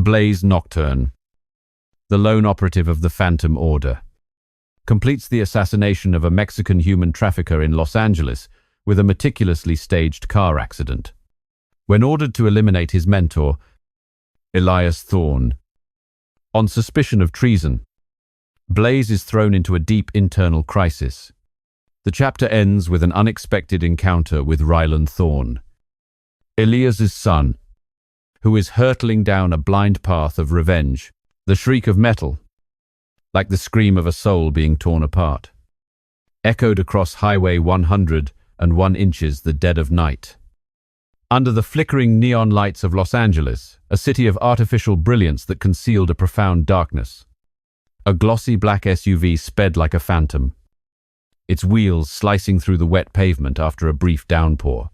Blaze Nocturne, the lone operative of the Phantom Order, completes the assassination of a Mexican human trafficker in Los Angeles with a meticulously staged car accident. When ordered to eliminate his mentor, Elias Thorne, on suspicion of treason, Blaze is thrown into a deep internal crisis. The chapter ends with an unexpected encounter with Ryland Thorne, Elias's son, who is hurtling down a blind path of revenge, the shriek of metal, like the scream of a soul being torn apart, echoed across Highway 101 inches the dead of night. Under the flickering neon lights of Los Angeles, a city of artificial brilliance that concealed a profound darkness, a glossy black SUV sped like a phantom, its wheels slicing through the wet pavement after a brief downpour,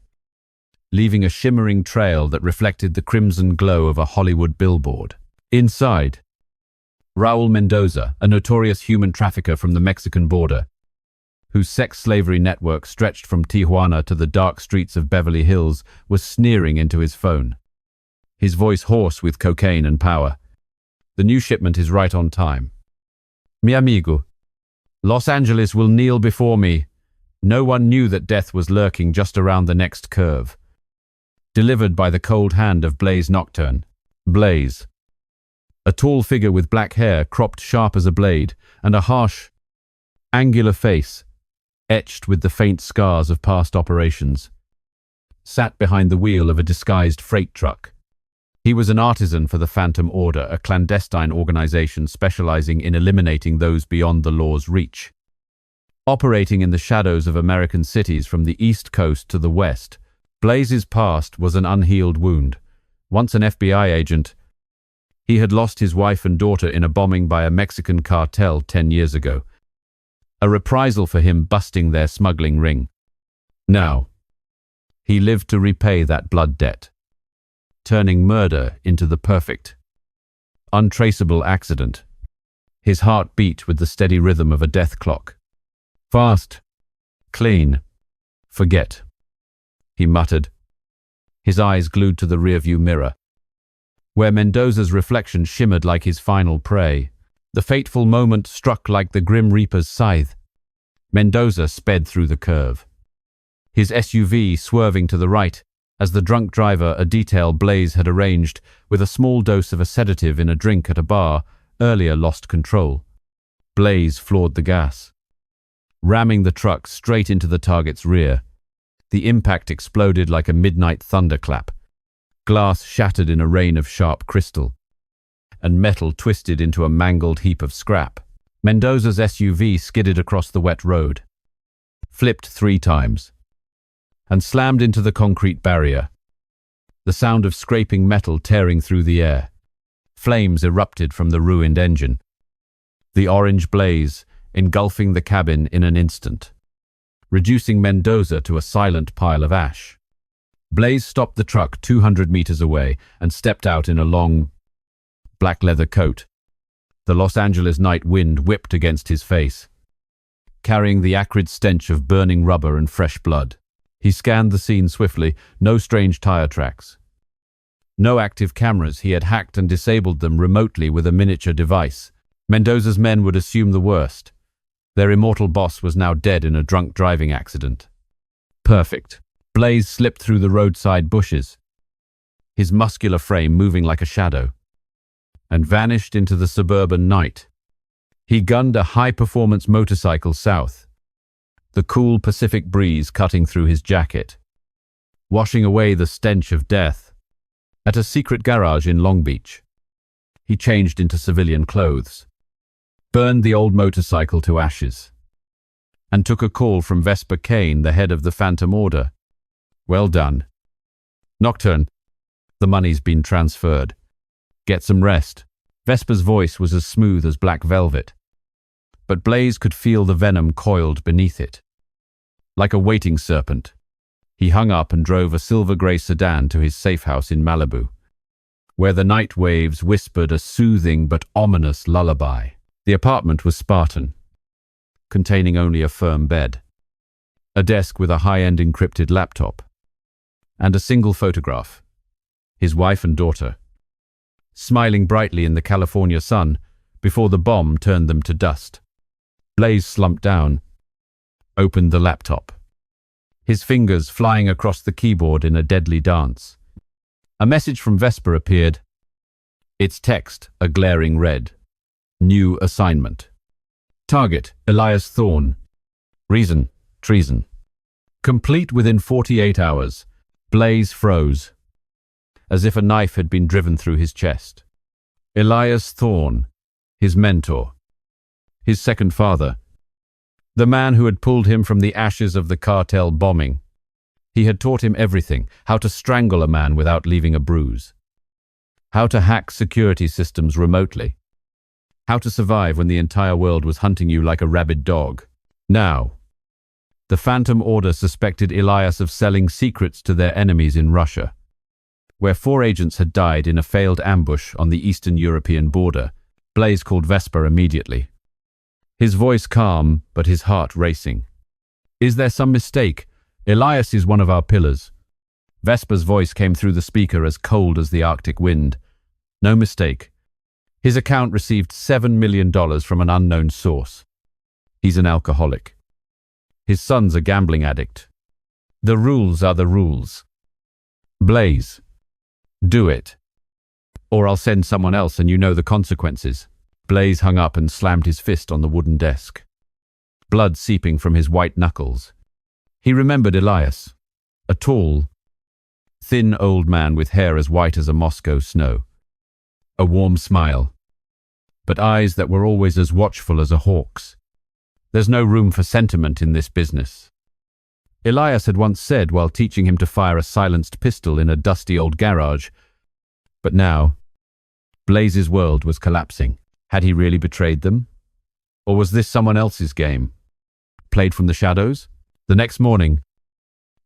leaving a shimmering trail that reflected the crimson glow of a Hollywood billboard. Inside, Raul Mendoza, a notorious human trafficker from the Mexican border, whose sex slavery network stretched from Tijuana to the dark streets of Beverly Hills, was sneering into his phone, his voice hoarse with cocaine and power. The new shipment is right on time. Mi amigo, Los Angeles will kneel before me. No one knew that death was lurking just around the next curve. Delivered by the cold hand of Blaze Nocturne. Blaze, a tall figure with black hair cropped sharp as a blade, and a harsh, angular face, etched with the faint scars of past operations, sat behind the wheel of a disguised freight truck. He was an artisan for the Phantom Order, a clandestine organization specializing in eliminating those beyond the law's reach. Operating in the shadows of American cities from the East Coast to the West, Blaze's past was an unhealed wound. Once an FBI agent, he had lost his wife and daughter in a bombing by a Mexican cartel 10 years ago, a reprisal for him busting their smuggling ring. Now, he lived to repay that blood debt, turning murder into the perfect, untraceable accident. His heart beat with the steady rhythm of a death clock. Fast, clean, forget, he muttered, his eyes glued to the rearview mirror, where Mendoza's reflection shimmered like his final prey. The fateful moment struck like the Grim Reaper's scythe. Mendoza sped through the curve, his SUV swerving to the right as the drunk driver, a detail Blaze had arranged with a small dose of a sedative in a drink at a bar, earlier lost control. Blaze floored the gas, ramming the truck straight into the target's rear. The impact exploded like a midnight thunderclap. Glass shattered in a rain of sharp crystal, and metal twisted into a mangled heap of scrap. Mendoza's SUV skidded across the wet road, flipped 3 times, and slammed into the concrete barrier. The sound of scraping metal tearing through the air. Flames erupted from the ruined engine, the orange blaze engulfing the cabin in an instant, reducing Mendoza to a silent pile of ash. Blaze stopped the truck 200 meters away and stepped out in a long, black leather coat. The Los Angeles night wind whipped against his face, carrying the acrid stench of burning rubber and fresh blood. He scanned the scene swiftly. No strange tire tracks, no active cameras. He had hacked and disabled them remotely with a miniature device. Mendoza's men would assume the worst. Their immortal boss was now dead in a drunk driving accident. Perfect. Blaze slipped through the roadside bushes, his muscular frame moving like a shadow, and vanished into the suburban night. He gunned a high-performance motorcycle south, the cool Pacific breeze cutting through his jacket, washing away the stench of death. At a secret garage in Long Beach, he changed into civilian clothes, burned the old motorcycle to ashes, and took a call from Vesper Kane, the head of the Phantom Order. Well done, Nocturne. The money's been transferred. Get some rest. Vesper's voice was as smooth as black velvet, but Blaze could feel the venom coiled beneath it. Like a waiting serpent, he hung up and drove a silver-gray sedan to his safe house in Malibu, where the night waves whispered a soothing but ominous lullaby. The apartment was Spartan, containing only a firm bed, a desk with a high-end encrypted laptop, and a single photograph, his wife and daughter, smiling brightly in the California sun, before the bomb turned them to dust. Blaze slumped down, opened the laptop, his fingers flying across the keyboard in a deadly dance. A message from Vesper appeared, its text a glaring red. New assignment. Target, Elias Thorne. Reason, treason. Complete within 48 hours. Blaze froze, as if a knife had been driven through his chest. Elias Thorne, his mentor, his second father, the man who had pulled him from the ashes of the cartel bombing. He had taught him everything, how to strangle a man without leaving a bruise, how to hack security systems remotely, how to survive when the entire world was hunting you like a rabid dog. Now, the Phantom Order suspected Elias of selling secrets to their enemies in Russia, where 4 agents had died in a failed ambush on the Eastern European border. Blaze called Vesper immediately, his voice calm but his heart racing. Is there some mistake? Elias is one of our pillars. Vesper's voice came through the speaker as cold as the Arctic wind. No mistake. His account received $7 million from an unknown source. He's an alcoholic. His son's a gambling addict. The rules are the rules. Blaze, do it, or I'll send someone else and you know the consequences. Blaze hung up and slammed his fist on the wooden desk, blood seeping from his white knuckles. He remembered Elias, a tall, thin old man with hair as white as a Moscow snow, a warm smile, but eyes that were always as watchful as a hawk's. There's no room for sentiment in this business. Elias had once said while teaching him to fire a silenced pistol in a dusty old garage. But now, Blaze's world was collapsing. Had he really betrayed them? Or was this someone else's game, played from the shadows? The next morning,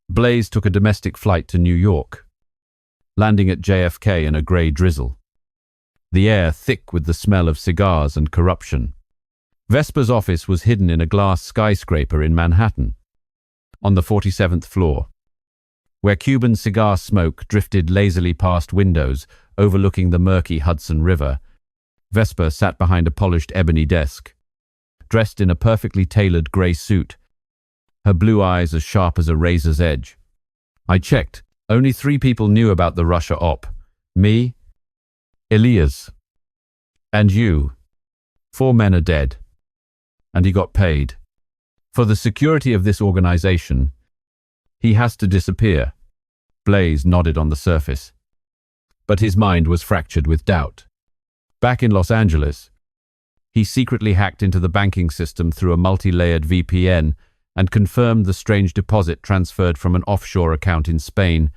Blaze took a domestic flight to New York, landing at JFK in a grey drizzle, the air thick with the smell of cigars and corruption. Vesper's office was hidden in a glass skyscraper in Manhattan, on the 47th floor, where Cuban cigar smoke drifted lazily past windows overlooking the murky Hudson River. Vesper sat behind a polished ebony desk, dressed in a perfectly tailored grey suit, her blue eyes as sharp as a razor's edge. I checked. Only 3 people knew about the Russia op. Me, Elias, and you. 4 men are dead. And he got paid. For the security of this organization, he has to disappear. Blaze nodded on the surface, but his mind was fractured with doubt. Back in Los Angeles, he secretly hacked into the banking system through a multi-layered VPN and confirmed the strange deposit transferred from an offshore account in Spain.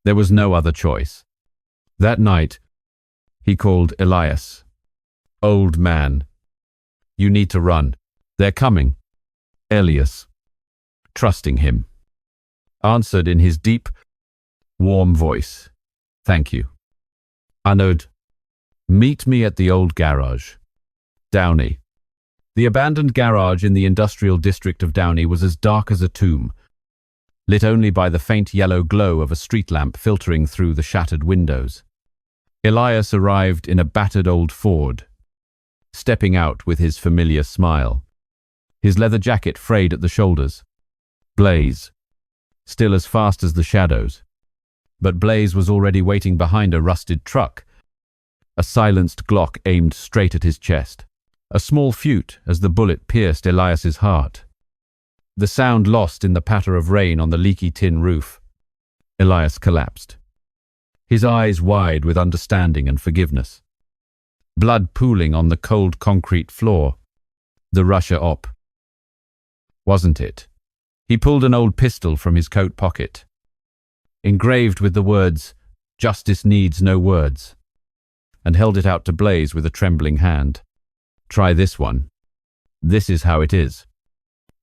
There was no other choice. That night, he called Elias. Old man, you need to run. They're coming. Elias, trusting him, answered in his deep, warm voice. Thank you. Anode, meet me at the old garage. Downey. The abandoned garage in the industrial district of Downey was as dark as a tomb, lit only by the faint yellow glow of a street lamp filtering through the shattered windows. Elias arrived in a battered old Ford, stepping out with his familiar smile, his leather jacket frayed at the shoulders. Blaze, still as fast as the shadows. But Blaze was already waiting behind a rusted truck, a silenced Glock aimed straight at his chest, a small fute as the bullet pierced Elias's heart. The sound lost in the patter of rain on the leaky tin roof. Elias collapsed, his eyes wide with understanding and forgiveness. Blood pooling on the cold concrete floor. The Russia op. Wasn't it? He pulled an old pistol from his coat pocket, engraved with the words, "Justice needs no words," and held it out to Blaze with a trembling hand. Try this one. This is how it is.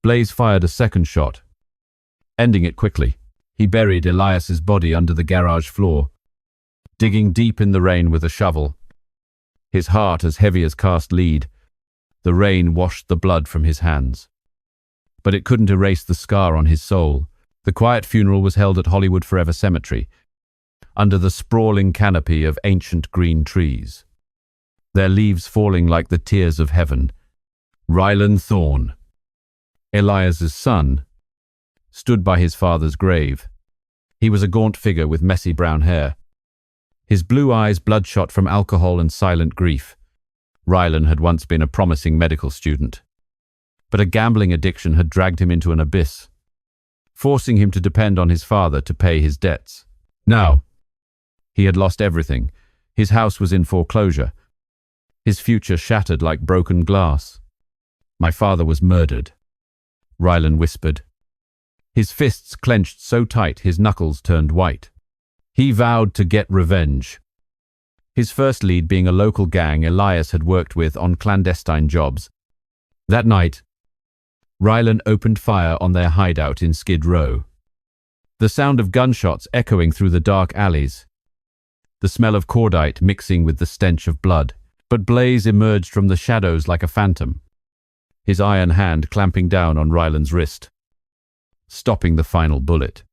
Blaze fired a second shot, ending it quickly. He buried Elias's body under the garage floor, digging deep in the rain with a shovel, his heart as heavy as cast lead. The rain washed the blood from his hands, but it couldn't erase the scar on his soul. The quiet funeral was held at Hollywood Forever Cemetery, under the sprawling canopy of ancient green trees, their leaves falling like the tears of heaven. Ryland Thorne, Elias's son, stood by his father's grave. He was a gaunt figure with messy brown hair, his blue eyes bloodshot from alcohol and silent grief. Ryland had once been a promising medical student, but a gambling addiction had dragged him into an abyss, forcing him to depend on his father to pay his debts. Now, he had lost everything. His house was in foreclosure, his future shattered like broken glass. "My father was murdered," Ryland whispered. His fists clenched so tight his knuckles turned white. He vowed to get revenge. His first lead being a local gang Elias had worked with on clandestine jobs. That night, Ryland opened fire on their hideout in Skid Row. The sound of gunshots echoing through the dark alleys, the smell of cordite mixing with the stench of blood. But Blaze emerged from the shadows like a phantom, his iron hand clamping down on Ryland's wrist, stopping the final bullet.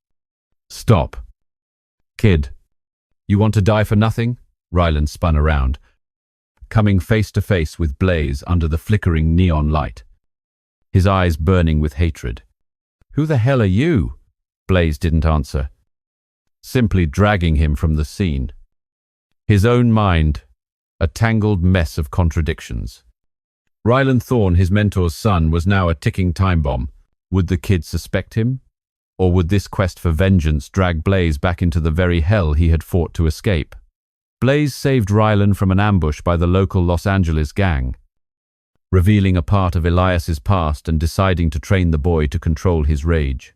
"Stop. Kid, you want to die for nothing?" Ryland spun around, coming face to face with Blaze under the flickering neon light, his eyes burning with hatred. "Who the hell are you?" Blaze didn't answer, simply dragging him from the scene. His own mind, a tangled mess of contradictions. Ryland Thorne, his mentor's son, was now a ticking time bomb. Would the kid suspect him? Or would this quest for vengeance drag Blaze back into the very hell he had fought to escape? Blaze saved Ryland from an ambush by the local Los Angeles gang, revealing a part of Elias's past and deciding to train the boy to control his rage.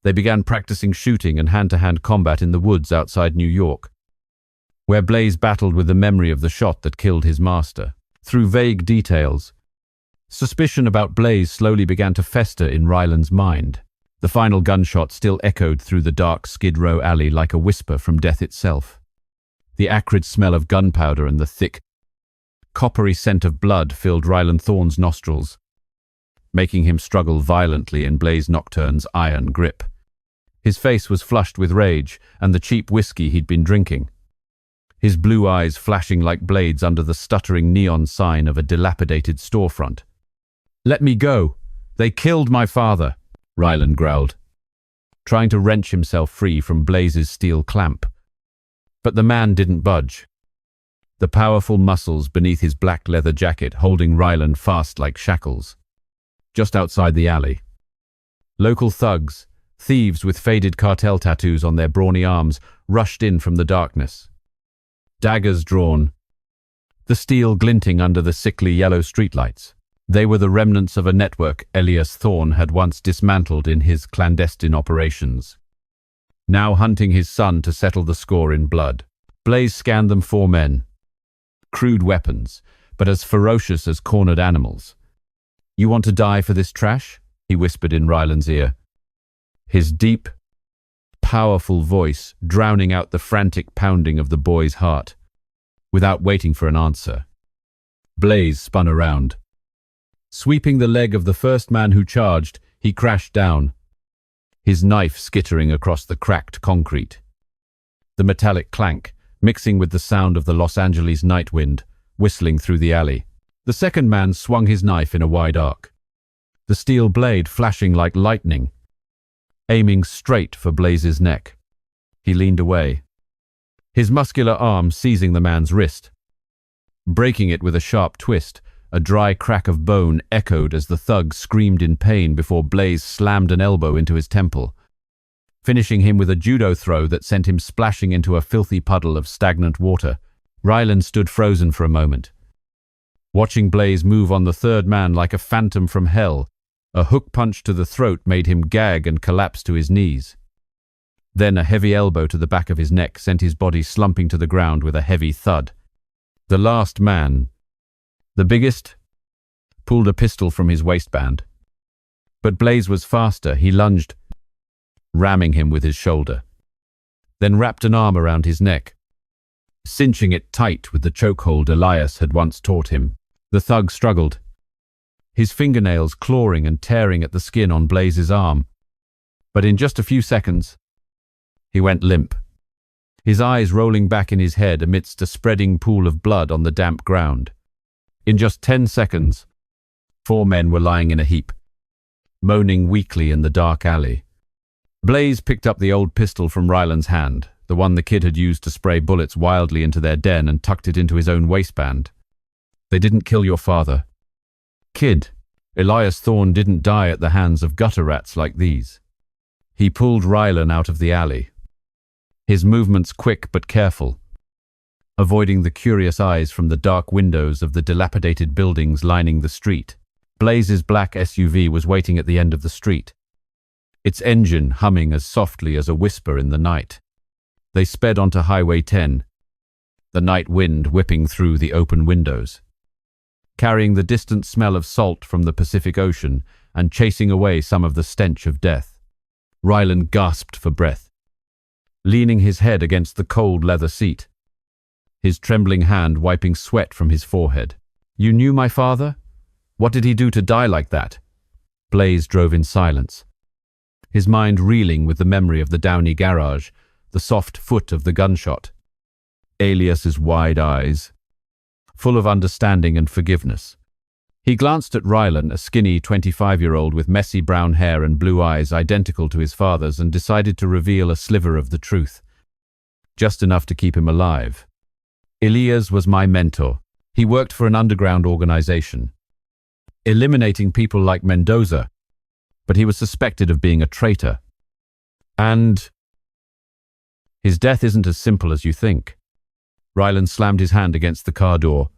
They began practicing shooting and hand-to-hand combat in the woods outside New York, where Blaze battled with the memory of the shot that killed his master. Through vague details, suspicion about Blaze slowly began to fester in Ryland's mind. The final gunshot still echoed through the dark Skid Row alley like a whisper from death itself. The acrid smell of gunpowder and the thick, coppery scent of blood filled Ryland Thorne's nostrils, making him struggle violently in Blaze Nocturne's iron grip. His face was flushed with rage and the cheap whiskey he'd been drinking, his blue eyes flashing like blades under the stuttering neon sign of a dilapidated storefront. "Let me go. They killed my father," Ryland growled, trying to wrench himself free from Blaze's steel clamp. But the man didn't budge, the powerful muscles beneath his black leather jacket holding Ryland fast like shackles. Just outside the alley, local thugs, thieves with faded cartel tattoos on their brawny arms, rushed in from the darkness. Daggers drawn, the steel glinting under the sickly yellow streetlights. They were the remnants of a network Elias Thorne had once dismantled in his clandestine operations, now hunting his son to settle the score in blood. Blaze scanned them. 4 men, crude weapons, but as ferocious as cornered animals. "You want to die for this trash?" he whispered in Ryland's ear, his deep, powerful voice drowning out the frantic pounding of the boy's heart. Without waiting for an answer, Blaze spun around. Sweeping the leg of the first man who charged, he crashed down, his knife skittering across the cracked concrete. The metallic clank, mixing with the sound of the Los Angeles night wind, whistling through the alley. The second man swung his knife in a wide arc, the steel blade flashing like lightning, aiming straight for Blaze's neck. He leaned away, his muscular arm seizing the man's wrist, breaking it with a sharp twist. A dry crack of bone echoed as the thug screamed in pain before Blaze slammed an elbow into his temple, finishing him with a judo throw that sent him splashing into a filthy puddle of stagnant water. Ryland stood frozen for a moment, watching Blaze move on the third man like a phantom from hell. A hook punch to the throat made him gag and collapse to his knees. Then a heavy elbow to the back of his neck sent his body slumping to the ground with a heavy thud. The last man, the biggest, pulled a pistol from his waistband. But Blaze was faster. He lunged, ramming him with his shoulder, then wrapped an arm around his neck, cinching it tight with the chokehold Elias had once taught him. The thug struggled, his fingernails clawing and tearing at the skin on Blaze's arm. But in just a few seconds, he went limp, his eyes rolling back in his head amidst a spreading pool of blood on the damp ground. In just 10 seconds, 4 men were lying in a heap, moaning weakly in the dark alley. Blaze picked up the old pistol from Ryland's hand, the one the kid had used to spray bullets wildly into their den, and tucked it into his own waistband. "They didn't kill your father. Kid, Elias Thorne didn't die at the hands of gutter rats like these." He pulled Ryland out of the alley, his movements quick but careful, avoiding the curious eyes from the dark windows of the dilapidated buildings lining the street. Blaze's black SUV was waiting at the end of the street, its engine humming as softly as a whisper in the night. They sped onto Highway 10, the night wind whipping through the open windows, carrying the distant smell of salt from the Pacific Ocean and chasing away some of the stench of death. Ryland gasped for breath, leaning his head against the cold leather seat, his trembling hand wiping sweat from his forehead. "You knew my father? What did he do to die like that?" Blaze drove in silence, his mind reeling with the memory of the Downey garage, the soft foot of the gunshot, Elias's wide eyes, full of understanding and forgiveness. He glanced at Ryland, a skinny 25-year-old with messy brown hair and blue eyes identical to his father's, and decided to reveal a sliver of the truth, just enough to keep him alive. "Elias was my mentor. He worked for an underground organization, eliminating people like Mendoza, but he was suspected of being a traitor. And his death isn't as simple as you think." Ryland slammed his hand against the car door,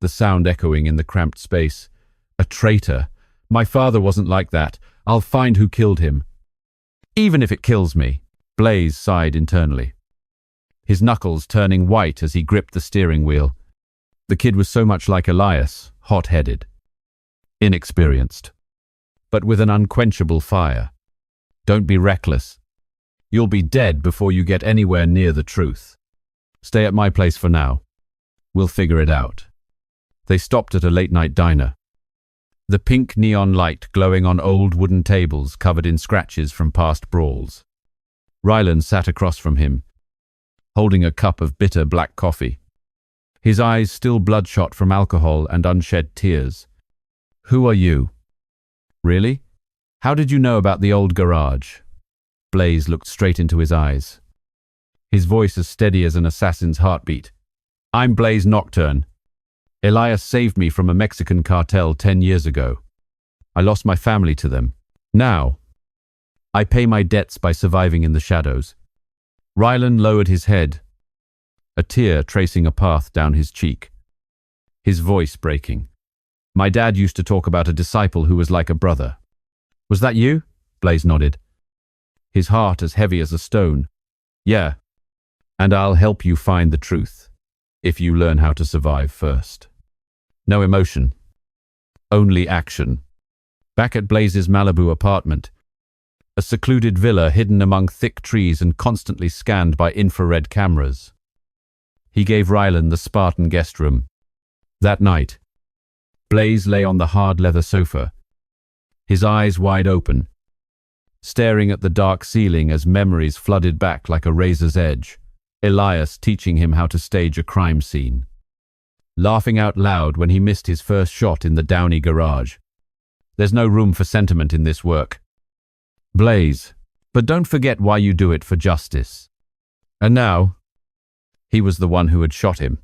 the sound echoing in the cramped space. "A traitor? My father wasn't like that. I'll find who killed him. Even if it kills me." Blaze sighed internally, his knuckles turning white as he gripped the steering wheel. The kid was so much like Elias, hot-headed, inexperienced, but with an unquenchable fire. "Don't be reckless. You'll be dead before you get anywhere near the truth. Stay at my place for now. We'll figure it out." They stopped at a late-night diner, the pink neon light glowing on old wooden tables covered in scratches from past brawls. Ryland sat across from him, holding a cup of bitter black coffee, his eyes still bloodshot from alcohol and unshed tears. "Who are you? Really? How did you know about the old garage?" Blaze looked straight into his eyes, his voice as steady as an assassin's heartbeat. "I'm Blaze Nocturne. Elias saved me from a Mexican cartel 10 years ago. I lost my family to them. Now, I pay my debts by surviving in the shadows." Ryland lowered his head, a tear tracing a path down his cheek, his voice breaking. "My dad used to talk about a disciple who was like a brother." "Was that you?" Blaze nodded, his heart as heavy as a stone. "Yeah, and I'll help you find the truth, if you learn how to survive first." No emotion, only action. Back at Blaze's Malibu apartment, a secluded villa hidden among thick trees and constantly scanned by infrared cameras, he gave Ryland the Spartan guest room. That night, Blaze lay on the hard leather sofa, his eyes wide open, staring at the dark ceiling as memories flooded back like a razor's edge. Elias teaching him how to stage a crime scene, laughing out loud when he missed his first shot in the Downey garage. There's no room for sentiment in this work. Blaze, but don't forget why you do it, for justice. And now, he was the one who had shot him.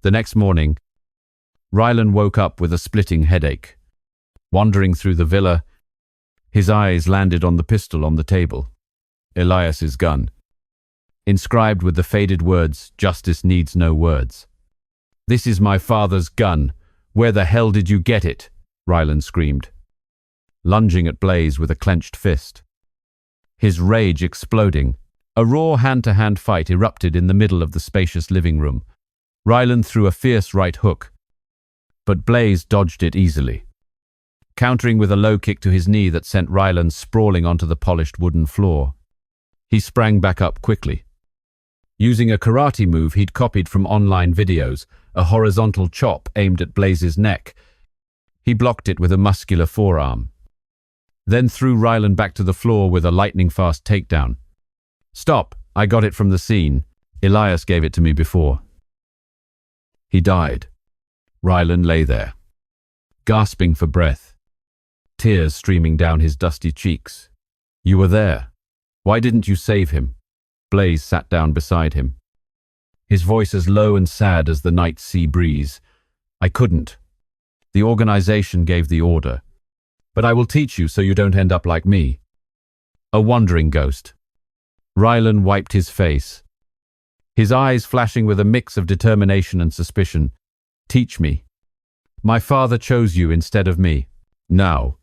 The next morning, Ryland woke up with a splitting headache. Wandering through the villa, his eyes landed on the pistol on the table, Elias's gun, inscribed with the faded words, "Justice needs no words." "This is my father's gun. Where the hell did you get it?" Ryland screamed, lunging at Blaze with a clenched fist, his rage exploding. A raw hand-to-hand fight erupted in the middle of the spacious living room. Ryland threw a fierce right hook, but Blaze dodged it easily, countering with a low kick to his knee that sent Ryland sprawling onto the polished wooden floor. He sprang back up quickly, using a karate move he'd copied from online videos, a horizontal chop aimed at Blaze's neck. He blocked it with a muscular forearm, then threw Ryland back to the floor with a lightning-fast takedown. "Stop!" I got it from the scene. Elias gave it to me before. He died. Rylan lay there, gasping for breath, tears streaming down his dusty cheeks. You were there. Why didn't you save him? Blaze sat down beside him, his voice as low and sad as the night sea breeze. I couldn't. The organization gave the order. But I will teach you so you don't end up like me. A wandering ghost. Rylan wiped his face, his eyes flashing with a mix of determination and suspicion. Teach me. My father chose you instead of me. Now,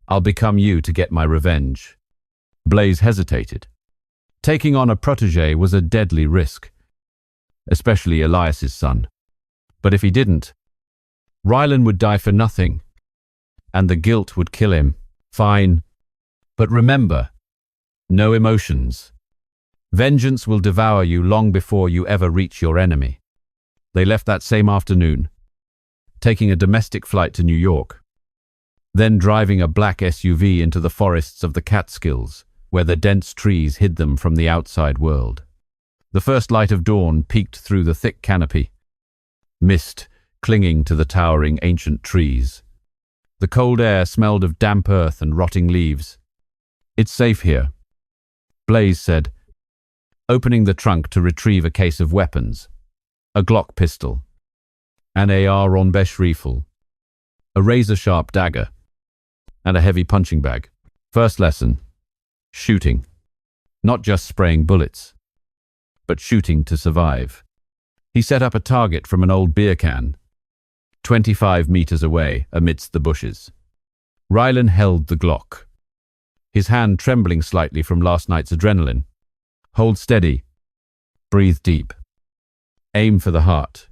I'll become you to get my revenge. Blaze hesitated. Taking on a protege was a deadly risk, especially Elias's son. But if he didn't, Rylan would die for nothing, and the guilt would kill him. Fine. But remember, no emotions. Vengeance will devour you long before you ever reach your enemy. They left that same afternoon, taking a domestic flight to New York, then driving a black SUV into the forests of the Catskills, where the dense trees hid them from the outside world. The first light of dawn peeked through the thick canopy, mist clinging to the towering ancient trees. The cold air smelled of damp earth and rotting leaves. It's safe here, Blaze said, opening the trunk to retrieve a case of weapons, a Glock pistol, an AR on Besh rifle, a razor-sharp dagger, and a heavy punching bag. First lesson, shooting. Not just spraying bullets, but shooting to survive. He set up a target from an old beer can, 25 meters away amidst the bushes. Rylan held the Glock, his hand trembling slightly from last night's adrenaline. Hold steady. Breathe deep. Aim for the heart.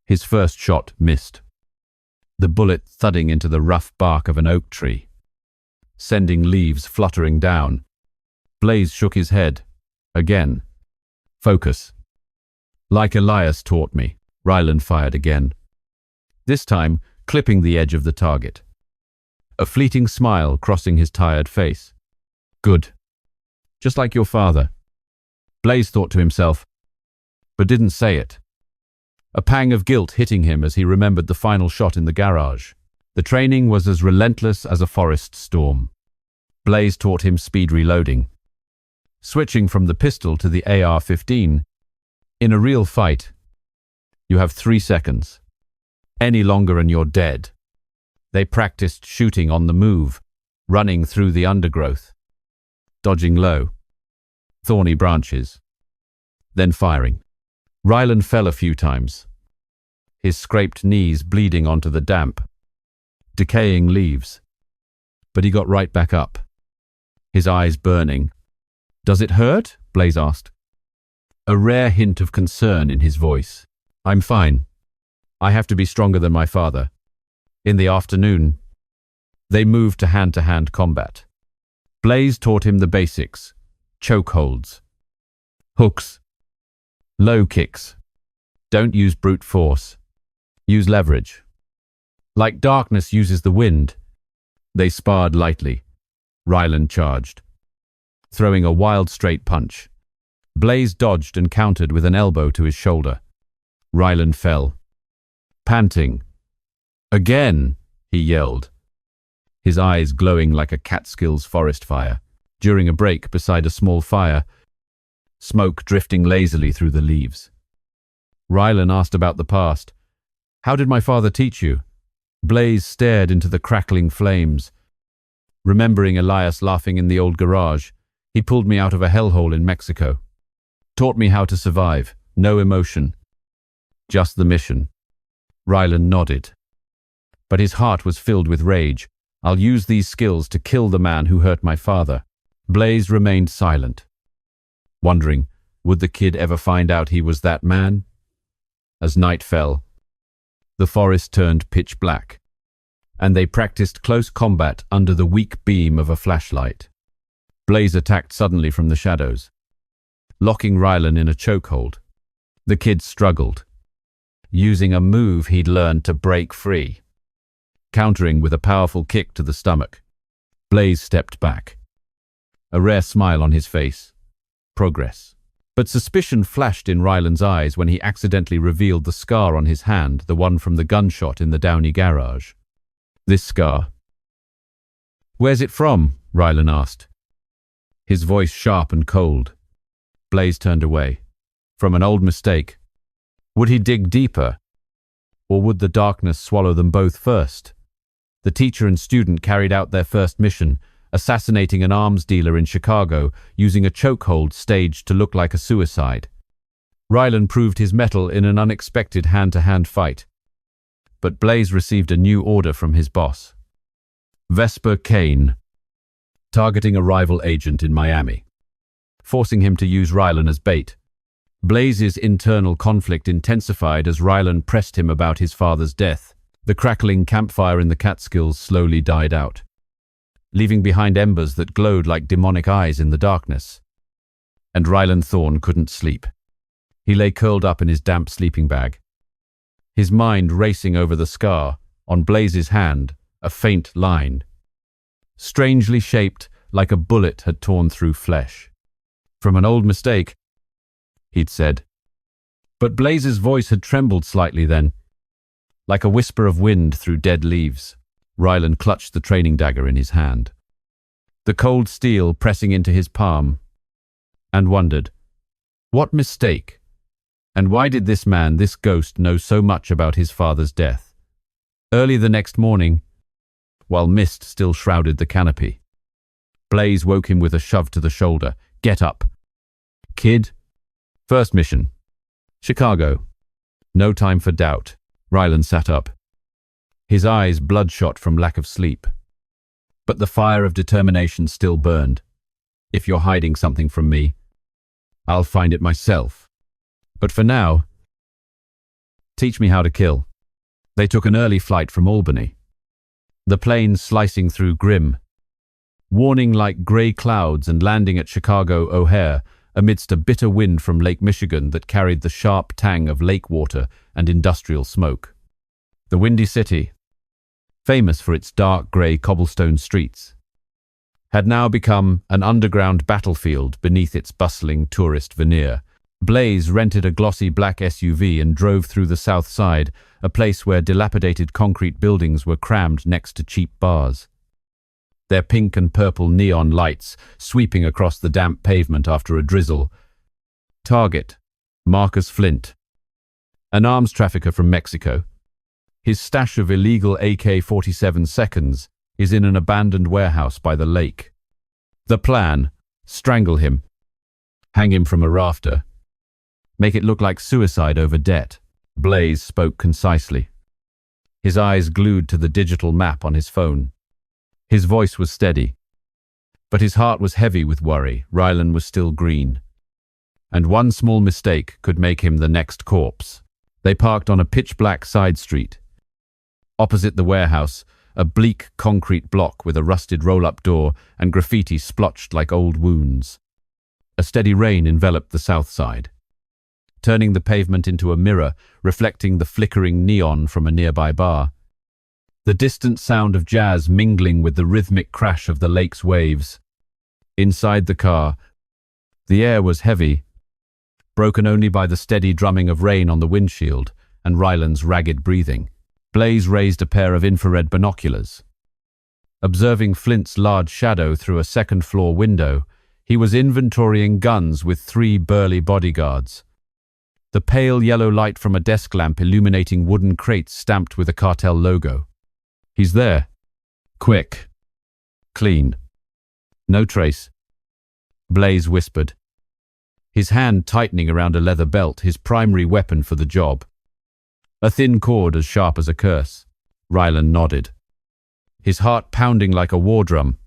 His first shot missed, the bullet thudding into the rough bark of an oak tree, sending leaves fluttering down. Blaze shook his head. Again. Focus. Like Elias taught me, Rylan fired again, this time clipping the edge of the target, a fleeting smile crossing his tired face. Good. Just like your father. Blaze thought to himself, but didn't say it. A pang of guilt hitting him as he remembered the final shot in the garage. The training was as relentless as a forest storm. Blaze taught him speed reloading, switching from the pistol to the AR-15. In a real fight, you have 3 seconds. Any longer and you're dead. They practiced shooting on the move, running through the undergrowth, dodging low, thorny branches, then firing. Rylan fell a few times, his scraped knees bleeding onto the damp, decaying leaves. But he got right back up, his eyes burning. Does it hurt? Blaze asked, a rare hint of concern in his voice. I'm fine. I have to be stronger than my father. In the afternoon, they moved to hand-to-hand combat. Blaze taught him the basics: chokeholds, hooks, low kicks. Don't use brute force. Use leverage. Like darkness uses the wind. They sparred lightly. Rylan charged, throwing a wild straight punch. Blaze dodged and countered with an elbow to his shoulder. Rylan fell, panting. Again, he yelled, his eyes glowing like a Catskills forest fire. During a break beside a small fire, smoke drifting lazily through the leaves. Rylan asked about the past. How did my father teach you? Blaze stared into the crackling flames. Remembering Elias laughing in the old garage, he pulled me out of a hellhole in Mexico. Taught me how to survive. No emotion. Just the mission. Rylan nodded, but his heart was filled with rage. I'll use these skills to kill the man who hurt my father. Blaze remained silent, wondering, would the kid ever find out he was that man? As night fell, the forest turned pitch black, and they practiced close combat under the weak beam of a flashlight. Blaze attacked suddenly from the shadows, locking Rylan in a chokehold. The kid struggled, using a move he'd learned to break free, countering with a powerful kick to the stomach. Blaze stepped back, a rare smile on his face. progress. But suspicion flashed in Ryland's eyes when he accidentally revealed the scar on his hand, the one from the gunshot in the Downey garage. This scar. Where's it from? Ryland asked, his voice sharp and cold. Blaze turned away. From an old mistake. Would he dig deeper? Or would the darkness swallow them both first? The teacher and student carried out their first mission, assassinating an arms dealer in Chicago using a chokehold staged to look like a suicide. Ryland proved his mettle in an unexpected hand-to-hand fight. But Blaze received a new order from his boss. Vesper Kane, targeting a rival agent in Miami, forcing him to use Ryland as bait. Blaze's internal conflict intensified as Ryland pressed him about his father's death. The crackling campfire in the Catskills slowly died out, leaving behind embers that glowed like demonic eyes in the darkness. And Ryland Thorne couldn't sleep. He lay curled up in his damp sleeping bag, his mind racing over the scar on Blaze's hand, a faint line, strangely shaped like a bullet had torn through flesh. From an old mistake, he'd said. But Blaze's voice had trembled slightly then, like a whisper of wind through dead leaves. Ryland clutched the training dagger in his hand, the cold steel pressing into his palm, and wondered, what mistake? And why did this man, this ghost, know so much about his father's death? Early the next morning, while mist still shrouded the canopy, Blaze woke him with a shove to the shoulder. Get up. Kid. First mission. Chicago. No time for doubt. Ryland sat up, his eyes bloodshot from lack of sleep. But the fire of determination still burned. If you're hiding something from me, I'll find it myself. But for now, teach me how to kill. They took an early flight from Albany, the plane slicing through grim, warning like grey clouds, and landing at Chicago O'Hare amidst a bitter wind from Lake Michigan that carried the sharp tang of lake water and industrial smoke. The Windy City, famous for its dark grey cobblestone streets, had now become an underground battlefield beneath its bustling tourist veneer. Blaze rented a glossy black SUV and drove through the South Side, a place where dilapidated concrete buildings were crammed next to cheap bars, their pink and purple neon lights sweeping across the damp pavement after a drizzle. Target, Marcus Flint, an arms trafficker from Mexico. His stash of illegal AK-47 seconds is in an abandoned warehouse by the lake. The plan, strangle him, hang him from a rafter, make it look like suicide over debt. Blaze spoke concisely, his eyes glued to the digital map on his phone. His voice was steady, but his heart was heavy with worry. Ryland was still green, and one small mistake could make him the next corpse. They parked on a pitch-black side street. Opposite the warehouse, a bleak concrete block with a rusted roll-up door and graffiti splotched like old wounds. A steady rain enveloped the south side, turning the pavement into a mirror reflecting the flickering neon from a nearby bar. The distant sound of jazz mingling with the rhythmic crash of the lake's waves. Inside the car, the air was heavy, broken only by the steady drumming of rain on the windshield and Ryland's ragged breathing. Blaze raised a pair of infrared binoculars. Observing Flint's large shadow through a second-floor window, he was inventorying guns with 3 burly bodyguards. The pale yellow light from a desk lamp illuminating wooden crates stamped with a cartel logo. He's there. Quick. Clean. No trace. Blaze whispered, his hand tightening around a leather belt, his primary weapon for the job. A thin cord as sharp as a curse. Ryland nodded, his heart pounding like a war drum,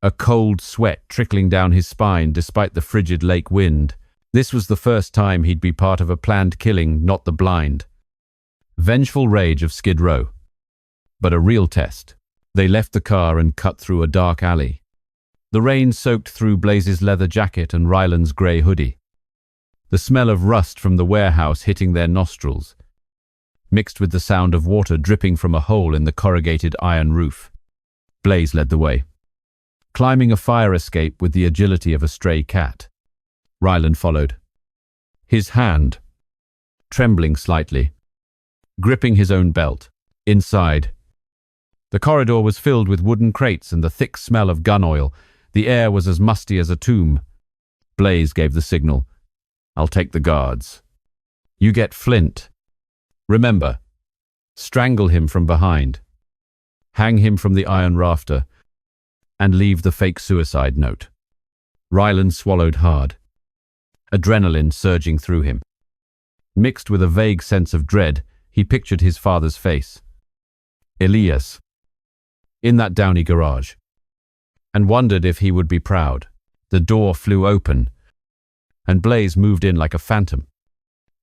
a cold sweat trickling down his spine despite the frigid lake wind. This was the first time he'd be part of a planned killing, not the blind, vengeful rage of Skid Row, but a real test. They left the car and cut through a dark alley. The rain soaked through Blaze's leather jacket and Ryland's grey hoodie, the smell of rust from the warehouse hitting their nostrils, mixed with the sound of water dripping from a hole in the corrugated iron roof. Blaze led the way, climbing a fire escape with the agility of a stray cat. Ryland followed, his hand trembling slightly, gripping his own belt. Inside, the corridor was filled with wooden crates and the thick smell of gun oil. The air was as musty as a tomb. Blaze gave the signal. "I'll take the guards. You get Flint. Remember, strangle him from behind, hang him from the iron rafter, and leave the fake suicide note." Ryland swallowed hard, adrenaline surging through him. Mixed with a vague sense of dread, he pictured his father's face, Elias, in that Downey garage, and wondered if he would be proud. The door flew open, and Blaze moved in like a phantom.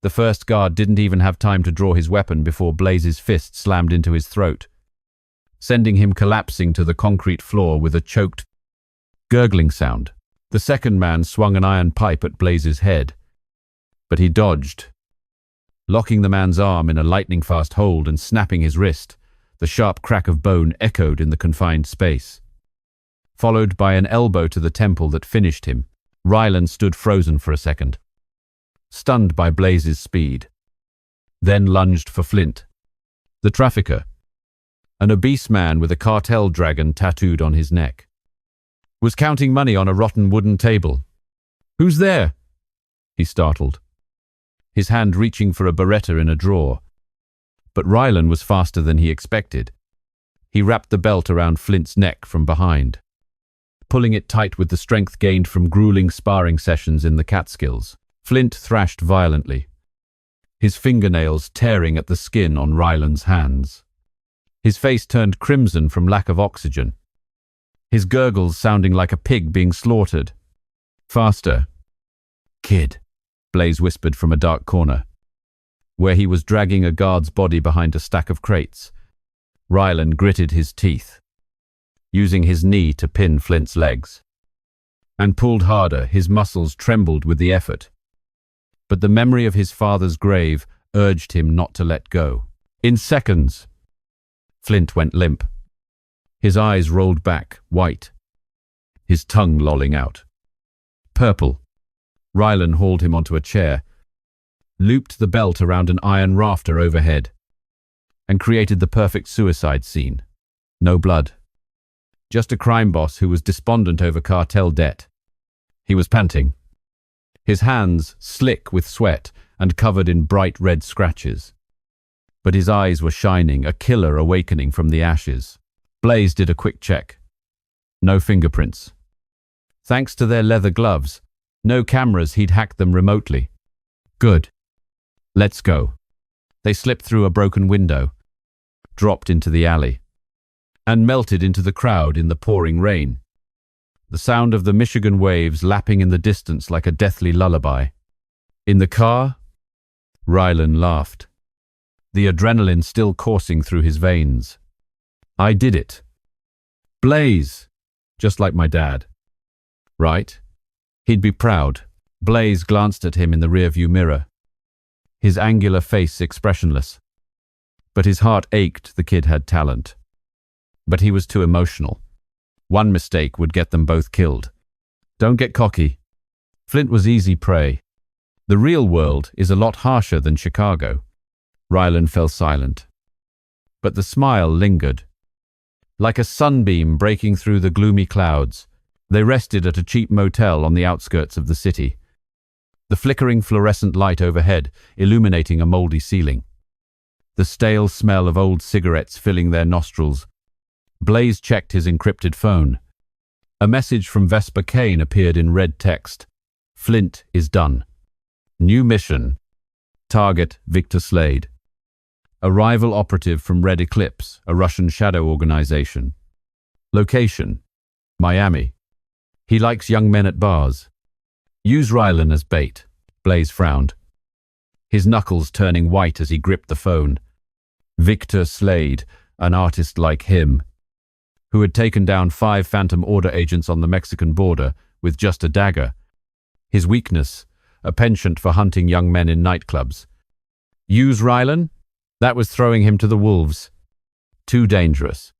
The first guard didn't even have time to draw his weapon before Blaze's fist slammed into his throat, sending him collapsing to the concrete floor with a choked, gurgling sound. The second man swung an iron pipe at Blaze's head, but he dodged, locking the man's arm in a lightning-fast hold and snapping his wrist. The sharp crack of bone echoed in the confined space, followed by an elbow to the temple that finished him. Ryland stood frozen for a second, stunned by Blaze's speed, then lunged for Flint. The trafficker, an obese man with a cartel dragon tattooed on his neck, was counting money on a rotten wooden table. "Who's there?" he startled, his hand reaching for a Beretta in a drawer. But Ryland was faster than he expected. He wrapped the belt around Flint's neck from behind, pulling it tight with the strength gained from grueling sparring sessions in the Catskills. Flint thrashed violently, his fingernails tearing at the skin on Ryland's hands. His face turned crimson from lack of oxygen, his gurgles sounding like a pig being slaughtered. "Faster, kid," Blaze whispered from a dark corner, where he was dragging a guard's body behind a stack of crates. Ryland gritted his teeth, using his knee to pin Flint's legs, and pulled harder. His muscles trembled with the effort, but the memory of his father's grave urged him not to let go. In seconds, Flint went limp. His eyes rolled back, white, his tongue lolling out. Purple. Ryland hauled him onto a chair, looped the belt around an iron rafter overhead, and created the perfect suicide scene. No blood. Just a crime boss who was despondent over cartel debt. He was panting, his hands slick with sweat and covered in bright red scratches. But his eyes were shining, a killer awakening from the ashes. Blaze did a quick check. No fingerprints. Thanks to their leather gloves, no cameras, he'd hacked them remotely. Good. Let's go. They slipped through a broken window, dropped into the alley, and melted into the crowd in the pouring rain. The sound of the Michigan waves lapping in the distance like a deathly lullaby. In the car, Ryland laughed, the adrenaline still coursing through his veins. "I did it. Blaze, just like my dad. Right? He'd be proud." Blaze glanced at him in the rearview mirror, his angular face expressionless. But his heart ached. The kid had talent, but he was too emotional. One mistake would get them both killed. Don't get cocky. Flint was easy prey. The real world is a lot harsher than Chicago. Ryland fell silent, but the smile lingered, like a sunbeam breaking through the gloomy clouds. They rested at a cheap motel on the outskirts of the city, the flickering fluorescent light overhead illuminating a moldy ceiling, the stale smell of old cigarettes filling their nostrils. Blaze checked his encrypted phone. A message from Vesper Kane appeared in red text. "Flint is done. New mission. Target Victor Slade. A rival operative from Red Eclipse, a Russian shadow organization. Location: Miami. He likes young men at bars. Use Ryland as bait." Blaze frowned, his knuckles turning white as he gripped the phone. Victor Slade, an artist like him, who had taken down 5 Phantom Order agents on the Mexican border with just a dagger. His weakness, a penchant for hunting young men in nightclubs. Use Ryland? That was throwing him to the wolves. Too dangerous,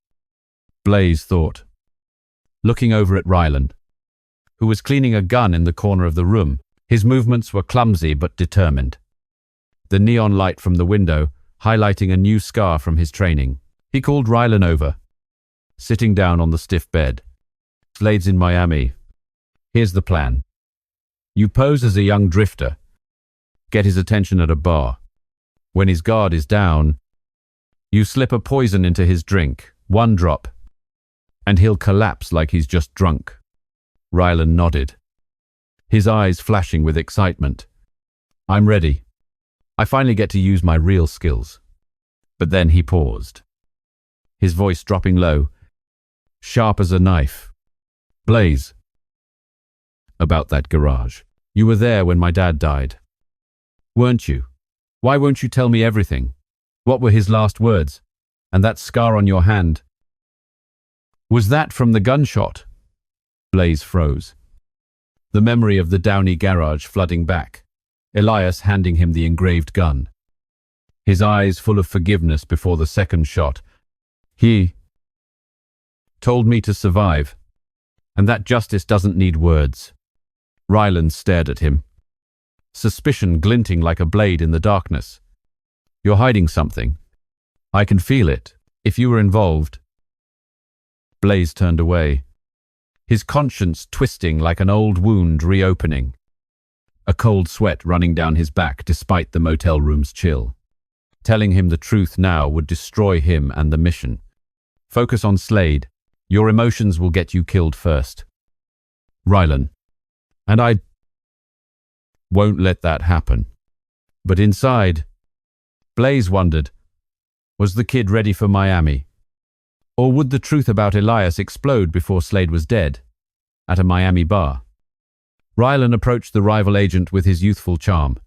Blaze thought, looking over at Ryland, who was cleaning a gun in the corner of the room. His movements were clumsy but determined. The neon light from the window highlighting a new scar from his training. He called Rylan over, sitting down on the stiff bed. "Slade's in Miami. Here's the plan. You pose as a young drifter, get his attention at a bar. When his guard is down, you slip a poison into his drink, 1 drop, and he'll collapse like he's just drunk." Rylan nodded, his eyes flashing with excitement. "I'm ready. I finally get to use my real skills." But then he paused, his voice dropping low, sharp as a knife. "Blaze, about that garage. You were there when my dad died, weren't you? Why won't you tell me everything? What were his last words? And that scar on your hand, was that from the gunshot?" Blaze froze, the memory of the Downey garage flooding back, Elias handing him the engraved gun, his eyes full of forgiveness before the second shot. "He told me to survive, and that justice doesn't need words." Rylan stared at him, suspicion glinting like a blade in the darkness. "You're hiding something. I can feel it. If you were involved." Blaze turned away, his conscience twisting like an old wound reopening, a cold sweat running down his back despite the motel room's chill. Telling him the truth now would destroy him and the mission. "Focus on Slade. Your emotions will get you killed first." Rylan: "And I won't let that happen." But inside, Blaze wondered, was the kid ready for Miami? Or would the truth about Elias explode before Slade was dead, at a Miami bar? Rylan approached the rival agent with his youthful charm,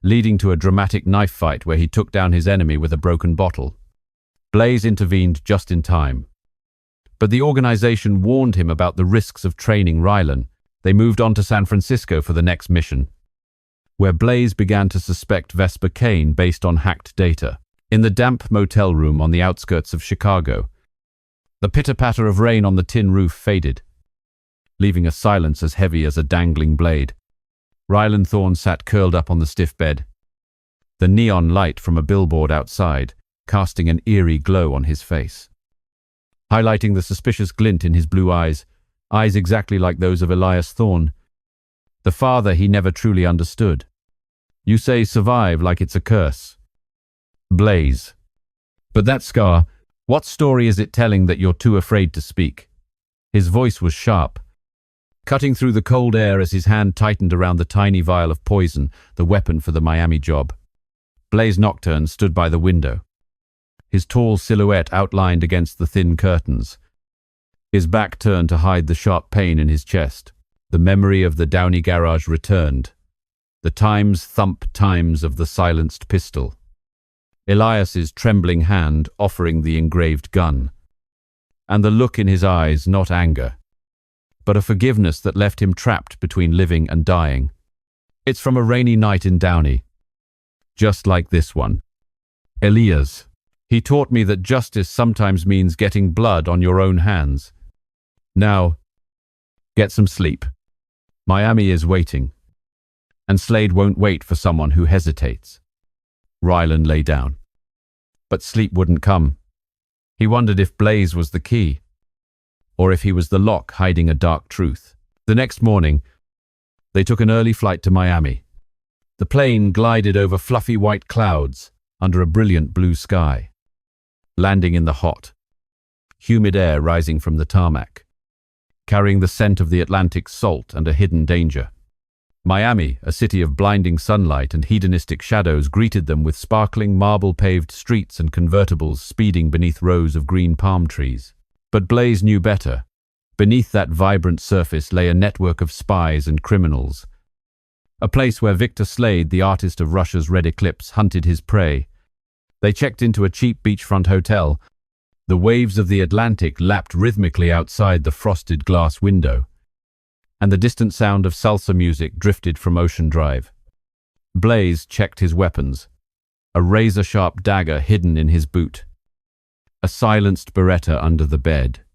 leading to a dramatic knife fight where he took down his enemy with a broken bottle. Blaze intervened just in time. But the organization warned him about the risks of training Rylan. They moved on to San Francisco for the next mission, where Blaze began to suspect Vesper Kane based on hacked data. In the damp motel room on the outskirts of Chicago, the pitter-patter of rain on the tin roof faded, leaving a silence as heavy as a dangling blade. Rylan Thorne sat curled up on the stiff bed, the neon light from a billboard outside casting an eerie glow on his face, highlighting the suspicious glint in his blue eyes exactly like those of Elias Thorne, the father he never truly understood. "You say survive like it's a curse. Blaze. But that scar, what story is it telling that you're too afraid to speak?" His voice was sharp, cutting through the cold air as his hand tightened around the tiny vial of poison, the weapon for the Miami job. Blaze Nocturne stood by the window, his tall silhouette outlined against the thin curtains, his back turned to hide the sharp pain in his chest. The memory of the Downey garage returned, the thump times of the silenced pistol, Elias's trembling hand offering the engraved gun, and the look in his eyes, not anger, but a forgiveness that left him trapped between living and dying. "It's from a rainy night in Downey, just like this one. Elias. He taught me that justice sometimes means getting blood on your own hands. Now, get some sleep. Miami is waiting, and Slade won't wait for someone who hesitates." Rylan lay down, but sleep wouldn't come. He wondered if Blaze was the key, or if he was the lock hiding a dark truth. The next morning, they took an early flight to Miami. The plane glided over fluffy white clouds under a brilliant blue sky, landing in the hot, humid air rising from the tarmac, carrying the scent of the Atlantic's salt and a hidden danger. Miami, a city of blinding sunlight and hedonistic shadows, greeted them with sparkling marble-paved streets and convertibles speeding beneath rows of green palm trees. But Blaze knew better. Beneath that vibrant surface lay a network of spies and criminals, a place where Victor Slade, the artist of Russia's red eclipse, hunted his prey. They checked into a cheap beachfront hotel. The waves of the Atlantic lapped rhythmically outside the frosted glass window, and the distant sound of salsa music drifted from Ocean Drive. Blaze checked his weapons, a razor-sharp dagger hidden in his boot, a silenced Beretta under the bed,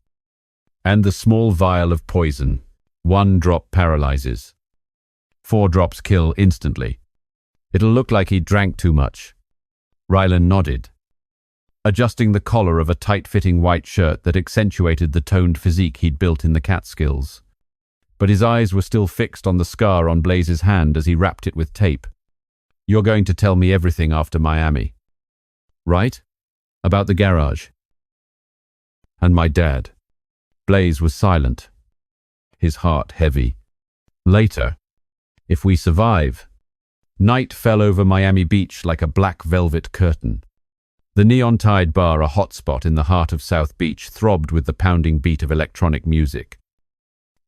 and the small vial of poison. 1 drop paralyzes. 4 drops kill instantly. It'll look like he drank too much. Rylan nodded, adjusting the collar of a tight-fitting white shirt that accentuated the toned physique he'd built in the Catskills. But his eyes were still fixed on the scar on Blaze's hand as he wrapped it with tape. "You're going to tell me everything after Miami, right? About the garage and my dad." Blaze was silent, his heart heavy. "Later, if we survive." Night fell over Miami Beach like a black velvet curtain. The Neon Tide Bar, a hotspot in the heart of South Beach, throbbed with the pounding beat of electronic music.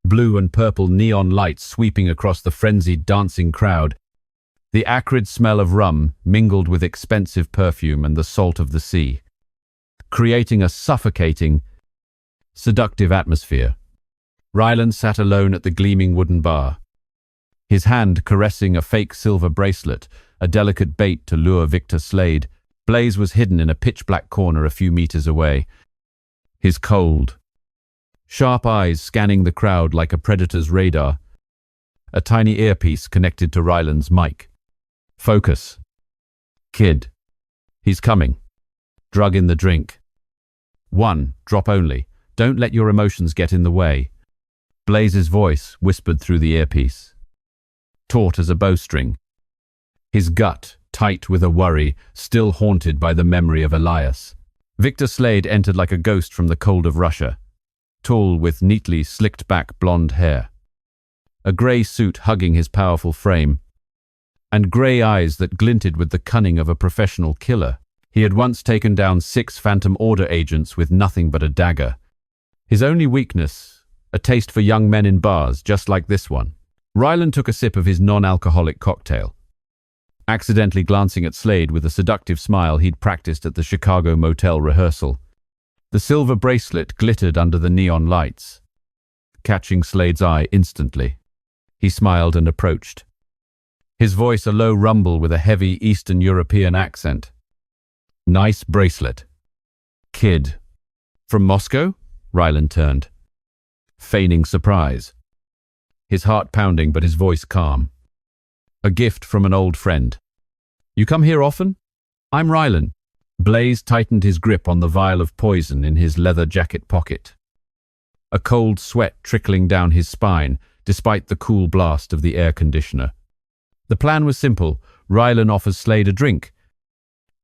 Blue and purple neon lights sweeping across the frenzied dancing crowd. The acrid smell of rum mingled with expensive perfume and the salt of the sea, creating a suffocating, seductive atmosphere. Rylan sat alone at the gleaming wooden bar, his hand caressing a fake silver bracelet, a delicate bait to lure Victor Slade. Blaze was hidden in a pitch-black corner a few meters away, his cold, sharp eyes scanning the crowd like a predator's radar. A tiny earpiece connected to Rylan's mic. "Focus. Kid. He's coming. Drug in the drink. 1 drop only. Don't let your emotions get in the way." Blaze's voice whispered through the earpiece, taut as a bowstring, his gut tight with a worry, still haunted by the memory of Elias. Victor Slade entered like a ghost from the cold of Russia, tall with neatly slicked-back blonde hair, a grey suit hugging his powerful frame, and grey eyes that glinted with the cunning of a professional killer. He had once taken down 6 Phantom Order agents with nothing but a dagger. His only weakness, a taste for young men in bars just like this one. Rylan took a sip of his non-alcoholic cocktail, accidentally glancing at Slade with a seductive smile he'd practiced at the Chicago motel rehearsal. The silver bracelet glittered under the neon lights, catching Slade's eye instantly. He smiled and approached, his voice a low rumble with a heavy Eastern European accent. "Nice bracelet. Kid. From Moscow?" Rylan turned, feigning surprise, his heart pounding but his voice calm. "A gift from an old friend. You come here often?" "I'm Rylan." Blaze tightened his grip on the vial of poison in his leather jacket pocket, a cold sweat trickling down his spine despite the cool blast of the air conditioner. The plan was simple. Rylan offers Slade a drink,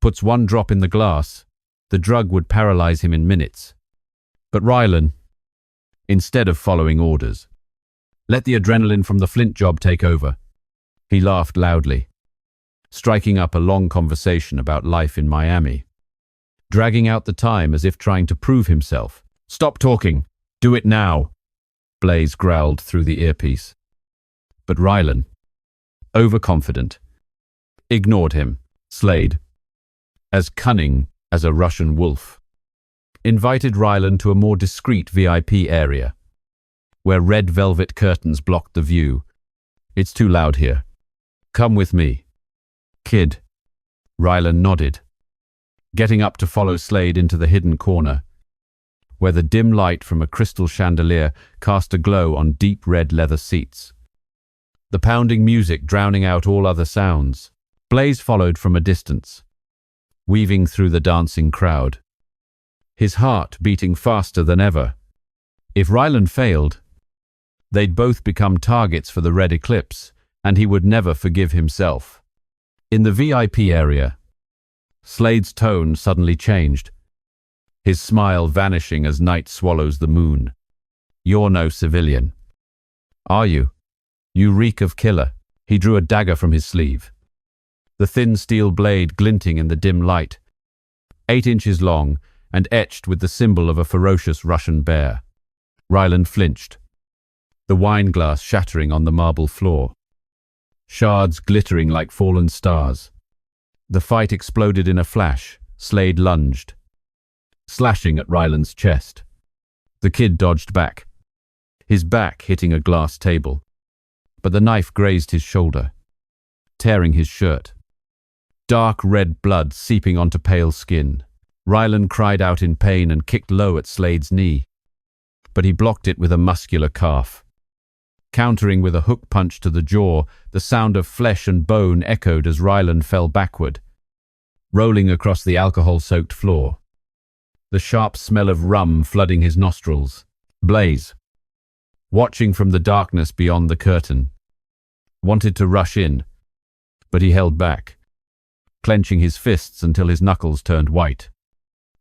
puts 1 drop in the glass. The drug would paralyze him in minutes. But Rylan, instead of following orders, let the adrenaline from the Flint job take over. He laughed loudly, striking up a long conversation about life in Miami, dragging out the time as if trying to prove himself. "Stop talking. Do it now," Blaze growled through the earpiece. But Rylan, overconfident, ignored him. Slade, as cunning as a Russian wolf, invited Rylan to a more discreet VIP area, where red velvet curtains blocked the view. "It's too loud here. Come with me, kid." Rylan nodded, getting up to follow Slade into the hidden corner, where the dim light from a crystal chandelier cast a glow on deep red leather seats, the pounding music drowning out all other sounds. Blaze followed from a distance, weaving through the dancing crowd, his heart beating faster than ever. If Rylan failed, they'd both become targets for the Red Eclipse, and he would never forgive himself. In the VIP area, Slade's tone suddenly changed, his smile vanishing as night swallows the moon. "You're no civilian, are you? You reek of killer." He drew a dagger from his sleeve, the thin steel blade glinting in the dim light, 8 inches long and etched with the symbol of a ferocious Russian bear. Rylan flinched, the wine glass shattering on the marble floor, shards glittering like fallen stars. The fight exploded in a flash. Slade lunged, slashing at Rylan's chest. The kid dodged back, his back hitting a glass table, but the knife grazed his shoulder, tearing his shirt. Dark red blood seeping onto pale skin. Rylan cried out in pain and kicked low at Slade's knee, but he blocked it with a muscular calf. Countering with a hook punch to the jaw, the sound of flesh and bone echoed as Ryland fell backward, rolling across the alcohol-soaked floor. The sharp smell of rum flooding his nostrils. Blaze, watching from the darkness beyond the curtain, wanted to rush in, but he held back, clenching his fists until his knuckles turned white.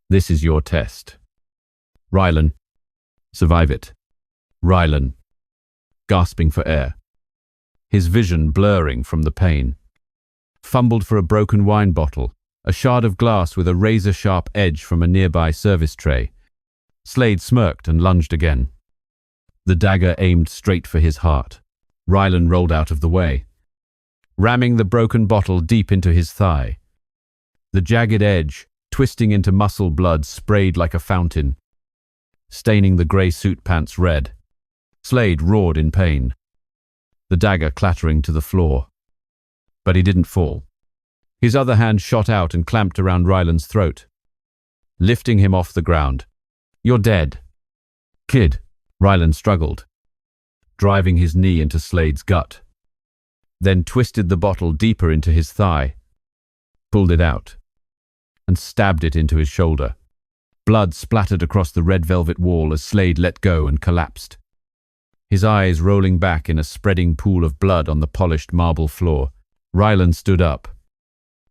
This is your test. Rylan, survive it. Rylan, gasping for air, his vision blurring from the pain. Fumbled for a broken wine bottle, a shard of glass with a razor-sharp edge from a nearby service tray. Slade smirked and lunged again. The dagger aimed straight for his heart. Rylan rolled out of the way, ramming the broken bottle deep into his thigh. The jagged edge, twisting into muscle blood, sprayed like a fountain, staining the grey suit pants red. Slade roared in pain, the dagger clattering to the floor. But he didn't fall. His other hand shot out and clamped around Ryland's throat, lifting him off the ground. You're dead. Kid, Ryland struggled, driving his knee into Slade's gut, then twisted the bottle deeper into his thigh, pulled it out, and stabbed it into his shoulder. Blood splattered across the red velvet wall as Slade let go and collapsed, his eyes rolling back in a spreading pool of blood on the polished marble floor. Ryland stood up,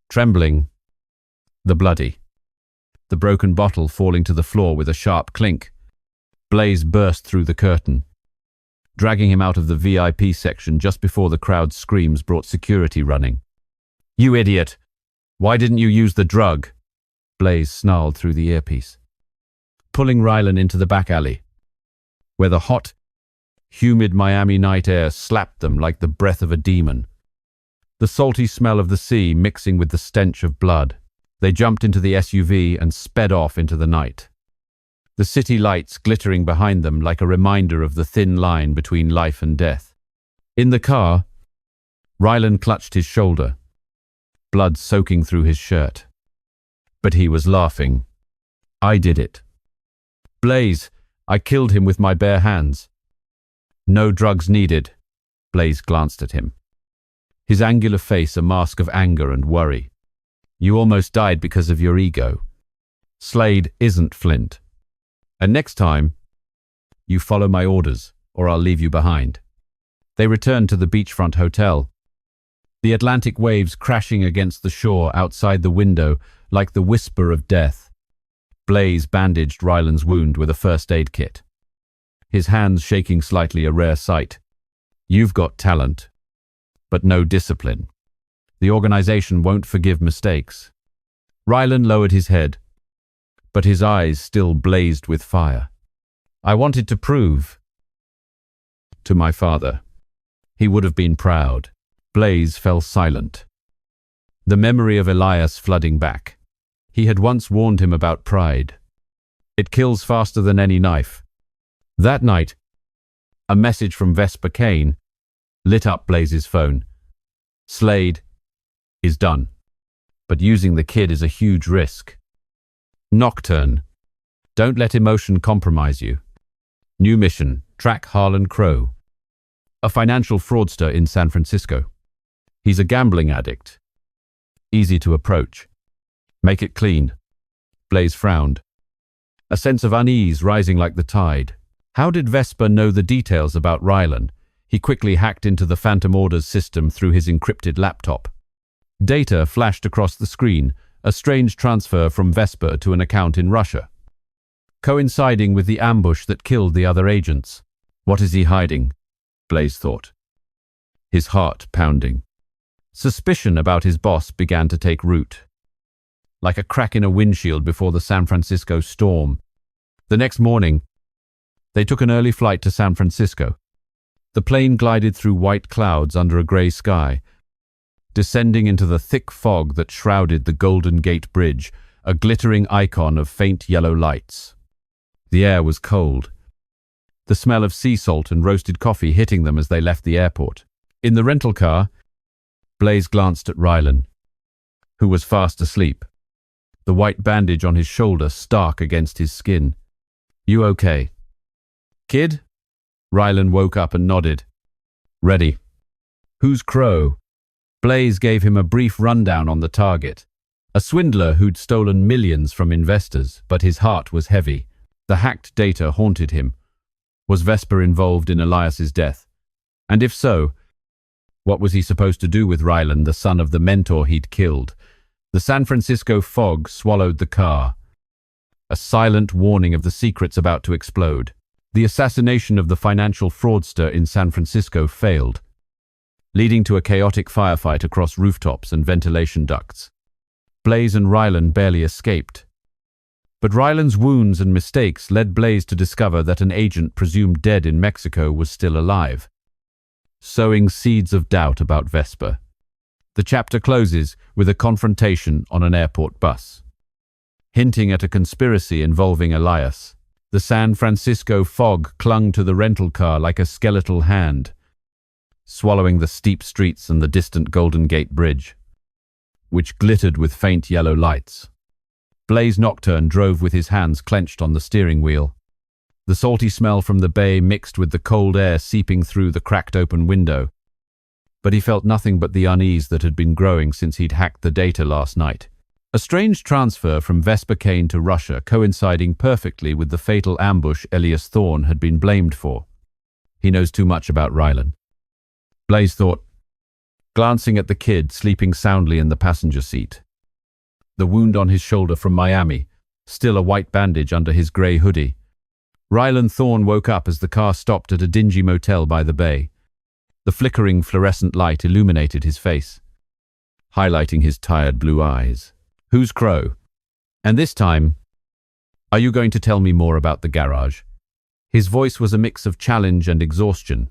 trembling, the broken bottle falling to the floor with a sharp clink. Blaze burst through the curtain, dragging him out of the VIP section just before the crowd's screams brought security running. You idiot! Why didn't you use the drug? Blaze snarled through the earpiece, pulling Rylan into the back alley, where the hot, humid Miami night air slapped them like the breath of a demon. The salty smell of the sea mixing with the stench of blood. They jumped into the SUV and sped off into the night, the city lights glittering behind them like a reminder of the thin line between life and death. In the car, Rylan clutched his shoulder, blood soaking through his shirt. But he was laughing. I did it. Blaze, I killed him with my bare hands. No drugs needed. Blaze glanced at him, his angular face a mask of anger and worry. You almost died because of your ego. Slade isn't Flint. And next time, you follow my orders, or I'll leave you behind. They returned to the beachfront hotel, the Atlantic waves crashing against the shore outside the window like the whisper of death. Blaze bandaged Ryland's wound with a first aid kit, his hands shaking slightly, a rare sight. You've got talent, but no discipline. The organization won't forgive mistakes. Ryland lowered his head, but his eyes still blazed with fire. I wanted to prove to my father. He would have been proud. Blaze fell silent, the memory of Elias flooding back. He had once warned him about pride. It kills faster than any knife. That night, a message from Vesper Kane lit up Blaze's phone. Slade is done, but using the kid is a huge risk. Nocturne. Don't let emotion compromise you. New mission, track Harlan Crow, a financial fraudster in San Francisco. He's a gambling addict. Easy to approach. Make it clean. Blaze frowned, a sense of unease rising like the tide. How did Vesper know the details about Rylan? He quickly hacked into the Phantom Orders system through his encrypted laptop. Data flashed across the screen, a strange transfer from Vesper to an account in Russia, coinciding with the ambush that killed the other agents. What is he hiding? Blaze thought, his heart pounding. Suspicion about his boss began to take root, like a crack in a windshield before the San Francisco storm. The next morning, they took an early flight to San Francisco. The plane glided through white clouds under a grey sky, descending into the thick fog that shrouded the Golden Gate Bridge, a glittering icon of faint yellow lights. The air was cold, the smell of sea salt and roasted coffee hitting them as they left the airport. In the rental car, Blaze glanced at Rylan, who was fast asleep, the white bandage on his shoulder stark against his skin. You okay? Kid? Rylan woke up and nodded. Ready. Who's Crow? Blaze gave him a brief rundown on the target. A swindler who'd stolen millions from investors, but his heart was heavy. The hacked data haunted him. Was Vesper involved in Elias's death? And if so, what was he supposed to do with Rylan, the son of the mentor he'd killed? The San Francisco fog swallowed the car. A silent warning of the secrets about to explode. The assassination of the financial fraudster in San Francisco failed, leading to a chaotic firefight across rooftops and ventilation ducts. Blaze and Rylan barely escaped. But Rylan's wounds and mistakes led Blaze to discover that an agent presumed dead in Mexico was still alive, sowing seeds of doubt about Vesper. The chapter closes with a confrontation on an airport bus, hinting at a conspiracy involving Elias. The San Francisco fog clung to the rental car like a skeletal hand, swallowing the steep streets and the distant Golden Gate Bridge, which glittered with faint yellow lights. Blaze Nocturne drove with his hands clenched on the steering wheel. The salty smell from the bay mixed with the cold air seeping through the cracked open window. But he felt nothing but the unease that had been growing since he'd hacked the data last night. A strange transfer from Vesper Kane to Russia, coinciding perfectly with the fatal ambush Elias Thorne had been blamed for. He knows too much about Rylan, Blaze thought, glancing at the kid sleeping soundly in the passenger seat. The wound on his shoulder from Miami, still a white bandage under his grey hoodie. Rylan Thorne woke up as the car stopped at a dingy motel by the bay. The flickering fluorescent light illuminated his face, highlighting his tired blue eyes. Who's Crow? And this time, are you going to tell me more about the garage? His voice was a mix of challenge and exhaustion,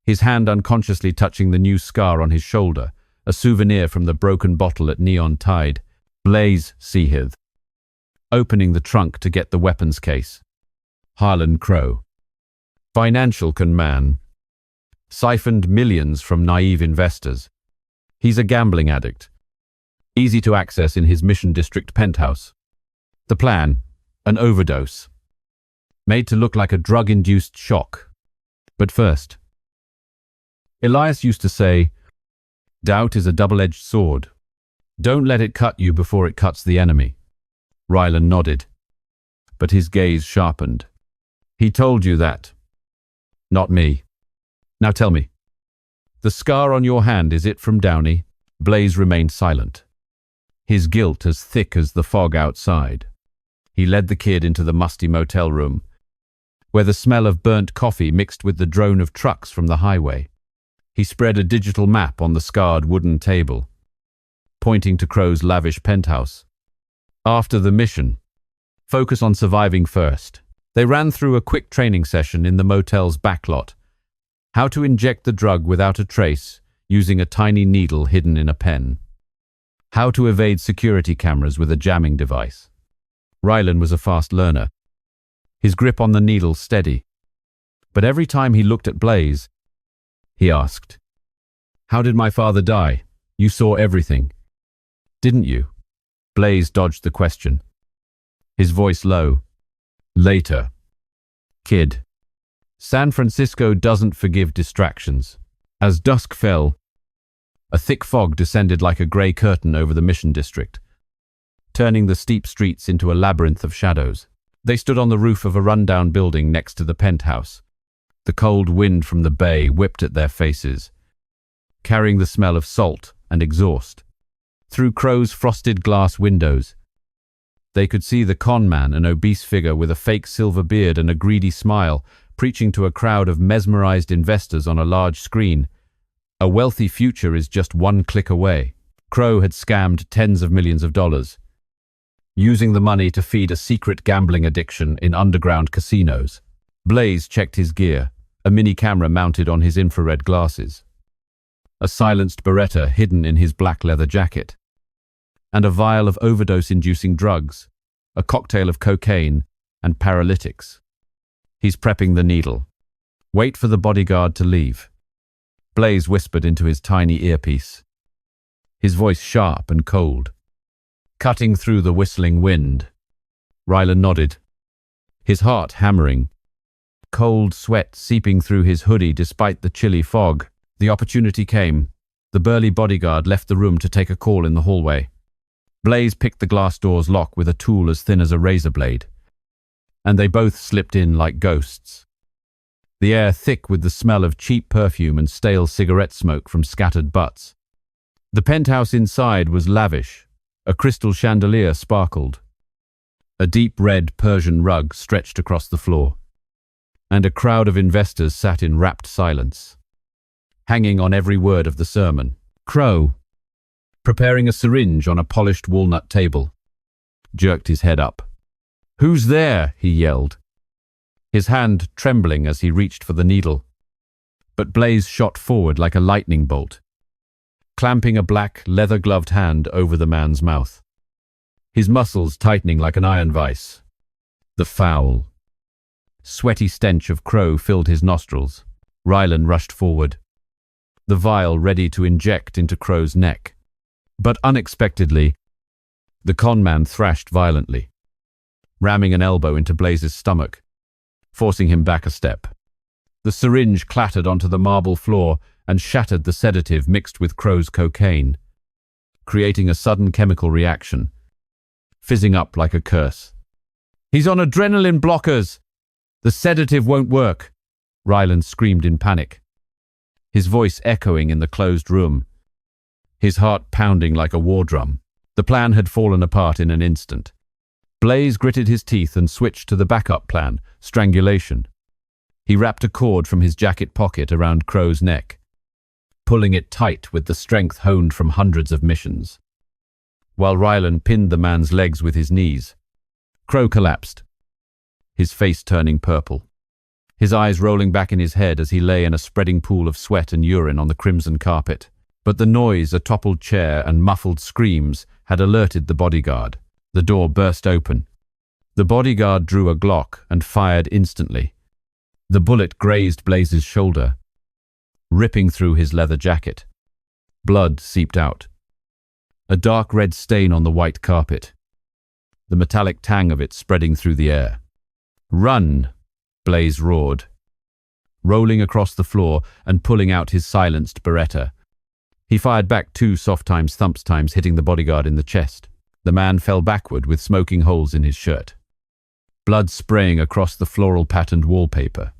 his hand unconsciously touching the new scar on his shoulder, a souvenir from the broken bottle at Neon Tide. Blaze Seahith, opening the trunk to get the weapons case. Harlan Crow, financial con man, siphoned millions from naive investors. He's a gambling addict, easy to access in his Mission District penthouse. The plan, an overdose, made to look like a drug-induced shock. But first, Elias used to say, doubt is a double-edged sword. Don't let it cut you before it cuts the enemy. Rylan nodded, but his gaze sharpened. He told you that. Not me. Now tell me, the scar on your hand, is it from Downey? Blaze remained silent, his guilt as thick as the fog outside. He led the kid into the musty motel room, where the smell of burnt coffee mixed with the drone of trucks from the highway. He spread a digital map on the scarred wooden table, pointing to Crow's lavish penthouse. After the mission, focus on surviving first. They ran through a quick training session in the motel's backlot. How to inject the drug without a trace, using a tiny needle hidden in a pen. How to evade security cameras with a jamming device. Rylan was a fast learner, his grip on the needle steady. But every time he looked at Blaze, he asked, "How did my father die? You saw everything, didn't you?" Blaze dodged the question, his voice low. Later. Kid. San Francisco doesn't forgive distractions. As dusk fell, a thick fog descended like a grey curtain over the Mission District, turning the steep streets into a labyrinth of shadows. They stood on the roof of a rundown building next to the penthouse. The cold wind from the bay whipped at their faces, carrying the smell of salt and exhaust. Through Crow's frosted glass windows, they could see the con man, an obese figure with a fake silver beard and a greedy smile, preaching to a crowd of mesmerized investors on a large screen. A wealthy future is just one click away. Crow had scammed tens of millions of dollars, using the money to feed a secret gambling addiction in underground casinos. Blaze checked his gear, a mini camera mounted on his infrared glasses, a silenced Beretta hidden in his black leather jacket, and a vial of overdose-inducing drugs, a cocktail of cocaine and paralytics. He's prepping the needle. Wait for the bodyguard to leave. Blaze whispered into his tiny earpiece, his voice sharp and cold, cutting through the whistling wind. Rylan nodded, his heart hammering. cold sweat seeping through his hoodie despite the chilly fog. The opportunity came. The burly bodyguard left the room to take a call in the hallway. Blaze picked the glass door's lock with a tool as thin as a razor blade, and they both slipped in like ghosts. The air thick with the smell of cheap perfume and stale cigarette smoke from scattered butts. The penthouse inside was lavish. A crystal chandelier sparkled. A deep red Persian rug stretched across the floor, and a crowd of investors sat in rapt silence, hanging on every word of the sermon. Crow, preparing a syringe on a polished walnut table, jerked his head up. "Who's there?" he yelled, his hand trembling as he reached for the needle. But Blaze shot forward like a lightning bolt, clamping a black, leather-gloved hand over the man's mouth, his muscles tightening like an iron vise. The foul, sweaty stench of Crow filled his nostrils. Rylan rushed forward, the vial ready to inject into Crow's neck. But unexpectedly, the conman thrashed violently, ramming an elbow into Blaze's stomach, forcing him back a step. The syringe clattered onto the marble floor and shattered the sedative mixed with Crow's cocaine, creating a sudden chemical reaction, fizzing up like a curse. "He's on adrenaline blockers! The sedative won't work!" Ryland screamed in panic, his voice echoing in the closed room, his heart pounding like a war drum. The plan had fallen apart in an instant. Blaze gritted his teeth and switched to the backup plan, strangulation. He wrapped a cord from his jacket pocket around Crow's neck, pulling it tight with the strength honed from hundreds of missions. While Rylan pinned the man's legs with his knees, Crow collapsed, his face turning purple, his eyes rolling back in his head as he lay in a spreading pool of sweat and urine on the crimson carpet. But the noise, a toppled chair and muffled screams, had alerted the bodyguard. The door burst open. The bodyguard drew a Glock and fired instantly. The bullet grazed Blaze's shoulder, ripping through his leather jacket. Blood seeped out, a dark red stain on the white carpet, the metallic tang of it spreading through the air. "Run!" Blaze roared, rolling across the floor and pulling out his silenced Beretta. He fired back 2 soft times thumps times, hitting the bodyguard in the chest. The man fell backward with smoking holes in his shirt, blood spraying across the floral-patterned wallpaper.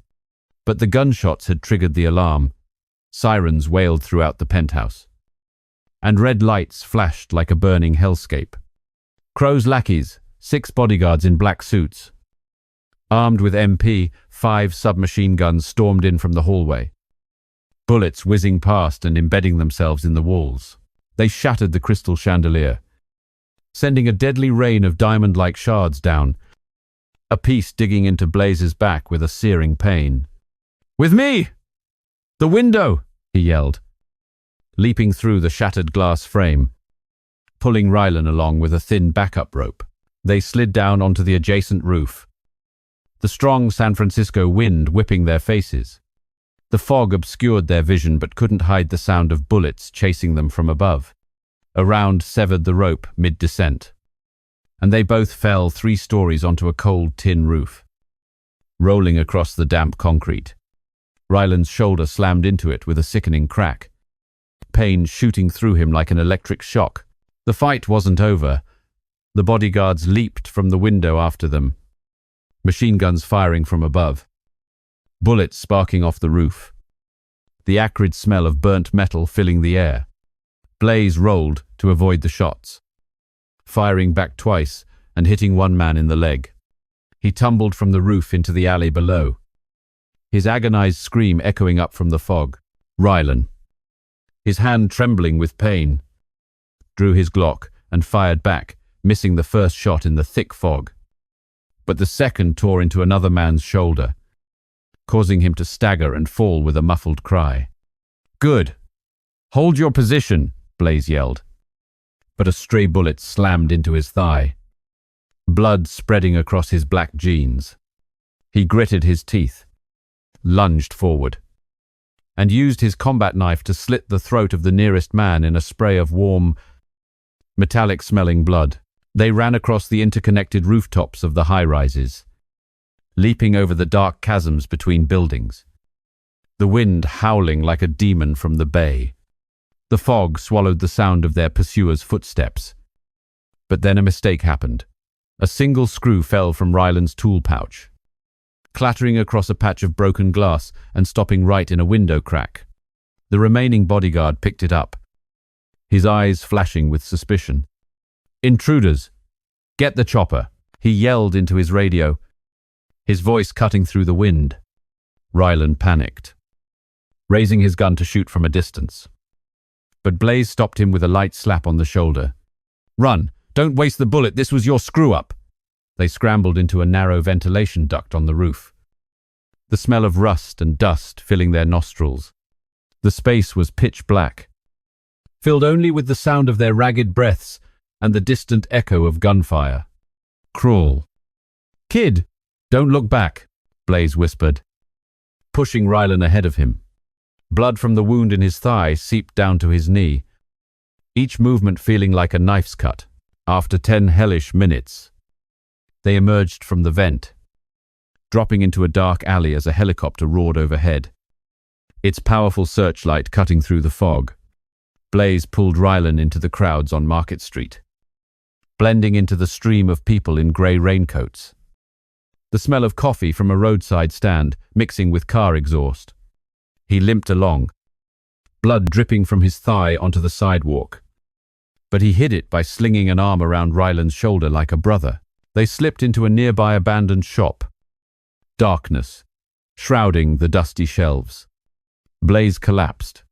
But the gunshots had triggered the alarm. Sirens wailed throughout the penthouse, and red lights flashed like a burning hellscape. Crow's lackeys, 6 bodyguards in black suits, armed with MP5 submachine guns, stormed in from the hallway, bullets whizzing past and embedding themselves in the walls. They shattered the crystal chandelier, sending a deadly rain of diamond-like shards down, a piece digging into Blaze's back with a searing pain. "With me! The window!" he yelled, leaping through the shattered glass frame, pulling Rylan along with a thin backup rope. They slid down onto the adjacent roof, the strong San Francisco wind whipping their faces. The fog obscured their vision but couldn't hide the sound of bullets chasing them from above. A round severed the rope mid-descent, and they both fell 3 stories onto a cold tin roof, rolling across the damp concrete. Ryland's shoulder slammed into it with a sickening crack, pain shooting through him like an electric shock. The fight wasn't over. The bodyguards leaped from the window after them, machine guns firing from above, bullets sparking off the roof, the acrid smell of burnt metal filling the air. Blaze rolled to avoid the shots, firing back twice and hitting one man in the leg. He tumbled from the roof into the alley below, his agonized scream echoing up from the fog. Rylan, his hand trembling with pain, drew his Glock and fired back, missing the first shot in the thick fog. But the second tore into another man's shoulder, causing him to stagger and fall with a muffled cry. "Good. Hold your position," Blaze yelled. But a stray bullet slammed into his thigh, blood spreading across his black jeans. He gritted his teeth, lunged forward, and used his combat knife to slit the throat of the nearest man in a spray of warm, metallic-smelling blood. They ran across the interconnected rooftops of the high-rises, leaping over the dark chasms between buildings. The wind howling like a demon from the bay. The fog swallowed the sound of their pursuers' footsteps. But then a mistake happened. A single screw fell from Ryland's tool pouch, clattering across a patch of broken glass and stopping right in a window crack. The remaining bodyguard picked it up, his eyes flashing with suspicion. "Intruders! Get the chopper!" he yelled into his radio, his voice cutting through the wind. Ryland panicked, raising his gun to shoot from a distance. But Blaze stopped him with a light slap on the shoulder. "Run! Don't waste the bullet, this was your screw-up!" They scrambled into a narrow ventilation duct on the roof, the smell of rust and dust filling their nostrils. The space was pitch black, filled only with the sound of their ragged breaths and the distant echo of gunfire. "Crawl." "Kid, don't look back," Blaze whispered, pushing Rylan ahead of him. Blood from the wound in his thigh seeped down to his knee, each movement feeling like a knife's cut. After 10 hellish minutes, they emerged from the vent, dropping into a dark alley as a helicopter roared overhead, its powerful searchlight cutting through the fog. Blaze pulled Rylan into the crowds on Market Street, blending into the stream of people in grey raincoats. The smell of coffee from a roadside stand mixing with car exhaust. He limped along, blood dripping from his thigh onto the sidewalk. But he hid it by slinging an arm around Ryland's shoulder like a brother. They slipped into a nearby abandoned shop. Darkness, shrouding the dusty shelves. Blaze collapsed,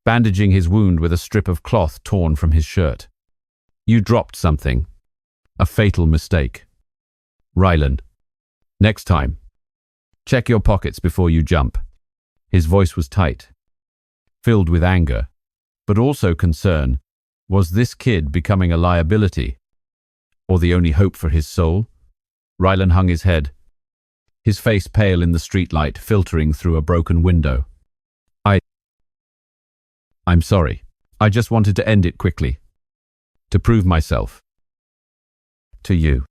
bandaging his wound with a strip of cloth torn from his shirt. "You dropped something. A fatal mistake. Ryland, next time, check your pockets before you jump." His voice was tight, filled with anger, but also concern. Was this kid becoming a liability, or the only hope for his soul? Rylan hung his head, his face pale in the streetlight filtering through a broken window. I'm sorry. I just wanted to end it quickly. To prove myself. To you.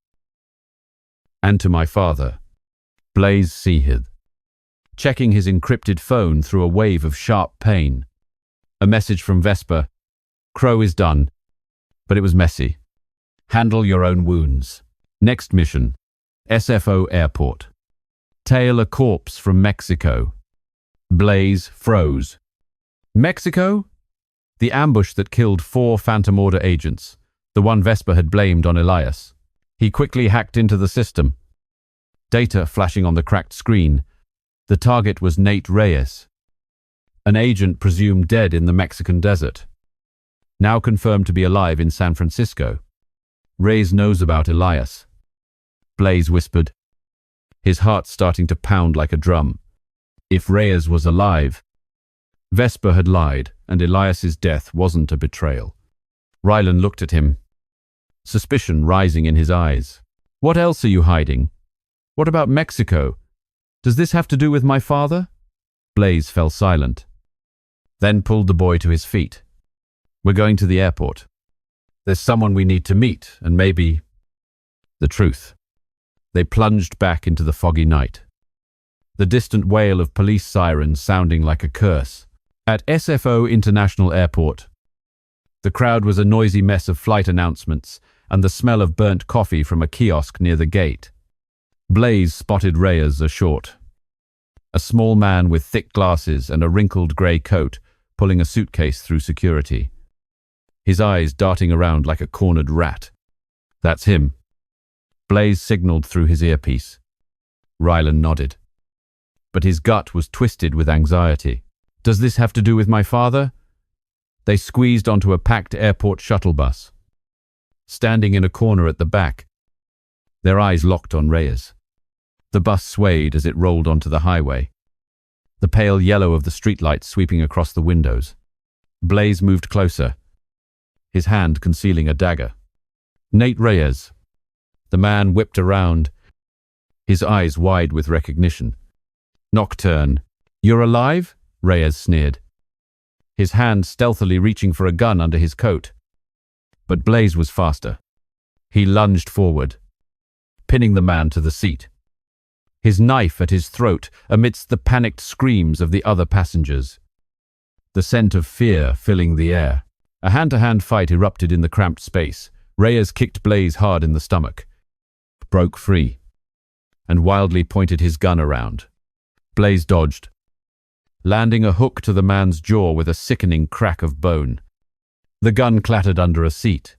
And to my father. Blaze seethed, checking his encrypted phone through a wave of sharp pain. A message from Vesper. "Crow is done, but it was messy. Handle your own wounds. Next mission, SFO Airport. Tail a corpse from Mexico." Blaze froze. Mexico? The ambush that killed 4 Phantom Order agents, the one Vesper had blamed on Elias. He quickly hacked into the system. Data flashing on the cracked screen. The target was Nate Reyes, an agent presumed dead in the Mexican desert, now confirmed to be alive in San Francisco. Reyes knows about Elias, Blaze whispered, his heart starting to pound like a drum. If Reyes was alive, Vesper had lied, and Elias's death wasn't a betrayal. Rylan looked at him, suspicion rising in his eyes. "What else are you hiding? What about Mexico? Does this have to do with my father?" Blaze fell silent, then pulled the boy to his feet. "We're going to the airport. There's someone we need to meet, and maybe the truth." They plunged back into the foggy night, the distant wail of police sirens sounding like a curse. At SFO International Airport, the crowd was a noisy mess of flight announcements and the smell of burnt coffee from a kiosk near the gate. Blaze spotted Reyes ashort, a small man with thick glasses and a wrinkled grey coat pulling a suitcase through security, his eyes darting around like a cornered rat. "That's him." Blaze signaled through his earpiece. Rylan nodded, but his gut was twisted with anxiety. "Does this have to do with my father?" They squeezed onto a packed airport shuttle bus, standing in a corner at the back, their eyes locked on Reyes. The bus swayed as it rolled onto the highway, the pale yellow of the streetlights sweeping across the windows. Blaze moved closer, his hand concealing a dagger. "Nate Reyes." The man whipped around, his eyes wide with recognition. "Nocturne. You're alive?" Reyes sneered, his hand stealthily reaching for a gun under his coat. But Blaze was faster. He lunged forward, pinning the man to the seat. his knife at his throat amidst the panicked screams of the other passengers. The scent of fear filling the air. A hand-to-hand fight erupted in the cramped space. Reyes kicked Blaze hard in the stomach, broke free, and wildly pointed his gun around. Blaze dodged, landing a hook to the man's jaw with a sickening crack of bone. The gun clattered under a seat.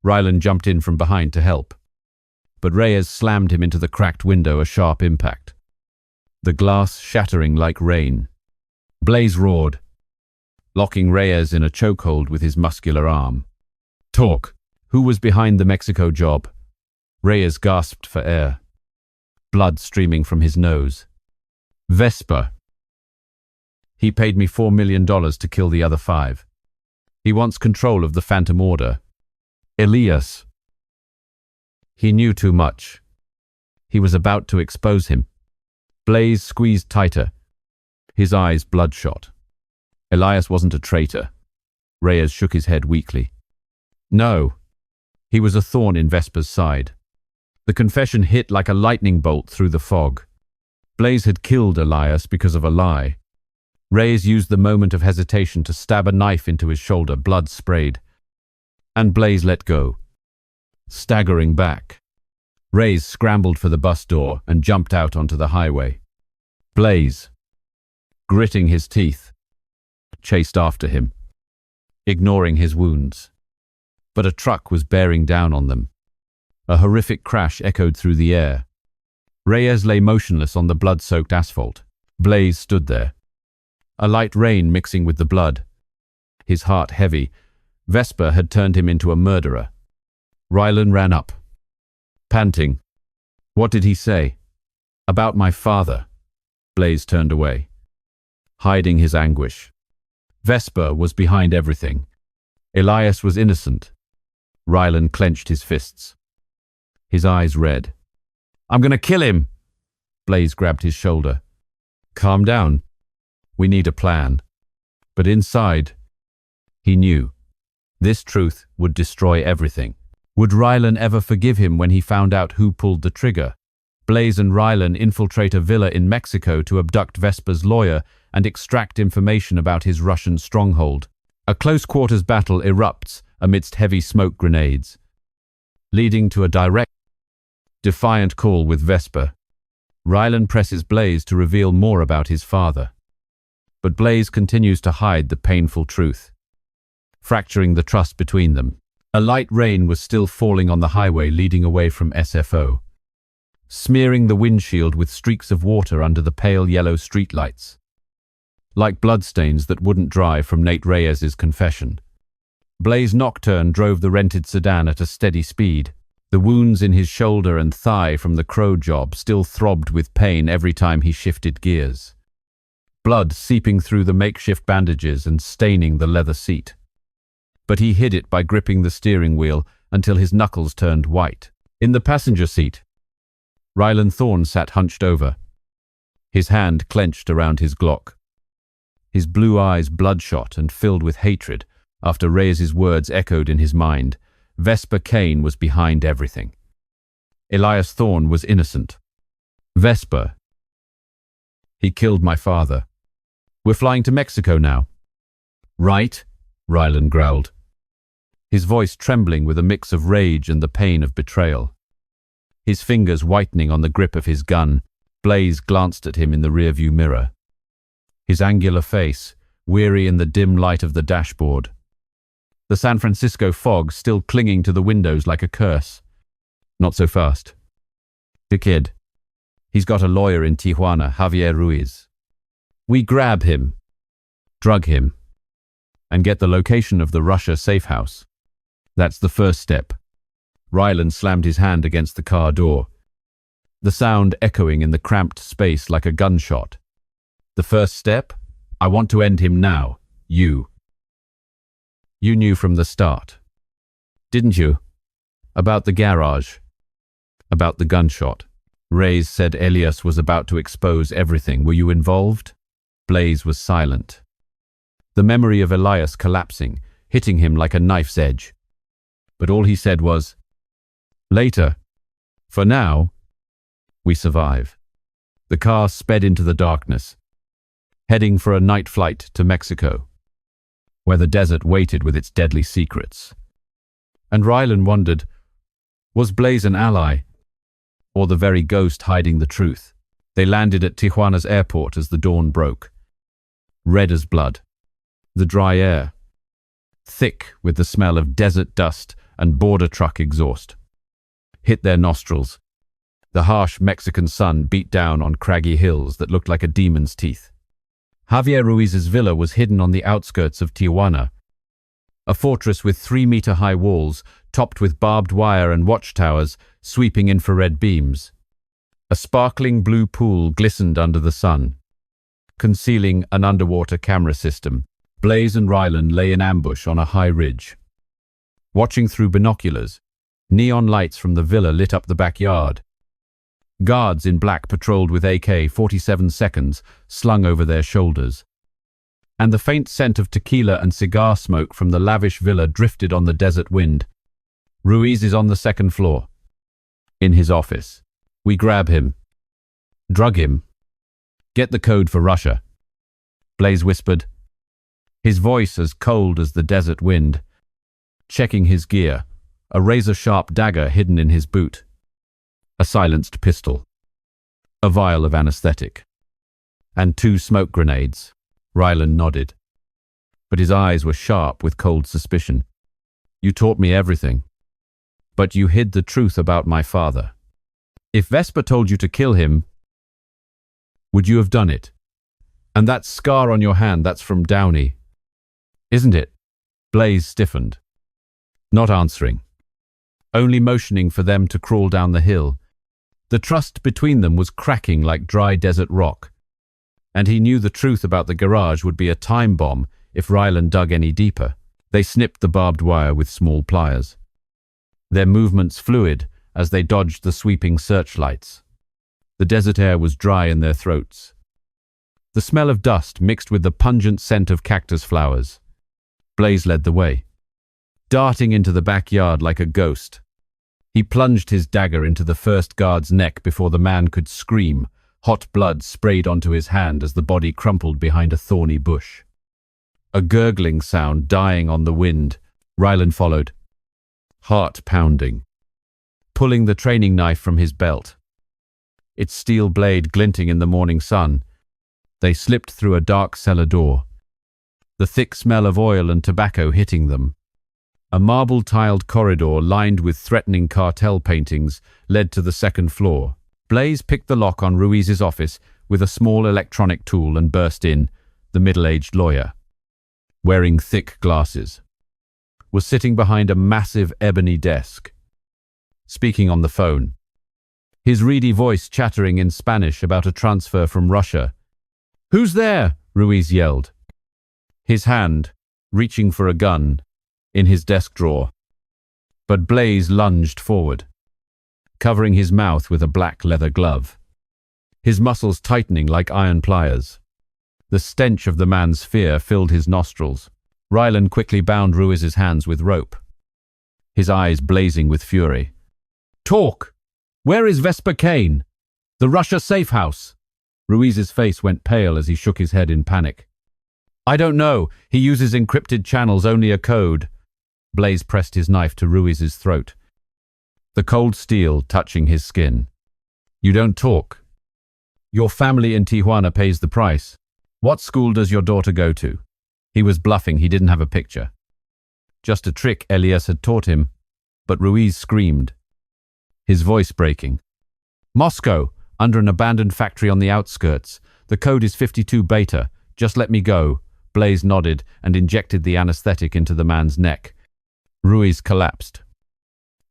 Rylan jumped in from behind to help, but Reyes slammed him into the cracked window, a sharp impact, the glass shattering like rain. Blaze roared, locking Reyes in a chokehold with his muscular arm. "Talk! Who was behind the Mexico job?" Reyes gasped for air, blood streaming from his nose. "Vesper. He paid me $4 million to kill the other 5. He wants control of the Phantom Order. Elias." He knew too much. He was about to expose him. Blaze squeezed tighter, his eyes bloodshot. Elias wasn't a traitor. Reyes shook his head weakly. No, he was a thorn in Vesper's side. The confession hit like a lightning bolt through the fog. Blaze had killed Elias because of a lie. Reyes used the moment of hesitation to stab a knife into his shoulder, blood sprayed. And Blaze let go, staggering back. Reyes scrambled for the bus door and jumped out onto the highway. Blaze, gritting his teeth, chased after him, ignoring his wounds. But a truck was bearing down on them. A horrific crash echoed through the air. Reyes lay motionless on the blood-soaked asphalt. Blaze stood there, a light rain mixing with the blood. His heart heavy. Vesper had turned him into a murderer. Rylan ran up, panting. "What did he say?" "About my father." Blaze turned away, hiding his anguish. Vesper was behind everything. Elias was innocent. Rylan clenched his fists, his eyes red. "I'm gonna kill him!" Blaze grabbed his shoulder. "Calm down. We need a plan." But inside, he knew. This truth would destroy everything. Would Rylan ever forgive him when he found out who pulled the trigger? Blaze and Rylan infiltrate a villa in Mexico to abduct Vesper's lawyer and extract information about his Russian stronghold. A close-quarters battle erupts amidst heavy smoke grenades, leading to a direct, defiant call with Vesper. Rylan presses Blaze to reveal more about his father. But Blaze continues to hide the painful truth, fracturing the trust between them. A light rain was still falling on the highway leading away from SFO, smearing the windshield with streaks of water under the pale yellow streetlights, like bloodstains that wouldn't dry from Nate Reyes's confession. Blaze Nocturne drove the rented sedan at a steady speed. The wounds in his shoulder and thigh from the crow job still throbbed with pain every time he shifted gears, blood seeping through the makeshift bandages and staining the leather seat. But he hid it by gripping the steering wheel until his knuckles turned white. In the passenger seat, Rylan Thorne sat hunched over, his hand clenched around his Glock, his blue eyes bloodshot and filled with hatred after Reyes's words echoed in his mind. Vesper Kane was behind everything. Elias Thorne was innocent. Vesper. He killed my father. We're flying to Mexico now. Right? Rylan growled, his voice trembling with a mix of rage and the pain of betrayal. His fingers whitening on the grip of his gun, Blaze glanced at him in the rearview mirror. His angular face, weary in the dim light of the dashboard. The San Francisco fog still clinging to the windows like a curse. Not so fast. The kid. He's got a lawyer in Tijuana, Javier Ruiz. We grab him, drug him, and get the location of the Russia safe house. That's the first step. Rylan slammed his hand against the car door, the sound echoing in the cramped space like a gunshot. The first step? I want to end him now. You. You knew from the start, didn't you? About the garage, about the gunshot. Reyes said Elias was about to expose everything. Were you involved? Blaze was silent. The memory of Elias collapsing, hitting him like a knife's edge. But all he said was, later. For now, we survive. The car sped into the darkness, heading for a night flight to Mexico, where the desert waited with its deadly secrets. And Rylan wondered, was Blaze an ally, or the very ghost hiding the truth? They landed at Tijuana's airport as the dawn broke. Red as blood. The dry air, thick with the smell of desert dust and border truck exhaust, hit their nostrils. The harsh Mexican sun beat down on craggy hills that looked like a demon's teeth. Javier Ruiz's villa was hidden on the outskirts of Tijuana, a fortress with 3-meter-high walls topped with barbed wire and watchtowers sweeping infrared beams. A sparkling blue pool glistened under the sun, concealing an underwater camera system. Blaze and Rylan lay in ambush on a high ridge. Watching through binoculars, neon lights from the villa lit up the backyard. Guards in black patrolled with AK-47 seconds slung over their shoulders. And the faint scent of tequila and cigar smoke from the lavish villa drifted on the desert wind. Ruiz is on the second floor. In his office. We grab him. Drug him. Get the code for Russia. Blaze whispered, his voice as cold as the desert wind. Checking his gear, a razor-sharp dagger hidden in his boot. A silenced pistol. A vial of anesthetic. And 2 smoke grenades. Rylan nodded. But his eyes were sharp with cold suspicion. You taught me everything. But you hid the truth about my father. If Vesper told you to kill him, would you have done it? And that scar on your hand, that's from Downey, isn't it? Blaze stiffened. Not answering. Only motioning for them to crawl down the hill. The trust between them was cracking like dry desert rock. And he knew the truth about the garage would be a time bomb if Rylan dug any deeper. They snipped the barbed wire with small pliers. Their movements fluid as they dodged the sweeping searchlights. The desert air was dry in their throats. The smell of dust mixed with the pungent scent of cactus flowers. Blaze led the way, darting into the backyard like a ghost. He plunged his dagger into the first guard's neck before the man could scream. Hot blood sprayed onto his hand as the body crumpled behind a thorny bush. A gurgling sound dying on the wind. Rylan followed, heart pounding, pulling the training knife from his belt, its steel blade glinting in the morning sun. They slipped through a dark cellar door, the thick smell of oil and tobacco hitting them. A marble-tiled corridor lined with threatening cartel paintings led to the second floor. Blaze picked the lock on Ruiz's office with a small electronic tool and burst in. The middle-aged lawyer, wearing thick glasses, was sitting behind a massive ebony desk, speaking on the phone, his reedy voice chattering in Spanish about a transfer from Russia. "Who's there?" Ruiz yelled, his hand reaching for a gun in his desk drawer. But Blaze lunged forward, covering his mouth with a black leather glove, his muscles tightening like iron pliers. The stench of the man's fear filled his nostrils. Rylan quickly bound Ruiz's hands with rope, his eyes blazing with fury. "Talk! Where is Vesper Kane? The Russia safe house?" Ruiz's face went pale as he shook his head in panic. "I don't know. He uses encrypted channels, only a code." Blaze pressed his knife to Ruiz's throat, the cold steel touching his skin. "You don't talk. Your family in Tijuana pays the price. What school does your daughter go to?" He was bluffing. He didn't have a picture. Just a trick Elias had taught him. But Ruiz screamed, his voice breaking. "Moscow, under an abandoned factory on the outskirts. The code is 52 Beta. Just let me go." Blaze nodded and injected the anesthetic into the man's neck. Ruiz collapsed,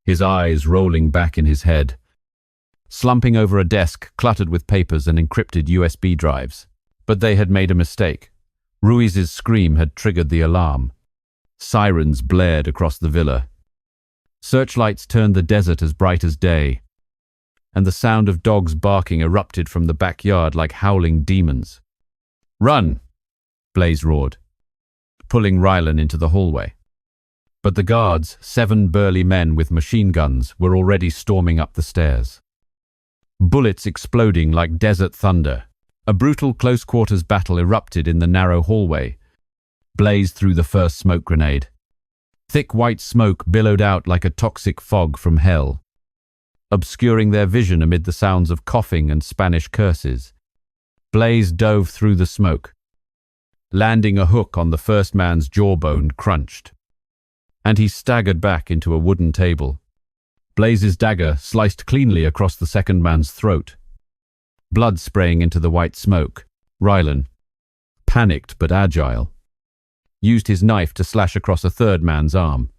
his eyes rolling back in his head, slumping over a desk cluttered with papers and encrypted USB drives. But they had made a mistake. Ruiz's scream had triggered the alarm. Sirens blared across the villa. Searchlights turned the desert as bright as day, and the sound of dogs barking erupted from the backyard like howling demons. "Run!" Blaze roared, pulling Rylan into the hallway. But the guards, 7 burly men with machine guns, were already storming up the stairs. bullets exploding like desert thunder. A brutal close-quarters battle erupted in the narrow hallway. Blaze threw the first smoke grenade. Thick white smoke billowed out like a toxic fog from hell, obscuring their vision amid the sounds of coughing and Spanish curses. Blaze dove through the smoke, landing a hook on the first man's jawbone crunched, and he staggered back into a wooden table. Blaze's dagger sliced cleanly across the second man's throat, blood spraying into the white smoke. Rylan, panicked but agile, used his knife to slash across a third man's arm.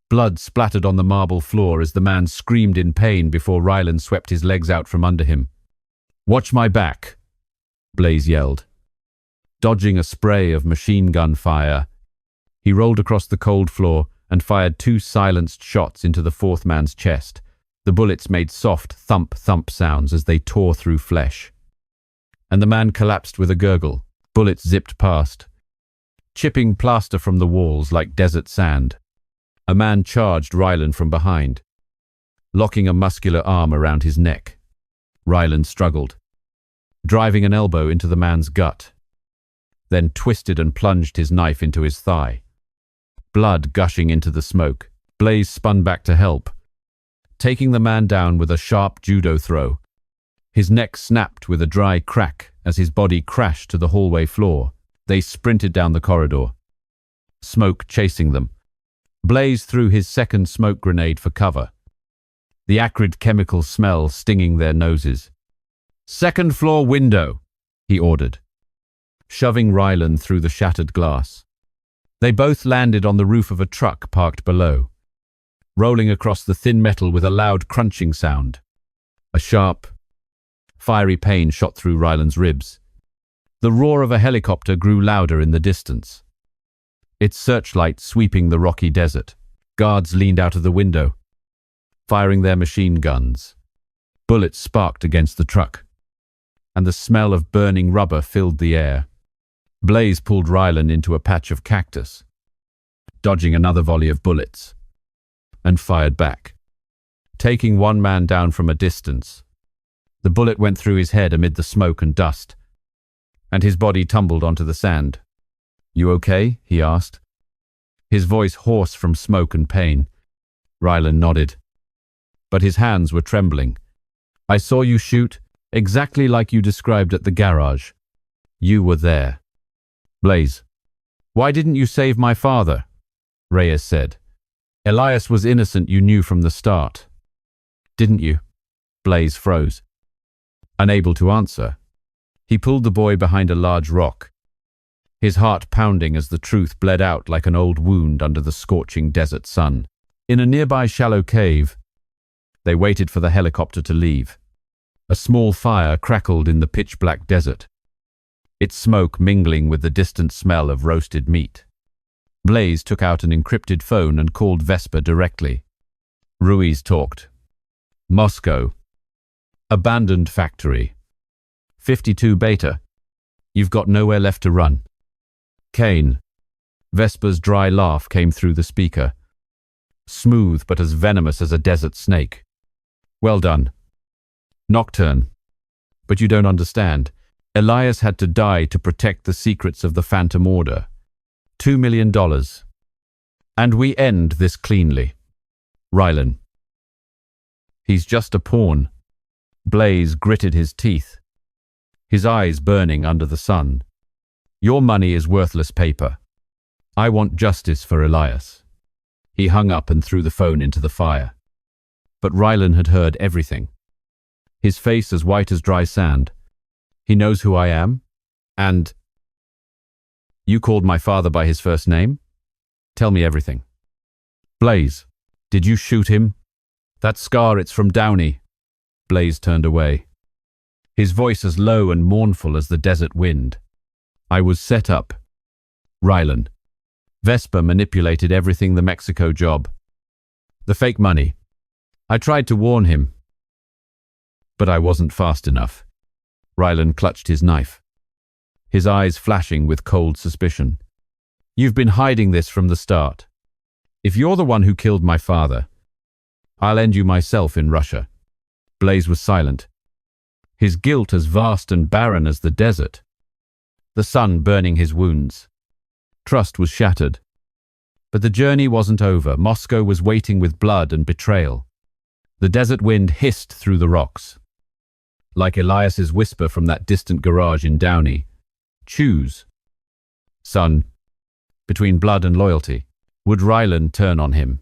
Blood splattered on the marble floor as the man screamed in pain before Rylan swept his legs out from under him. "Watch my back," Blaze yelled. Dodging a spray of machine gun fire, he rolled across the cold floor and fired 2 silenced shots into the fourth man's chest. The bullets made soft thump-thump sounds as they tore through flesh, and the man collapsed with a gurgle. Bullets zipped past, chipping plaster from the walls like desert sand. A man charged Rylan from behind, locking a muscular arm around his neck. Rylan struggled, driving an elbow into the man's gut, then twisted and plunged his knife into his thigh. Blood gushing into the smoke, Blaze spun back to help, taking the man down with a sharp judo throw. His neck snapped with a dry crack as his body crashed to the hallway floor. They sprinted down the corridor, smoke chasing them. Blaze threw his second smoke grenade for cover, the acrid chemical smell stinging their noses. "Second floor window," he ordered, shoving Rylan through the shattered glass. They both landed on the roof of a truck parked below, rolling across the thin metal with a loud crunching sound. A sharp, fiery pain shot through Rylan's ribs. The roar of a helicopter grew louder in the distance, its searchlight sweeping the rocky desert. Guards leaned out of the window, firing their machine guns. Bullets sparked against the truck, and the smell of burning rubber filled the air. Blaze pulled Rylan into a patch of cactus, dodging another volley of bullets, and fired back, taking one man down from a distance. The bullet went through his head amid the smoke and dust, and his body tumbled onto the sand. "You okay?" he asked, his voice hoarse from smoke and pain. Rylan nodded, but his hands were trembling. "I saw you shoot, exactly like you described at the garage. You were there." "Blaze, why didn't you save my father?" Reyes said. "Elias was innocent, you knew from the start. Didn't you?" Blaze froze, unable to answer. He pulled the boy behind a large rock, his heart pounding as the truth bled out like an old wound under the scorching desert sun. In a nearby shallow cave, they waited for the helicopter to leave. A small fire crackled in the pitch-black desert, its smoke mingling with the distant smell of roasted meat. Blaze took out an encrypted phone and called Vesper directly. Ruiz talked. "Moscow. Abandoned factory. 52 Beta. You've got nowhere left to run." "Kane." Vesper's dry laugh came through the speaker, smooth but as venomous as a desert snake. "Well done. Nocturne. But you don't understand. Elias had to die to protect the secrets of the Phantom Order. $2 million. And we end this cleanly. Rylan. He's just a pawn." Blaze gritted his teeth, his eyes burning under the sun. "Your money is worthless paper. I want justice for Elias." He hung up and threw the phone into the fire. But Rylan had heard everything, his face as white as dry sand. "He knows who I am? And you called my father by his first name? Tell me everything." "Blaze, did you shoot him?" "That scar, it's from Downey." Blaze turned away, his voice as low and mournful as the desert wind. "I was set up. Rylan. Vesper manipulated everything, the Mexico job, the fake money. I tried to warn him, but I wasn't fast enough." Rylan clutched his knife, his eyes flashing with cold suspicion. "You've been hiding this from the start. If you're the one who killed my father, I'll end you myself in Russia." Blaze was silent, his guilt as vast and barren as the desert. The sun burning his wounds. Trust was shattered. But the journey wasn't over. Moscow was waiting with blood and betrayal. The desert wind hissed through the rocks. Like Elias's whisper from that distant garage in Downey. Choose. Son, between blood and loyalty, would Ryland turn on him?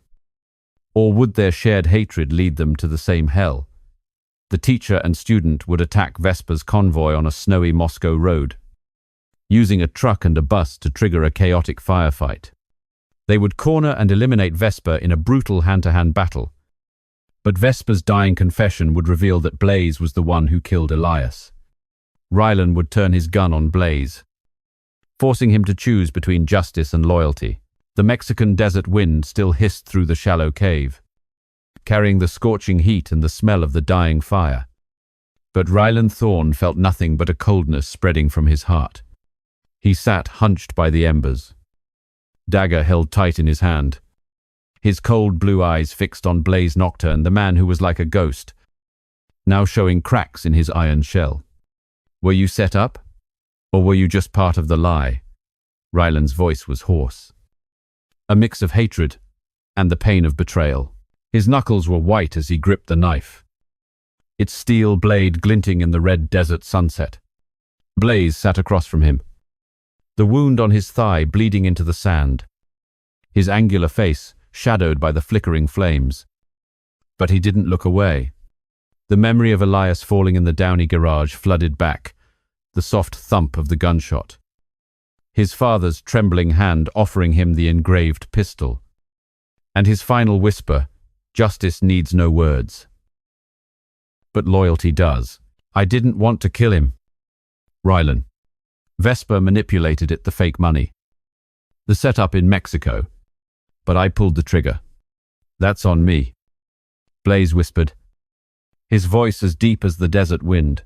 Or would their shared hatred lead them to the same hell? The teacher and student would attack Vesper's convoy on a snowy Moscow road, using a truck and a bus to trigger a chaotic firefight. They would corner and eliminate Vesper in a brutal hand-to-hand battle. But Vesper's dying confession would reveal that Blaze was the one who killed Elias. Ryland would turn his gun on Blaze, forcing him to choose between justice and loyalty. The Mexican desert wind still hissed through the shallow cave, carrying the scorching heat and the smell of the dying fire. But Ryland Thorne felt nothing but a coldness spreading from his heart. He sat hunched by the embers, dagger held tight in his hand, his cold blue eyes fixed on Blaze Nocturne, the man who was like a ghost, now showing cracks in his iron shell. Were you set up? Or were you just part of the lie? Ryland's voice was hoarse. A mix of hatred and the pain of betrayal. His knuckles were white as he gripped the knife, its steel blade glinting in the red desert sunset. Blaze sat across from him, the wound on his thigh bleeding into the sand, his angular face shadowed by the flickering flames. But he didn't look away. The memory of Elias falling in the Downey garage flooded back, the soft thump of the gunshot, his father's trembling hand offering him the engraved pistol, and his final whisper, "Justice needs no words. But loyalty does. I didn't want to kill him." Ryland. Vesper manipulated it, the fake money, the setup in Mexico, but I pulled the trigger. That's on me, Blaze whispered, his voice as deep as the desert wind,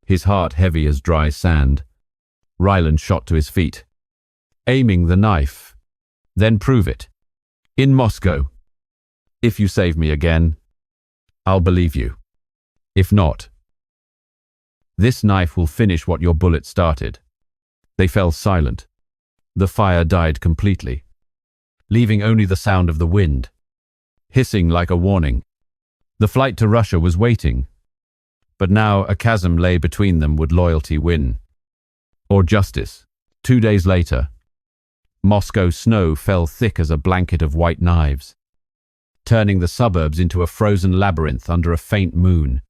his heart heavy as dry sand. Ryland shot to his feet, aiming the knife. Then prove it. In Moscow. If you save me again, I'll believe you. If not, this knife will finish what your bullet started. They fell silent. The fire died completely, leaving only the sound of the wind, hissing like a warning. The flight to Russia was waiting, but now a chasm lay between them. Would loyalty win? Or justice? 2 days later, Moscow snow fell thick as a blanket of white knives, turning the suburbs into a frozen labyrinth under a faint moon.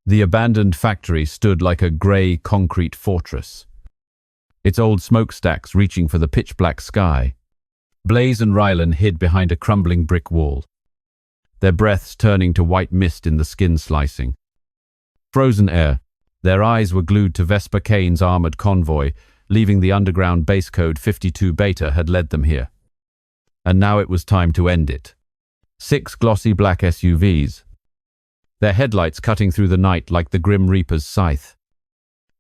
The abandoned factory stood like a grey concrete fortress, its old smokestacks reaching for the pitch-black sky. Blaze and Ryland hid behind a crumbling brick wall, their breaths turning to white mist in the skin slicing. Frozen air, their eyes were glued to Vesper Kane's armored convoy, leaving the underground base code 52 Beta had led them here. And now it was time to end it. 6 glossy black SUVs, their headlights cutting through the night like the Grim Reaper's scythe,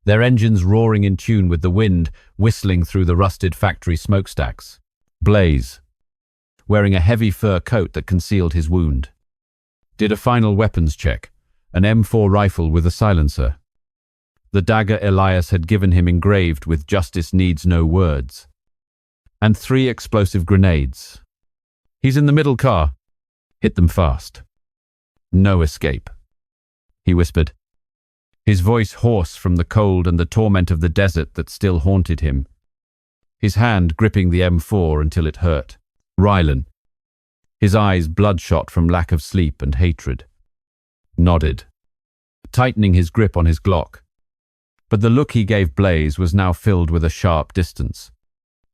their engines roaring in tune with the wind whistling through the rusted factory smokestacks. Blaze, wearing a heavy fur coat that concealed his wound, did a final weapons check, an M4 rifle with a silencer, the dagger Elias had given him engraved with "Justice needs no words," and 3 explosive grenades. He's in the middle car. Hit them fast. No escape, he whispered, his voice hoarse from the cold and the torment of the desert that still haunted him, his hand gripping the M4 until it hurt. Ryland, his eyes bloodshot from lack of sleep and hatred, nodded, tightening his grip on his Glock. But the look he gave Blaze was now filled with a sharp distance.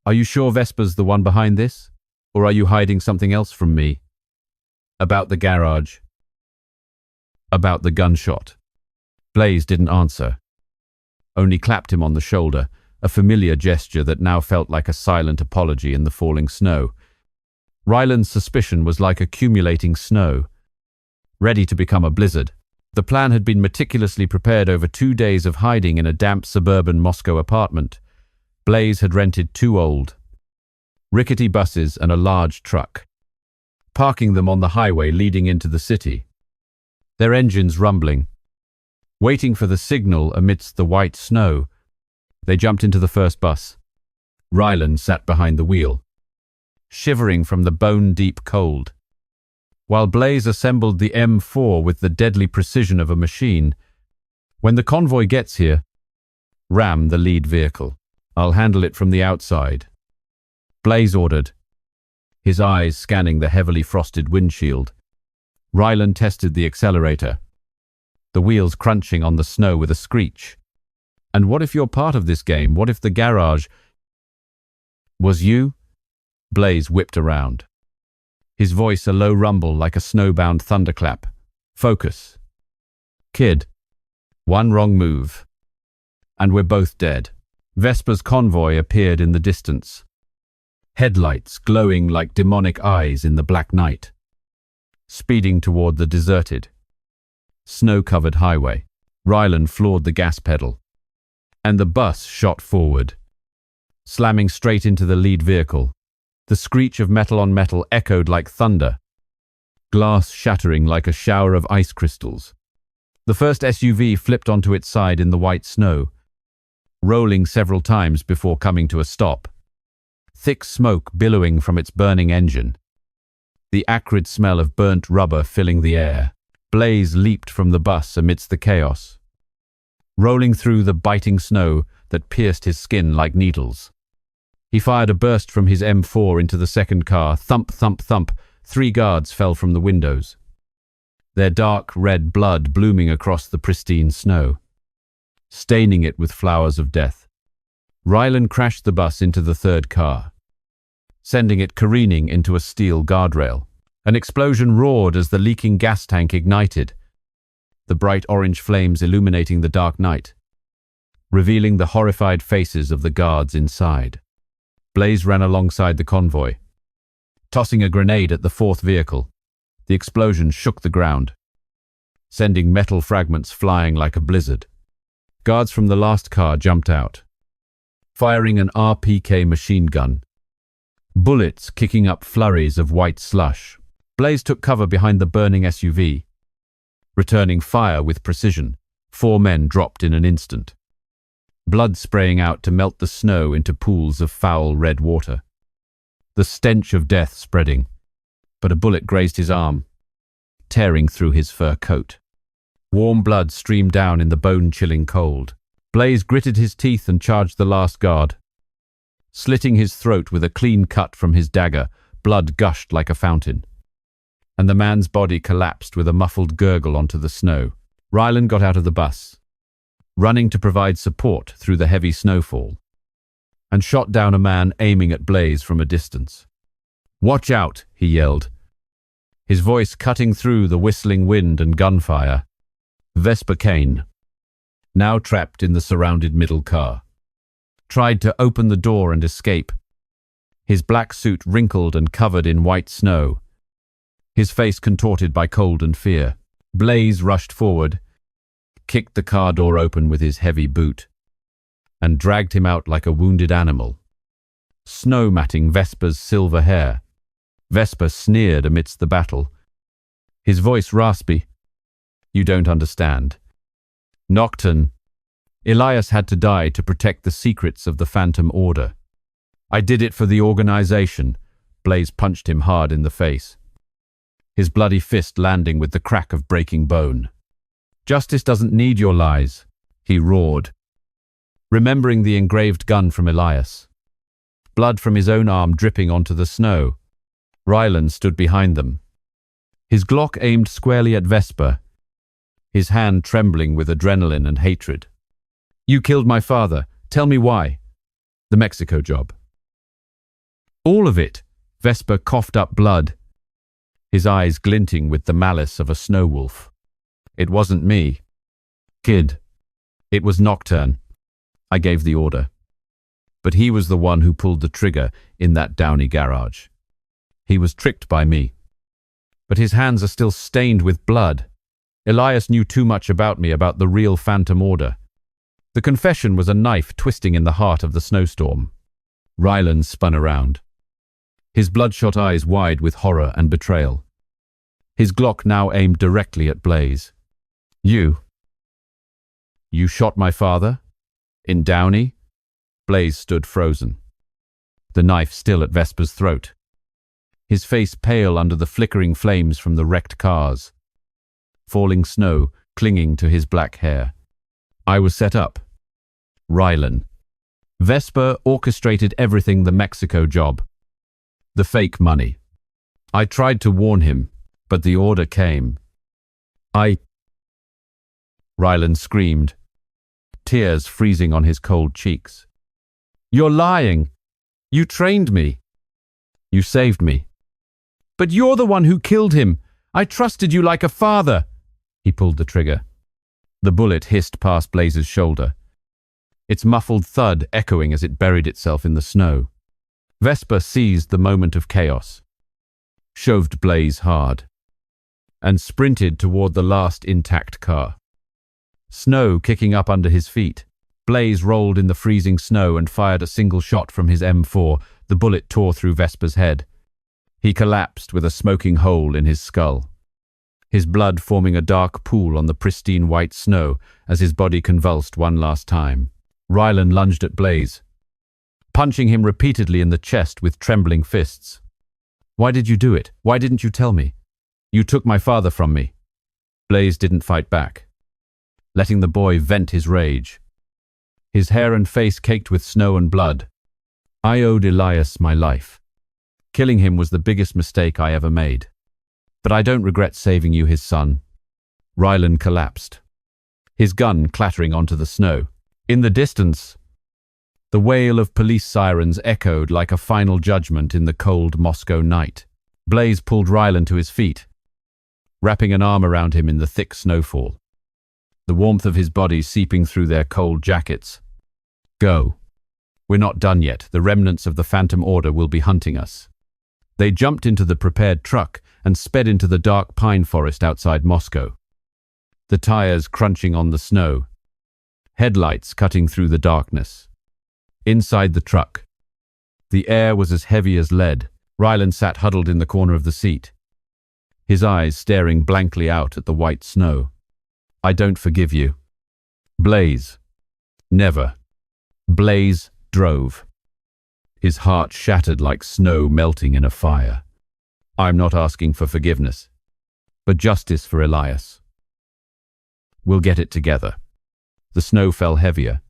"Are you sure Vesper's the one behind this? Or are you hiding something else from me?" "About the garage. About the gunshot." Blaze didn't answer, only clapped him on the shoulder, a familiar gesture that now felt like a silent apology in the falling snow. Ryland's suspicion was like accumulating snow, ready to become a blizzard. The plan had been meticulously prepared over 2 days of hiding in a damp suburban Moscow apartment. Blaze had rented 2 old, rickety buses and a large truck, parking them on the highway leading into the city, their engines rumbling, Waiting for the signal amidst the white snow, they jumped into the first bus. Ryland sat behind the wheel, shivering from the bone-deep cold, while Blaze assembled the M4 with the deadly precision of a machine. When the convoy gets here, ram the lead vehicle. I'll handle it from the outside, Blaze ordered, his eyes scanning the heavily frosted windshield. Ryland tested the accelerator, the wheels crunching on the snow with a screech. And what if you're part of this game? What if the garage was you? Blaze whipped around, his voice a low rumble like a snowbound thunderclap. Focus. Kid, one wrong move, and we're both dead. Vesper's convoy appeared in the distance, headlights glowing like demonic eyes in the black night, speeding toward the deserted, snow-covered highway. Ryland floored the gas pedal, and the bus shot forward, slamming straight into the lead vehicle. The screech of metal on metal echoed like thunder, glass shattering like a shower of ice crystals. The first SUV flipped onto its side in the white snow, rolling several times before coming to a stop, thick smoke billowing from its burning engine, the acrid smell of burnt rubber filling the air. Blaze leaped from the bus amidst the chaos, rolling through the biting snow that pierced his skin like needles. He fired a burst from his M4 into the second car. Thump, thump, thump. 3 guards fell from the windows, their dark red blood blooming across the pristine snow, staining it with flowers of death. Ryland crashed the bus into the third car, sending it careening into a steel guardrail. An explosion roared as the leaking gas tank ignited, the bright orange flames illuminating the dark night, revealing the horrified faces of the guards inside. Blaze ran alongside the convoy, tossing a grenade at the fourth vehicle. The explosion shook the ground, sending metal fragments flying like a blizzard. Guards from the last car jumped out, firing an RPK machine gun, bullets kicking up flurries of white slush. Blaze took cover behind the burning SUV, returning fire with precision. 4 men dropped in an instant, blood spraying out to melt the snow into pools of foul red water, the stench of death spreading. But a bullet grazed his arm, tearing through his fur coat. Warm blood streamed down in the bone-chilling cold. Blaze gritted his teeth and charged the last guard, slitting his throat with a clean cut from his dagger. Blood gushed like a fountain, and the man's body collapsed with a muffled gurgle onto the snow. Ryland got out of the bus, running to provide support through the heavy snowfall, and shot down a man aiming at Blaze from a distance. "Watch out," he yelled, his voice cutting through the whistling wind and gunfire. Vesper Kane, now trapped in the surrounded middle car, tried to open the door and escape, his black suit wrinkled and covered in white snow, his face contorted by cold and fear. Blaze rushed forward, kicked the car door open with his heavy boot, and dragged him out like a wounded animal, snow matting Vesper's silver hair. Vesper sneered amidst the battle, his voice raspy. "You don't understand. Nocturne, Elias had to die to protect the secrets of the Phantom Order. I did it for the organization." Blaze punched him hard in the face, his bloody fist landing with the crack of breaking bone. "Justice doesn't need your lies," he roared, remembering the engraved gun from Elias, blood from his own arm dripping onto the snow. Ryland stood behind them, his Glock aimed squarely at Vesper, his hand trembling with adrenaline and hatred. "You killed my father. Tell me why." "The Mexico job." "All of it." Vesper coughed up blood, his eyes glinting with the malice of a snow wolf. "It wasn't me, kid. It was Nocturne. I gave the order. But he was the one who pulled the trigger in that Downey garage. He was tricked by me. But his hands are still stained with blood. Elias knew too much about me, about the real Phantom Order." The confession was a knife twisting in the heart of the snowstorm. Ryland spun around, his bloodshot eyes wide with horror and betrayal, his Glock now aimed directly at Blaze. "You You shot my father? In Downey? Blaze stood frozen, the knife still at Vesper's throat, his face pale under the flickering flames from the wrecked cars, falling snow clinging to his black hair. I was set up. Rylan. Vesper orchestrated everything, the Mexico job, the fake money. I tried to warn him, but the order came. Rylan screamed, tears freezing on his cold cheeks. You're lying. You trained me. You saved me. But you're the one who killed him. I trusted you like a father. He pulled the trigger. The bullet hissed past Blaze's shoulder, its muffled thud echoing as it buried itself in the snow. Vesper seized the moment of chaos, shoved Blaze hard, and sprinted toward the last intact car. Snow kicking up under his feet, Blaze rolled in the freezing snow and fired a single shot from his M4. The bullet tore through Vesper's head. He collapsed with a smoking hole in his skull, his blood forming a dark pool on the pristine white snow as his body convulsed one last time. Rylan lunged at Blaze, punching him repeatedly in the chest with trembling fists. Why did you do it? Why didn't you tell me? You took my father from me. Blaze didn't fight back, letting the boy vent his rage, his hair and face caked with snow and blood. I owed Elias my life. Killing him was the biggest mistake I ever made. But I don't regret saving you, his son. Rylan collapsed, his gun clattering onto the snow. In the distance, the wail of police sirens echoed like a final judgment in the cold Moscow night. Blaze pulled Rylan to his feet, wrapping an arm around him in the thick snowfall, the warmth of his body seeping through their cold jackets. Go. We're not done yet. The remnants of the Phantom Order will be hunting us. They jumped into the prepared truck and sped into the dark pine forest outside Moscow, the tires crunching on the snow, headlights cutting through the darkness. Inside the truck, the air was as heavy as lead. Rylan sat huddled in the corner of the seat, his eyes staring blankly out at the white snow. I don't forgive you. Blaze. Never. Blaze drove, his heart shattered like snow melting in a fire. I'm not asking for forgiveness, but justice for Elias. We'll get it together. The snow fell heavier,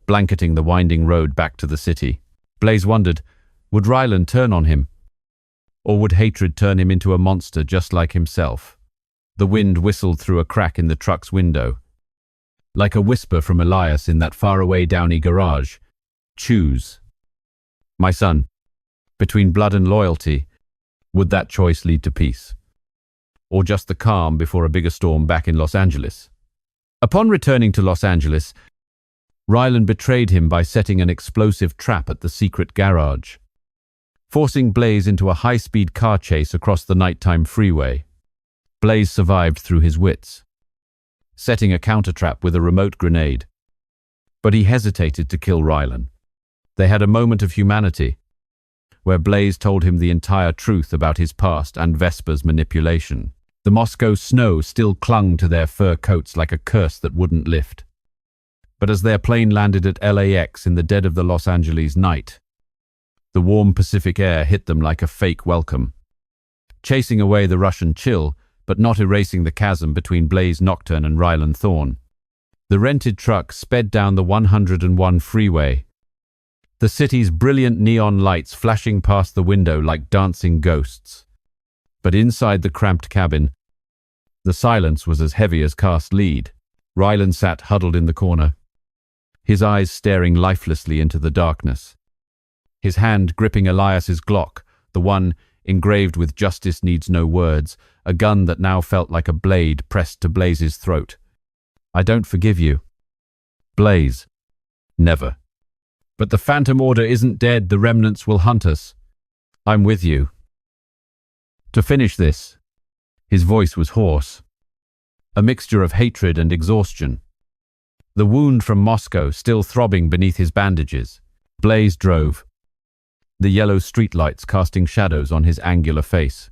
blanketing the winding road back to the city. Blaze wondered, would Rylan turn on him? Or would hatred turn him into a monster just like himself? The wind whistled through a crack in the truck's window, like a whisper from Elias in that faraway Downey garage. Choose. My son, between blood and loyalty, would that choice lead to peace? Or just the calm before a bigger storm back in Los Angeles? Upon returning to Los Angeles, Rylan betrayed him by setting an explosive trap at the secret garage, forcing Blaze into a high-speed car chase across the nighttime freeway. Blaze survived through his wits, setting a counter-trap with a remote grenade. But he hesitated to kill Rylan. They had a moment of humanity, where Blaze told him the entire truth about his past and Vesper's manipulation. The Moscow snow still clung to their fur coats like a curse that wouldn't lift. But as their plane landed at LAX in the dead of the Los Angeles night, the warm Pacific air hit them like a fake welcome, chasing away the Russian chill, but not erasing the chasm between Blaze Nocturne and Rylan Thorne. The rented truck sped down the 101 freeway, the city's brilliant neon lights flashing past the window like dancing ghosts. But inside the cramped cabin, the silence was as heavy as cast lead. Rylan sat huddled in the corner, his eyes staring lifelessly into the darkness, his hand gripping Elias's Glock, the one engraved with "Justice needs no words," a gun that now felt like a blade pressed to Blaze's throat. I don't forgive you. Blaze. Never. But the Phantom Order isn't dead. The remnants will hunt us. I'm with you. To finish this, his voice was hoarse, a mixture of hatred and exhaustion, the wound from Moscow still throbbing beneath his bandages. Blaze drove, the yellow streetlights casting shadows on his angular face.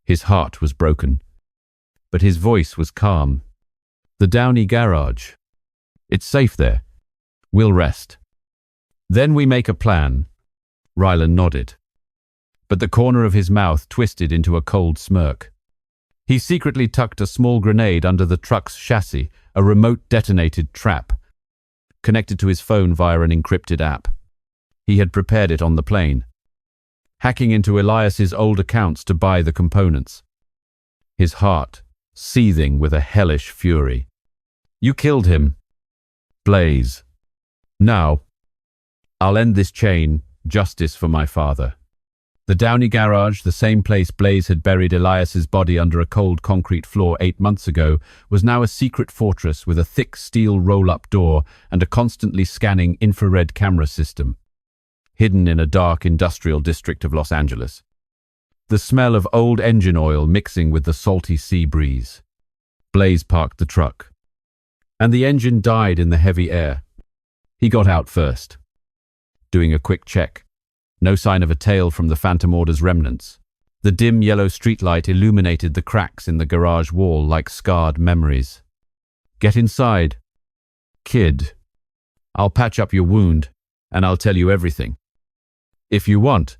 His heart was broken, but his voice was calm. The Downey garage, It's safe there. We'll rest. Then we make a plan. Rylan nodded, but the corner of his mouth twisted into a cold smirk. He secretly tucked a small grenade under the truck's chassis, a remote detonated trap, connected to his phone via an encrypted app. He had prepared it on the plane, hacking into Elias's old accounts to buy the components. His heart seething with a hellish fury. You killed him, Blaze. Now, I'll end this chain, justice for my father. The Downey garage, the same place Blaze had buried Elias's body under a cold concrete floor 8 months ago, was now a secret fortress with a thick steel roll-up door and a constantly scanning infrared camera system, hidden in a dark industrial district of Los Angeles. The smell of old engine oil mixing with the salty sea breeze. Blaze parked the truck, and the engine died in the heavy air. He got out first, doing a quick check. No sign of a tail from the Phantom Order's remnants. The dim yellow streetlight illuminated the cracks in the garage wall like scarred memories. Get inside, kid. I'll patch up your wound, and I'll tell you everything. If you want.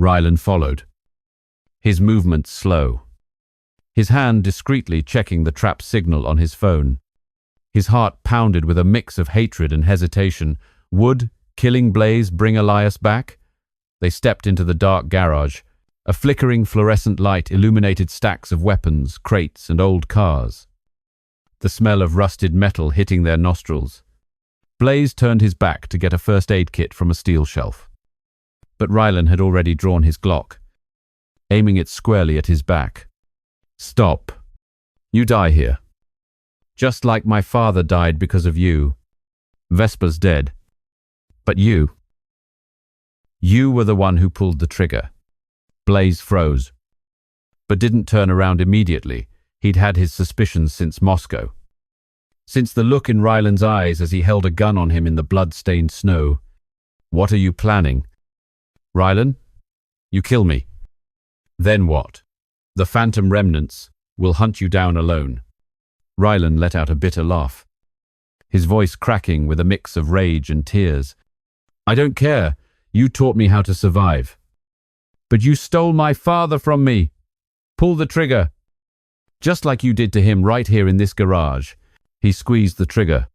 Rylan followed, his movements slow, his hand discreetly checking the trap signal on his phone. His heart pounded with a mix of hatred and hesitation. Would killing Blaze bring Elias back? They stepped into the dark garage. A flickering fluorescent light illuminated stacks of weapons, crates, and old cars. The smell of rusted metal hitting their nostrils. Blaze turned his back to get a first aid kit from a steel shelf. But Rylan had already drawn his Glock, aiming it squarely at his back. Stop. You die here. Just like my father died because of you. Vesper's dead. But you were the one who pulled the trigger. Blaze froze, but didn't turn around immediately. He'd had his suspicions since Moscow. Since the look in Rylan's eyes as he held a gun on him in the blood-stained snow. What are you planning? Rylan, you kill me. Then what? The Phantom remnants will hunt you down alone. Rylan let out a bitter laugh, his voice cracking with a mix of rage and tears. I don't care. You taught me how to survive. But you stole my father from me. Pull the trigger. Just like you did to him right here in this garage. He squeezed the trigger.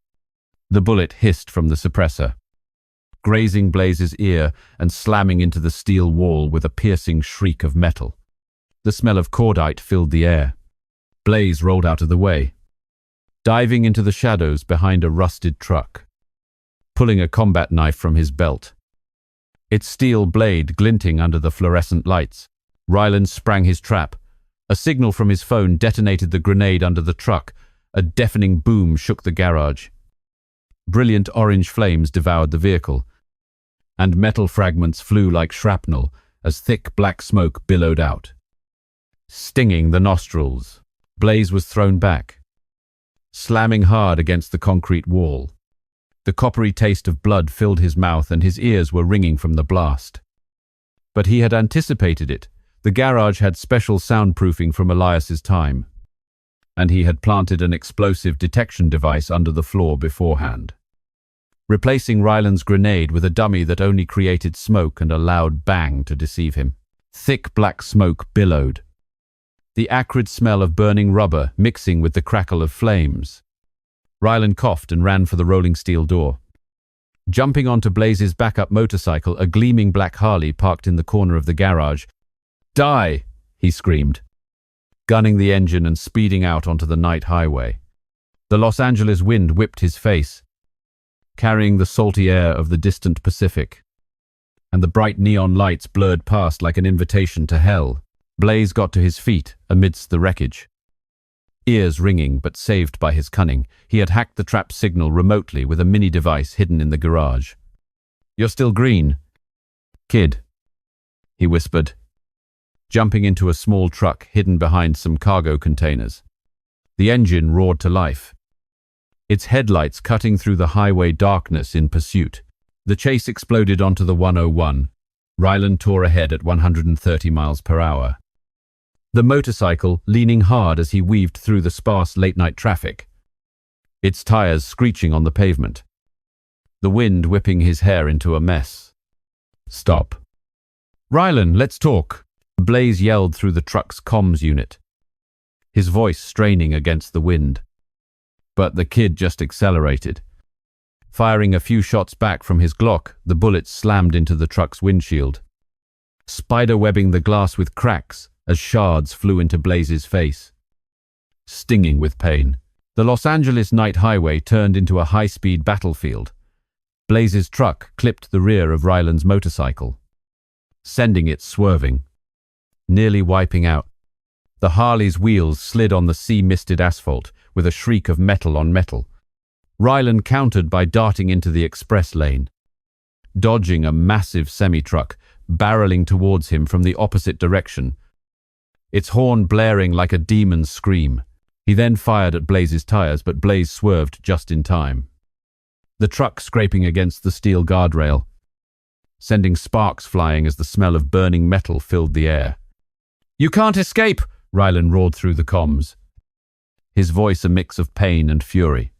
The bullet hissed from the suppressor, grazing Blaze's ear and slamming into the steel wall with a piercing shriek of metal. The smell of cordite filled the air. Blaze rolled out of the way, diving into the shadows behind a rusted truck, pulling a combat knife from his belt, its steel blade glinting under the fluorescent lights. Rylan sprang his trap. A signal from his phone detonated the grenade under the truck. A deafening boom shook the garage. Brilliant orange flames devoured the vehicle, and metal fragments flew like shrapnel as thick black smoke billowed out, stinging the nostrils. Blaze was thrown back, slamming hard against the concrete wall. The coppery taste of blood filled his mouth and his ears were ringing from the blast. But he had anticipated it. The garage had special soundproofing from Elias's time, and he had planted an explosive detection device under the floor beforehand, replacing Rylan's grenade with a dummy that only created smoke and a loud bang to deceive him. Thick black smoke billowed, the acrid smell of burning rubber mixing with the crackle of flames. Rylan coughed and ran for the rolling steel door. Jumping onto Blaze's backup motorcycle, a gleaming black Harley parked in the corner of the garage. Die! He screamed, gunning the engine and speeding out onto the night highway. The Los Angeles wind whipped his face, carrying the salty air of the distant Pacific, and the bright neon lights blurred past like an invitation to hell. Blaze got to his feet amidst the wreckage, ears ringing but saved by his cunning. He had hacked the trap signal remotely with a mini device hidden in the garage. You're still green, kid, he whispered, jumping into a small truck hidden behind some cargo containers. The engine roared to life, its headlights cutting through the highway darkness in pursuit. The chase exploded onto the 101. Rylan tore ahead at 130 miles per hour, the motorcycle leaning hard as he weaved through the sparse late-night traffic. its tires screeching on the pavement, the wind whipping his hair into a mess. "Stop. Rylan, let's talk," Blaze yelled through the truck's comms unit, his voice straining against the wind. But the kid just accelerated. Firing a few shots back from his Glock, the bullets slammed into the truck's windshield, spider-webbing the glass with cracks as shards flew into Blaze's face. Stinging with pain, the Los Angeles night highway turned into a high-speed battlefield. Blaze's truck clipped the rear of Rylan's motorcycle, sending it swerving, nearly wiping out. The Harley's wheels slid on the sea-misted asphalt with a shriek of metal on metal. Rylan countered by darting into the express lane, dodging a massive semi-truck barreling towards him from the opposite direction, its horn blaring like a demon's scream. He then fired at Blaze's tires, but Blaze swerved just in time, the truck scraping against the steel guardrail, sending sparks flying as the smell of burning metal filled the air. "You can't escape!" Rylan roared through the comms, his voice a mix of pain and fury,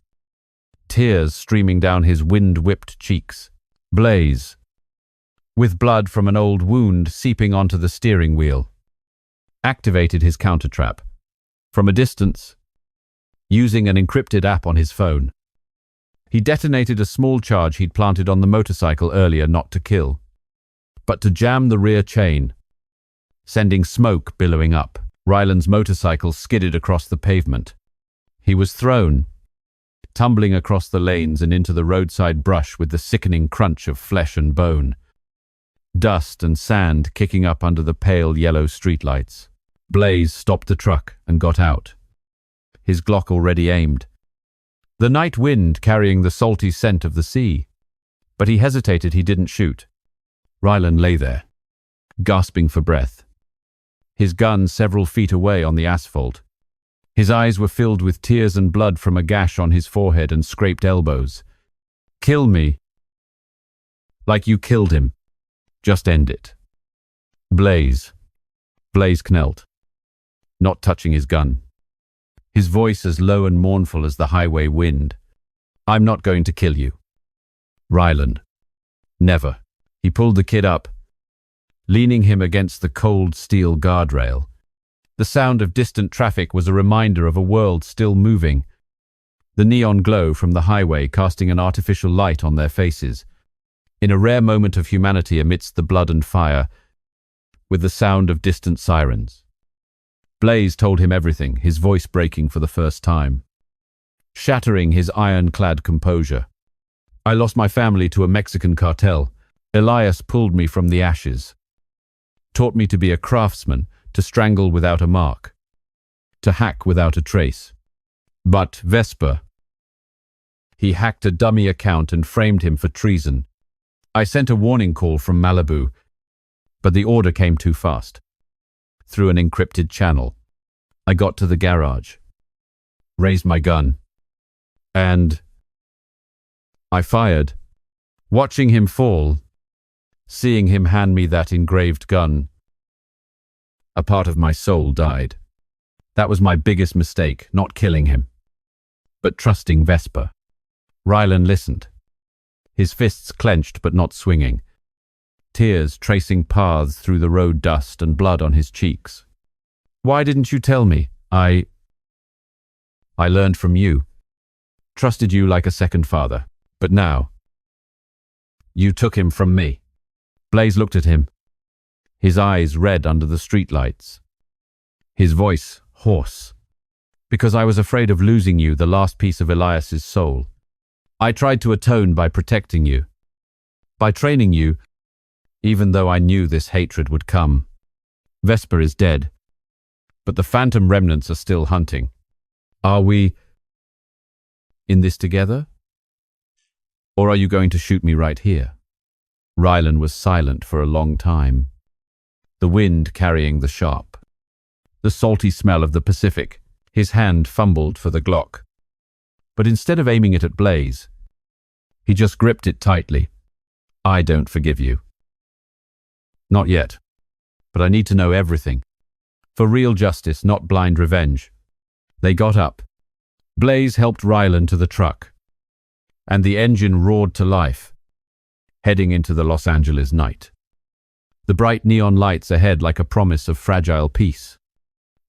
tears streaming down his wind-whipped cheeks. Blaze, with blood from an old wound seeping onto the steering wheel, activated his counter-trap. From a distance, using an encrypted app on his phone, he detonated a small charge he'd planted on the motorcycle earlier, not to kill, but to jam the rear chain, sending smoke billowing up. Rylan's motorcycle skidded across the pavement. He was thrown, tumbling across the lanes and into the roadside brush with the sickening crunch of flesh and bone, dust and sand kicking up under the pale yellow streetlights. Blaze stopped the truck and got out, his Glock already aimed, the night wind carrying the salty scent of the sea. But he hesitated. He didn't shoot. Rylan lay there, gasping for breath, his gun several feet away on the asphalt. His eyes were filled with tears and blood from a gash on his forehead and scraped elbows. "Kill me. Like you killed him. Just end it." Blaze knelt, not touching his gun, his voice as low and mournful as the highway wind. "I'm not going to kill you, Rylan. Never." He pulled the kid up, leaning him against the cold steel guardrail. The sound of distant traffic was a reminder of a world still moving, the neon glow from the highway casting an artificial light on their faces. In a rare moment of humanity amidst the blood and fire, with the sound of distant sirens. Blaze told him everything, his voice breaking for the first time, shattering his ironclad composure. "I lost my family to a Mexican cartel. Elias pulled me from the ashes, taught me to be a craftsman, to strangle without a mark, to hack without a trace. But Vesper, he hacked a dummy account and framed him for treason. I sent a warning call from Malibu, but the order came too fast. Through an encrypted channel, I got to the garage, raised my gun, and I fired. Watching him fall, seeing him hand me that engraved gun, a part of my soul died. That was my biggest mistake, not killing him, but trusting Vesper." Rylan listened, his fists clenched but not swinging, tears tracing paths through the road dust and blood on his cheeks. "Why didn't you tell me? I learned from you, trusted you like a second father, but now you took him from me." Blaze looked at him, his eyes red under the streetlights, his voice hoarse. "Because I was afraid of losing you, the last piece of Elias's soul. I tried to atone by protecting you, by training you, even though I knew this hatred would come. Vesper is dead, but the phantom remnants are still hunting. Are we in this together? Or are you going to shoot me right here?" Rylan was silent for a long time, the wind carrying the sharp, the salty smell of the Pacific. His hand fumbled for the Glock, but instead of aiming it at Blaze, he just gripped it tightly. "I don't forgive you. Not yet, but I need to know everything. For real justice, not blind revenge." They got up, Blaze helped Rylan to the truck, and the engine roared to life, heading into the Los Angeles night. The bright neon lights ahead like a promise of fragile peace.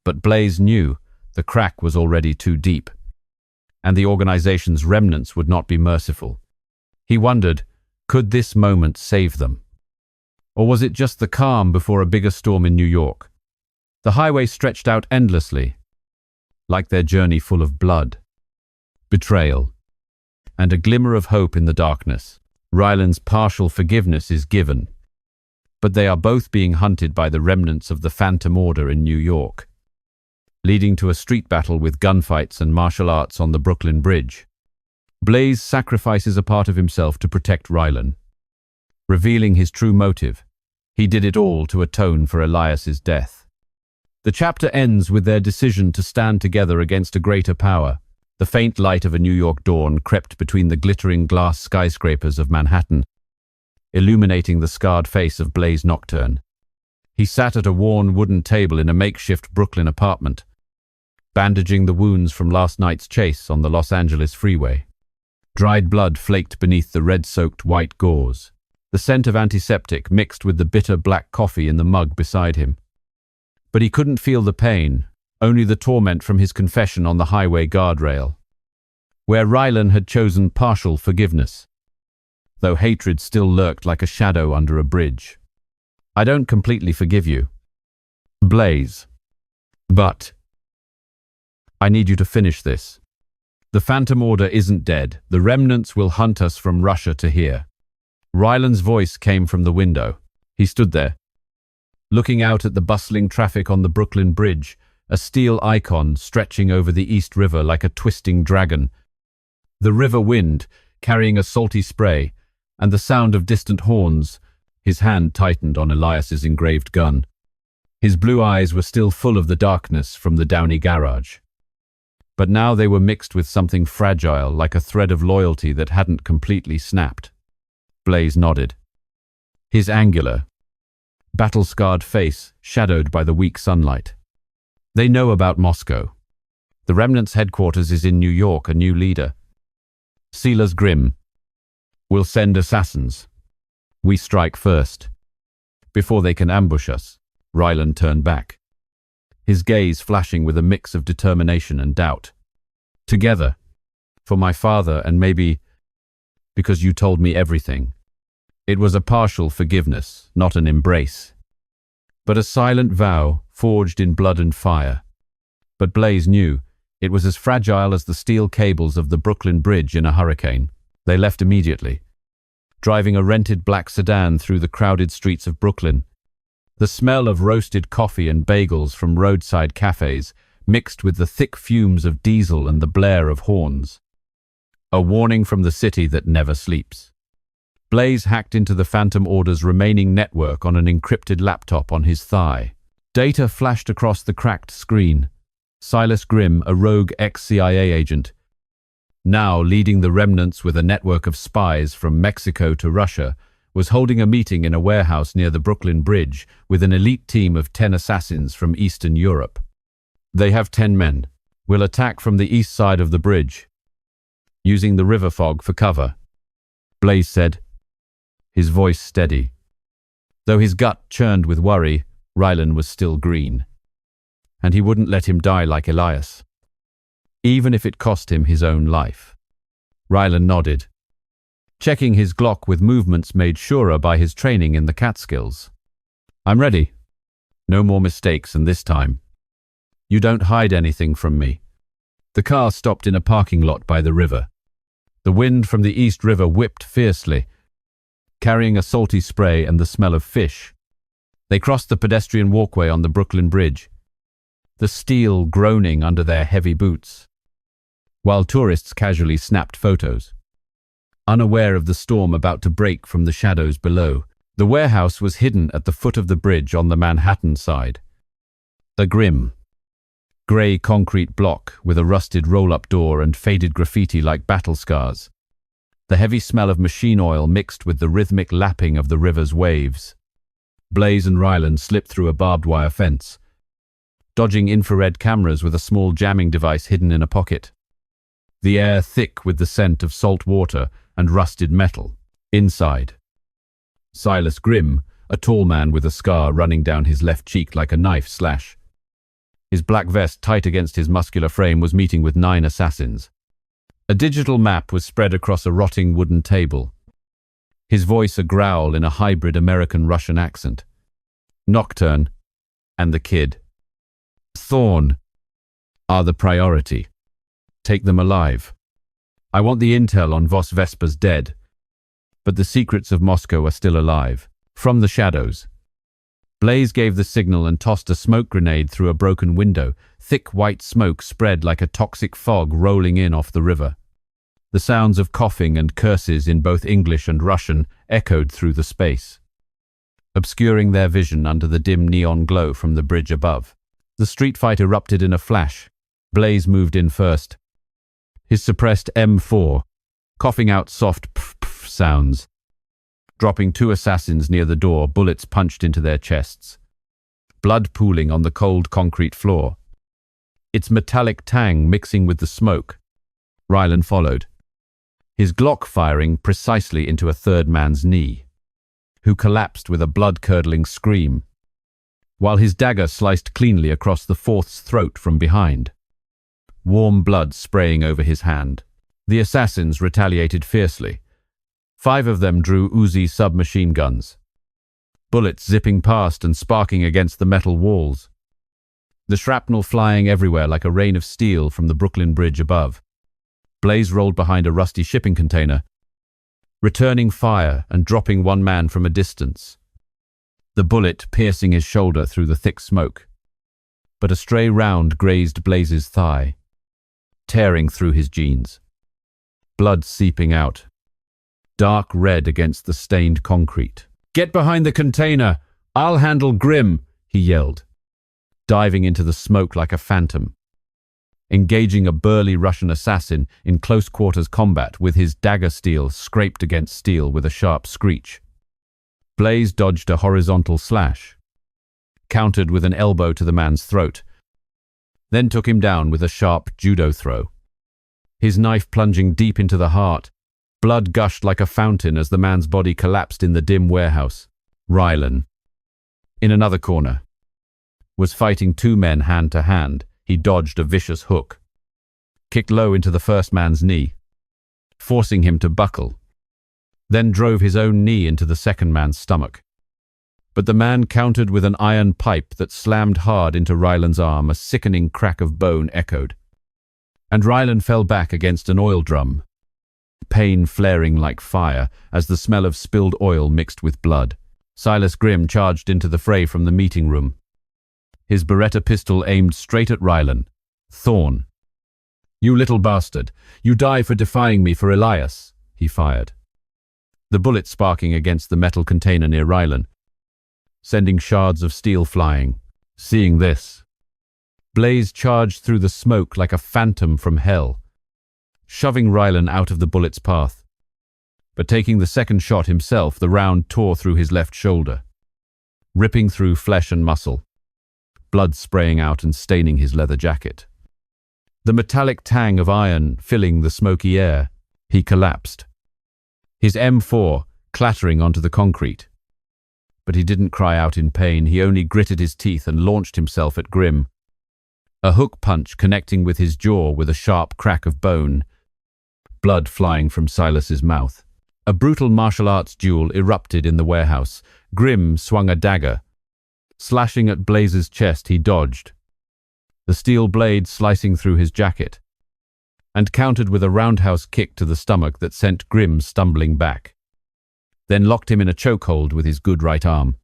But Blaze knew the crack was already too deep, and the organization's remnants would not be merciful. He wondered, could this moment save them? Or was it just the calm before a bigger storm in New York? The highway stretched out endlessly, like their journey full of blood, betrayal, and a glimmer of hope in the darkness. Rylan's partial forgiveness is given, but they are both being hunted by the remnants of the Phantom Order in New York, leading to a street battle with gunfights and martial arts on the Brooklyn Bridge. Blaze sacrifices a part of himself to protect Rylan, revealing his true motive. He did it all to atone for Elias's death. The chapter ends with their decision to stand together against a greater power. The faint light of a New York dawn crept between the glittering glass skyscrapers of Manhattan, illuminating the scarred face of Blaze Nocturne. He sat at a worn wooden table in a makeshift Brooklyn apartment, bandaging the wounds from last night's chase on the Los Angeles freeway. Dried blood flaked beneath the red-soaked white gauze. The scent of antiseptic mixed with the bitter black coffee in the mug beside him. But he couldn't feel the pain, only the torment from his confession on the highway guardrail, where Rylan had chosen partial forgiveness, though hatred still lurked like a shadow under a bridge. I don't completely forgive you, Blaze, but I need you to finish this. The Phantom Order isn't dead. The remnants will hunt us from Russia to here. Rylan's voice came from the window. He stood there, looking out at the bustling traffic on the Brooklyn Bridge, a steel icon stretching over the East River like a twisting dragon. The river wind, carrying a salty spray, and the sound of distant horns. His hand tightened on Elias's engraved gun. His blue eyes were still full of the darkness from the Downey garage. But now they were mixed with something fragile, like a thread of loyalty that hadn't completely snapped. Blaze nodded. His angular, battle-scarred face shadowed by the weak sunlight. They know about Moscow. The remnant's headquarters is in New York, a new leader. Silas Grimm will send assassins. We strike first. Before they can ambush us. Rylan turned back, his gaze flashing with a mix of determination and doubt. Together. For my father, and maybe because you told me everything. It was a partial forgiveness, not an embrace, but a silent vow forged in blood and fire. But Blaze knew it was as fragile as the steel cables of the Brooklyn Bridge in a hurricane. They left immediately, driving a rented black sedan through the crowded streets of Brooklyn. The smell of roasted coffee and bagels from roadside cafes mixed with the thick fumes of diesel and the blare of horns. A warning from the city that never sleeps. Blaze hacked into the Phantom Order's remaining network on an encrypted laptop on his thigh. Data flashed across the cracked screen. Silas Grimm, a rogue ex-CIA agent, now leading the remnants with a network of spies from Mexico to Russia, was holding a meeting in a warehouse near the Brooklyn Bridge with an elite team of 10 assassins from Eastern Europe. They have 10 men. Will attack from the east side of the bridge, using the river fog for cover, Blaze said, his voice steady. Though his gut churned with worry, Rylan was still green. And he wouldn't let him die like Elias, even if it cost him his own life. Rylan nodded, checking his Glock with movements made surer by his training in the Catskills. I'm ready. No more mistakes, and this time, you don't hide anything from me. The car stopped in a parking lot by the river. The wind from the East River whipped fiercely, carrying a salty spray and the smell of fish. They crossed the pedestrian walkway on the Brooklyn Bridge, the steel groaning under their heavy boots, while tourists casually snapped photos. Unaware of the storm about to break from the shadows below, the warehouse was hidden at the foot of the bridge on the Manhattan side. A grim, grey concrete block with a rusted roll-up door and faded graffiti like battle scars. The heavy smell of machine oil mixed with the rhythmic lapping of the river's waves. Blaze and Rylan slipped through a barbed wire fence, dodging infrared cameras with a small jamming device hidden in a pocket. the air thick with the scent of salt water and rusted metal. Inside, Silas Grimm, a tall man with a scar running down his left cheek like a knife slash. His black vest tight against his muscular frame was meeting with 9 assassins. A digital map was spread across a rotting wooden table. His voice a growl in a hybrid American-Russian accent. Nocturne and the kid. Thorn are the priority. Take them alive. I want the intel on Vos Vespa's dead, but the secrets of Moscow are still alive. From the shadows, Blaze gave the signal and tossed a smoke grenade through a broken window. Thick white smoke spread like a toxic fog rolling in off the river. The sounds of coughing and curses in both English and Russian echoed through the space, obscuring their vision under the dim neon glow from the bridge above. The street fight erupted in a flash. Blaze moved in first, his suppressed M4, coughing out soft pff sounds. Dropping 2 assassins near the door, bullets punched into their chests, blood pooling on the cold concrete floor. Its metallic tang mixing with the smoke. Rylan followed, his Glock firing precisely into a third man's knee, who collapsed with a blood-curdling scream, while his dagger sliced cleanly across the fourth's throat from behind, warm blood spraying over his hand. The assassins retaliated fiercely. 5 of them drew Uzi submachine guns, bullets zipping past and sparking against the metal walls, the shrapnel flying everywhere like a rain of steel from the Brooklyn Bridge above. Blaze rolled behind a rusty shipping container, returning fire and dropping 1 man from a distance, the bullet piercing his shoulder through the thick smoke. But a stray round grazed Blaze's thigh, tearing through his jeans, blood seeping out, dark red against the stained concrete. "Get behind the container! I'll handle Grimm!" he yelled, diving into the smoke like a phantom, engaging a burly Russian assassin in close-quarters combat with his dagger steel scraped against steel with a sharp screech. Blaze dodged a horizontal slash, countered with an elbow to the man's throat, then took him down with a sharp judo throw, his knife plunging deep into the heart. Blood gushed like a fountain as the man's body collapsed in the dim warehouse. Rylan, in another corner, was fighting 2 men hand to hand. He dodged a vicious hook, kicked low into the first man's knee, forcing him to buckle, then drove his own knee into the second man's stomach. But the man countered with an iron pipe that slammed hard into Rylan's arm. A sickening crack of bone echoed, and Rylan fell back against an oil drum, pain flaring like fire as the smell of spilled oil mixed with blood. Silas Grimm charged into the fray from the meeting room, his Beretta pistol aimed straight at Rylan. "Thorn, you little bastard, you die for defying me for Elias," he fired, the bullet sparking against the metal container near Rylan, sending shards of steel flying. Seeing this, Blaze charged through the smoke like a phantom from hell, shoving Rylan out of the bullet's path. But taking the second shot himself, the round tore through his left shoulder, ripping through flesh and muscle, blood spraying out and staining his leather jacket. The metallic tang of iron filling the smoky air, he collapsed, his M4 clattering onto the concrete. But he didn't cry out in pain. He only gritted his teeth and launched himself at Grimm, a hook punch connecting with his jaw with a sharp crack of bone, blood flying from Silas's mouth. A brutal martial arts duel erupted in the warehouse. Grimm swung a dagger, slashing at Blaze's chest. He dodged, the steel blade slicing through his jacket, and countered with a roundhouse kick to the stomach that sent Grimm stumbling back, then locked him in a chokehold with his good right arm,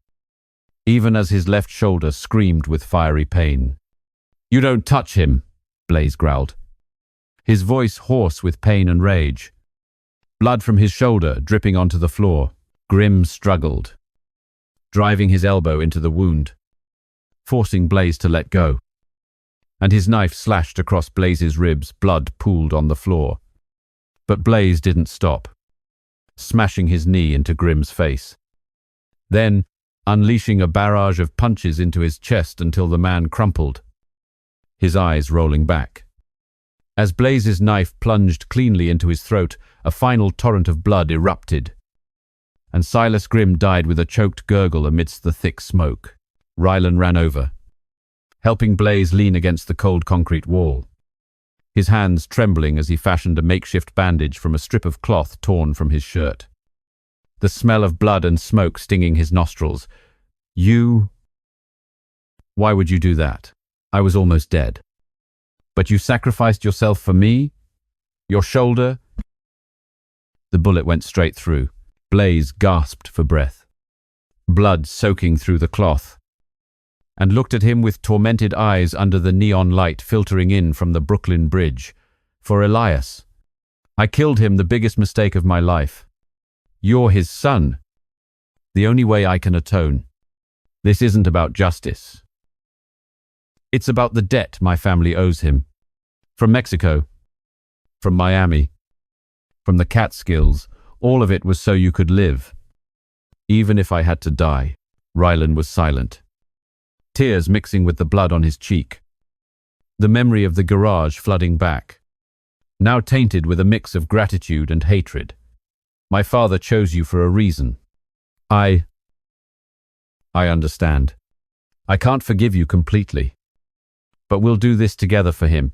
even as his left shoulder screamed with fiery pain. "You don't touch him," Blaze growled, his voice hoarse with pain and rage. Blood from his shoulder dripping onto the floor. Grimm struggled, driving his elbow into the wound, forcing Blaze to let go, and his knife slashed across Blaze's ribs. Blood pooled on the floor. But Blaze didn't stop, smashing his knee into Grimm's face, then unleashing a barrage of punches into his chest until the man crumpled, his eyes rolling back. As Blaze's knife plunged cleanly into his throat, a final torrent of blood erupted, and Silas Grimm died with a choked gurgle amidst the thick smoke. Rylan ran over, helping Blaze lean against the cold concrete wall, his hands trembling as he fashioned a makeshift bandage from a strip of cloth torn from his shirt. The smell of blood and smoke stinging his nostrils. "You... Why would you do that? I was almost dead. But you sacrificed yourself for me? Your shoulder?" The bullet went straight through. Blaze gasped for breath, blood soaking through the cloth, and looked at him with tormented eyes under the neon light filtering in from the Brooklyn Bridge. "For Elias. I killed him, the biggest mistake of my life. You're his son. The only way I can atone. This isn't about justice. It's about the debt my family owes him. From Mexico, from Miami, from the Catskills, all of it was so you could live. Even if I had to die." Rylan was silent, tears mixing with the blood on his cheek. The memory of the garage flooding back, now tainted with a mix of gratitude and hatred. "My father chose you for a reason. I understand. I can't forgive you completely. But we'll do this together for him."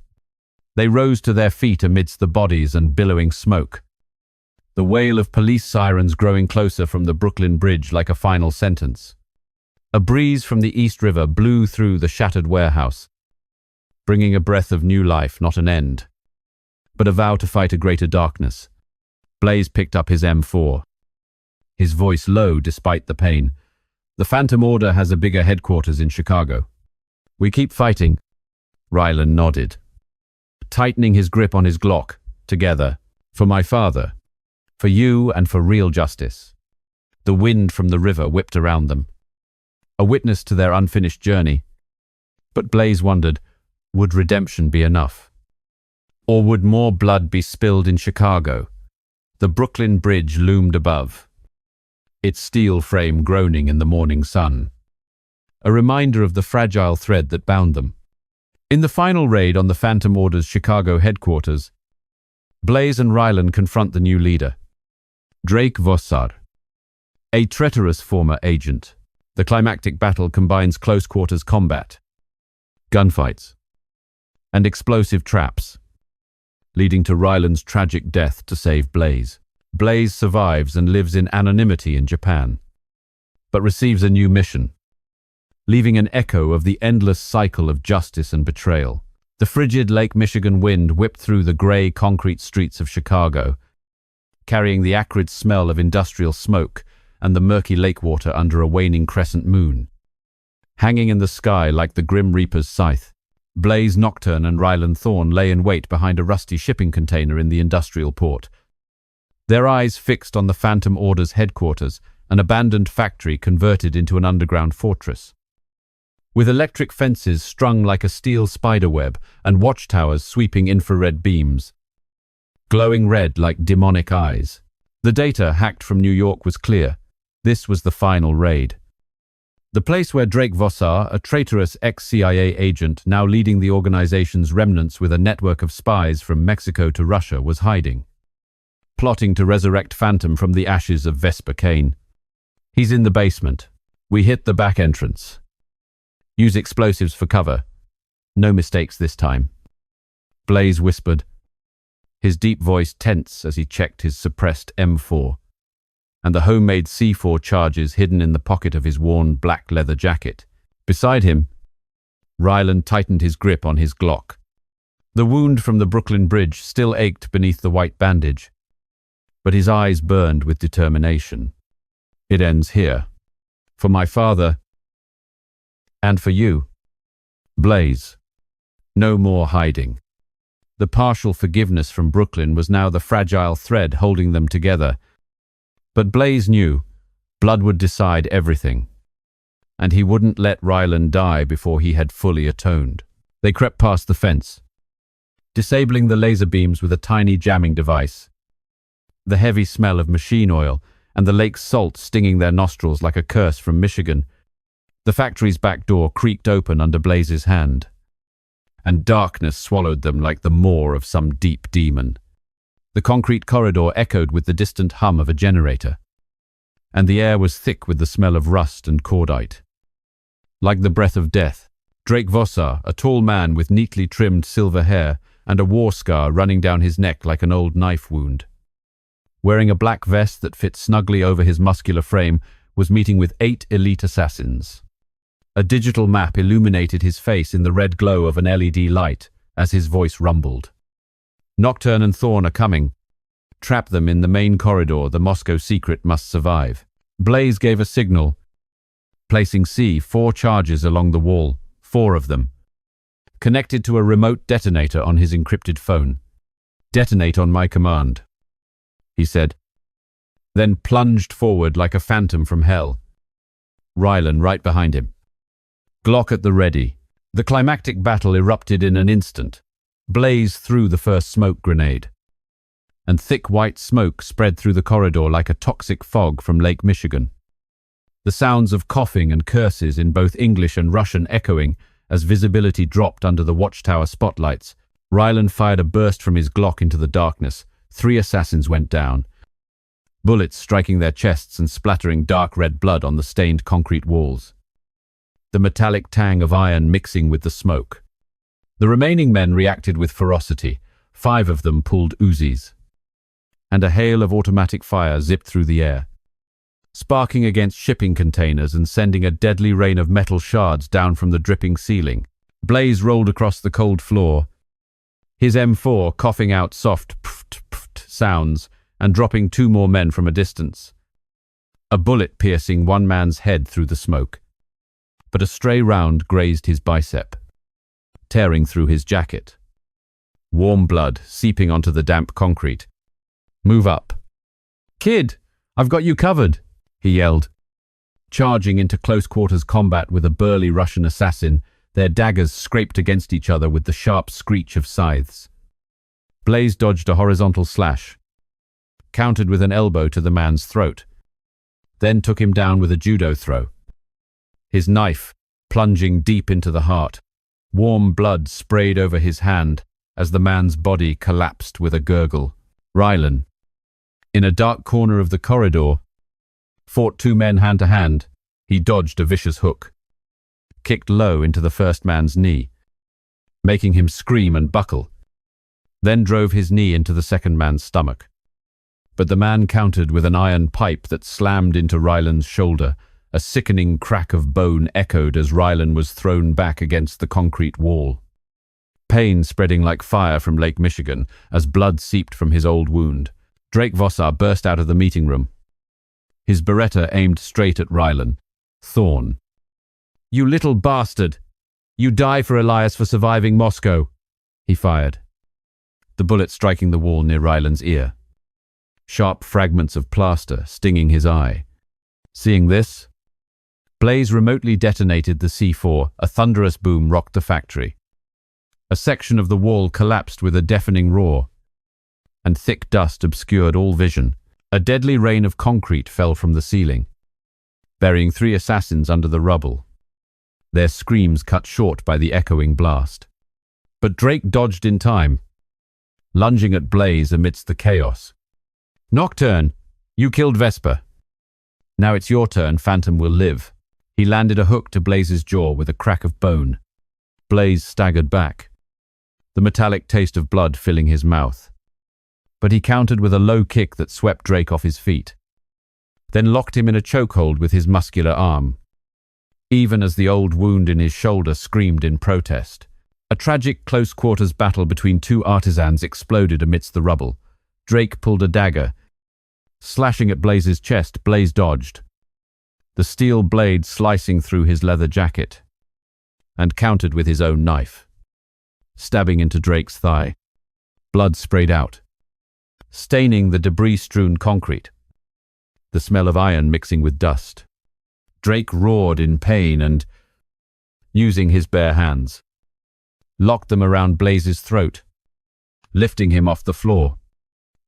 They rose to their feet amidst the bodies and billowing smoke, the wail of police sirens growing closer from the Brooklyn Bridge like a final sentence. A breeze from the East River blew through the shattered warehouse, bringing a breath of new life, not an end, but a vow to fight a greater darkness. Blaze picked up his M4, his voice low despite the pain. "The Phantom Order has a bigger headquarters in Chicago. We keep fighting." Rylan nodded, tightening his grip on his Glock. "Together. For my father. For you and for real justice." The wind from the river whipped around them, a witness to their unfinished journey. But Blaze wondered, would redemption be enough? Or would more blood be spilled in Chicago? The Brooklyn Bridge loomed above, its steel frame groaning in the morning sun, a reminder of the fragile thread that bound them. In the final raid on the Phantom Order's Chicago headquarters, Blaze and Rylan confront the new leader, Drake Vossar, a treacherous former agent. The climactic battle combines close-quarters combat, gunfights, and explosive traps, leading to Rylan's tragic death to save Blaze. Blaze survives and lives in anonymity in Japan, but receives a new mission, leaving an echo of the endless cycle of justice and betrayal. The frigid Lake Michigan wind whipped through the gray concrete streets of Chicago, carrying the acrid smell of industrial smoke and the murky lake water under a waning crescent moon. Hanging in the sky like the Grim Reaper's scythe, Blaze, Nocturne and Rylan Thorne lay in wait behind a rusty shipping container in the industrial port, their eyes fixed on the Phantom Order's headquarters, an abandoned factory converted into an underground fortress, with electric fences strung like a steel spiderweb and watchtowers sweeping infrared beams, glowing red like demonic eyes. The data hacked from New York was clear. This was the final raid. The place where Drake Vossar, a traitorous ex-CIA agent now leading the organization's remnants with a network of spies from Mexico to Russia, was hiding, plotting to resurrect Phantom from the ashes of Vesper Kane. "He's in the basement. We hit the back entrance. Use explosives for cover. No mistakes this time," Blaze whispered, his deep voice tense as he checked his suppressed M4 and the homemade C4 charges hidden in the pocket of his worn black leather jacket. Beside him, Rylan tightened his grip on his Glock. The wound from the Brooklyn Bridge still ached beneath the white bandage, but his eyes burned with determination. "It ends here. For my father, and for you, Blaze. No more hiding." The partial forgiveness from Brooklyn was now the fragile thread holding them together. But Blaze knew blood would decide everything, and he wouldn't let Rylan die before he had fully atoned. They crept past the fence, disabling the laser beams with a tiny jamming device, the heavy smell of machine oil and the lake's salt stinging their nostrils like a curse from Michigan. The factory's back door creaked open under Blaze's hand, and darkness swallowed them like the maw of some deep demon. The concrete corridor echoed with the distant hum of a generator, and the air was thick with the smell of rust and cordite. Like the breath of death, Drake Vossar, a tall man with neatly trimmed silver hair and a war scar running down his neck like an old knife wound, wearing a black vest that fit snugly over his muscular frame, was meeting with 8 elite assassins. A digital map illuminated his face in the red glow of an LED light as his voice rumbled. Nocturne and Thorn are coming. Trap them in the main corridor. The Moscow secret must survive. Blaze gave a signal, placing 4 charges along the wall, 4 of them, connected to a remote detonator on his encrypted phone. "Detonate on my command," he said, then plunged forward like a phantom from hell. Rylan right behind him, Glock at the ready. The climactic battle erupted in an instant. Blaze threw the first smoke grenade, and thick white smoke spread through the corridor like a toxic fog from Lake Michigan. The sounds of coughing and curses in both English and Russian echoing as visibility dropped under the watchtower spotlights. Rylan fired a burst from his Glock into the darkness. 3 assassins went down, bullets striking their chests and splattering dark red blood on the stained concrete walls, the metallic tang of iron mixing with the smoke. The remaining men reacted with ferocity. 5 of them pulled Uzis, and a hail of automatic fire zipped through the air, sparking against shipping containers and sending a deadly rain of metal shards down from the dripping ceiling. Blaze rolled across the cold floor, his M4 coughing out soft pft pft sounds and dropping 2 more men from a distance. A bullet piercing one man's head through the smoke, but a stray round grazed his bicep, tearing through his jacket. Warm blood seeping onto the damp concrete. "Move up." "Kid, I've got you covered," he yelled, charging into close-quarters combat with a burly Russian assassin, their daggers scraped against each other with the sharp screech of scythes. Blaze dodged a horizontal slash, countered with an elbow to the man's throat, then took him down with a judo throw, his knife plunging deep into the heart. Warm blood sprayed over his hand as the man's body collapsed with a gurgle. Rylan, in a dark corner of the corridor, fought 2 men hand to hand. He dodged a vicious hook, kicked low into the first man's knee, making him scream and buckle, then drove his knee into the second man's stomach. But the man countered with an iron pipe that slammed into Rylan's shoulder. A sickening crack of bone echoed as Rylan was thrown back against the concrete wall, pain spreading like fire from Lake Michigan as blood seeped from his old wound. Drake Vossar burst out of the meeting room, his Beretta aimed straight at Rylan. "Thorn, you little bastard! You die for Elias for surviving Moscow!" he fired, the bullet striking the wall near Rylan's ear, sharp fragments of plaster stinging his eye. Seeing this, Blaze remotely detonated the C4. A thunderous boom rocked the factory. A section of the wall collapsed with a deafening roar, and thick dust obscured all vision. A deadly rain of concrete fell from the ceiling, burying 3 assassins under the rubble, their screams cut short by the echoing blast. But Drake dodged in time, lunging at Blaze amidst the chaos. "Nocturne, you killed Vesper. Now it's your turn, Phantom will live." He landed a hook to Blaze's jaw with a crack of bone. Blaze staggered back, the metallic taste of blood filling his mouth. But he countered with a low kick that swept Drake off his feet, then locked him in a chokehold with his muscular arm, even as the old wound in his shoulder screamed in protest. A tragic close-quarters battle between 2 artisans exploded amidst the rubble. Drake pulled a dagger, slashing at Blaze's chest. Blaze dodged, the steel blade slicing through his leather jacket, and countered with his own knife, stabbing into Drake's thigh. Blood sprayed out, staining the debris-strewn concrete, the smell of iron mixing with dust. Drake roared in pain and, using his bare hands, locked them around Blaze's throat, lifting him off the floor.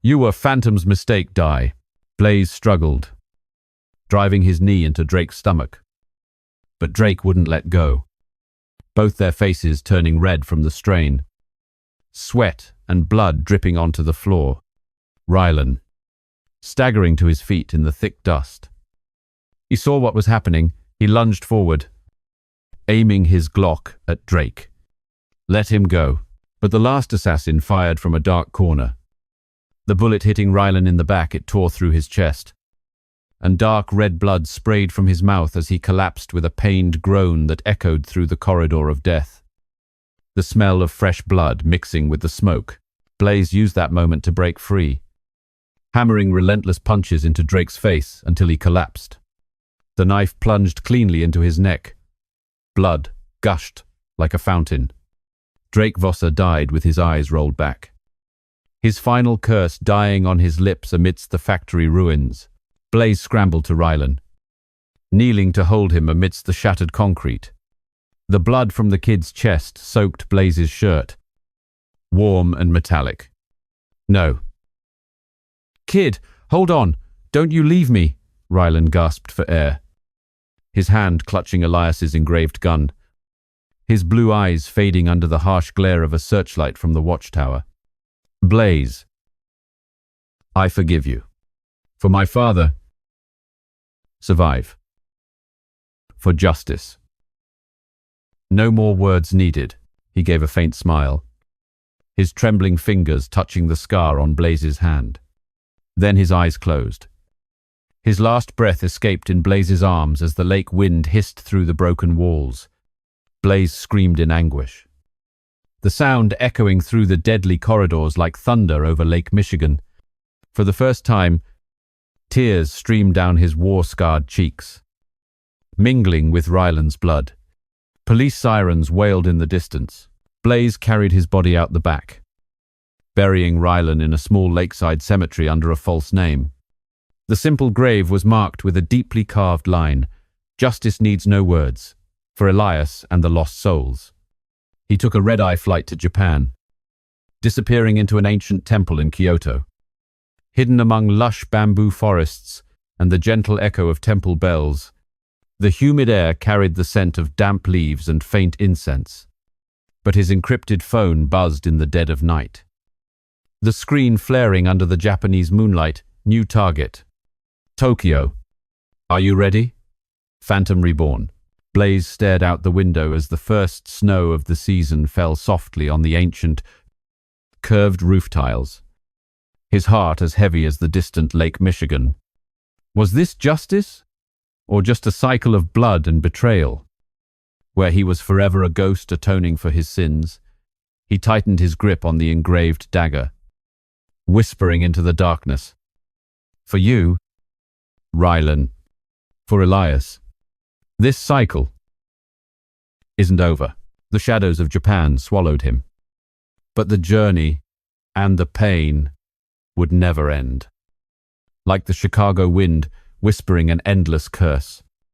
"You were Phantom's mistake, Die." Blaze struggled, driving his knee into Drake's stomach. But Drake wouldn't let go. both their faces turning red from the strain. Sweat and blood dripping onto the floor. Rylan, staggering to his feet in the thick dust. He saw what was happening. He lunged forward, aiming his Glock at Drake. Let him go. But the last assassin fired from a dark corner. The bullet hitting Rylan in the back, it tore through his chest, and dark red blood sprayed from his mouth as he collapsed with a pained groan that echoed through the corridor of death. The smell of fresh blood mixing with the smoke. Blaze used that moment to break free, hammering relentless punches into Drake's face until he collapsed. The knife plunged cleanly into his neck. Blood gushed like a fountain. Drake Vosser died with his eyes rolled back, his final curse dying on his lips amidst the factory ruins. Blaze scrambled to Rylan, kneeling to hold him amidst the shattered concrete. The blood from the kid's chest soaked Blaze's shirt, warm and metallic. No. Kid, hold on. Don't you leave me, Rylan gasped for air, his hand clutching Elias's engraved gun, his blue eyes fading under the harsh glare of a searchlight from the watchtower. Blaze, I forgive you. For my father. Survive. For justice. No more words needed. He gave a faint smile, his trembling fingers touching the scar on Blaze's hand. Then his eyes closed. His last breath escaped in Blaze's arms as the lake wind hissed through the broken walls. Blaze screamed in anguish, the sound echoing through the deadly corridors like thunder over Lake Michigan. For the first time, tears streamed down his war-scarred cheeks, mingling with Rylan's blood. Police sirens wailed in the distance. Blaze carried his body out the back, burying Rylan in a small lakeside cemetery under a false name. The simple grave was marked with a deeply carved line: "Justice needs no words, for Elias and the lost souls." He took a red-eye flight to Japan, disappearing into an ancient temple in Kyoto. Hidden among lush bamboo forests and the gentle echo of temple bells, the humid air carried the scent of damp leaves and faint incense. But his encrypted phone buzzed in the dead of night, the screen flaring under the Japanese moonlight. New target. Tokyo. Are you ready? Phantom Reborn. Blaze stared out the window as the first snow of the season fell softly on the ancient, curved roof tiles, his heart as heavy as the distant Lake Michigan. Was this justice, or just a cycle of blood and betrayal, where he was forever a ghost atoning for his sins? He tightened his grip on the engraved dagger, whispering into the darkness. For you, Rylan. For Elias. This cycle isn't over. The shadows of Japan swallowed him, but the journey and the pain would never end. Like the Chicago wind whispering an endless curse.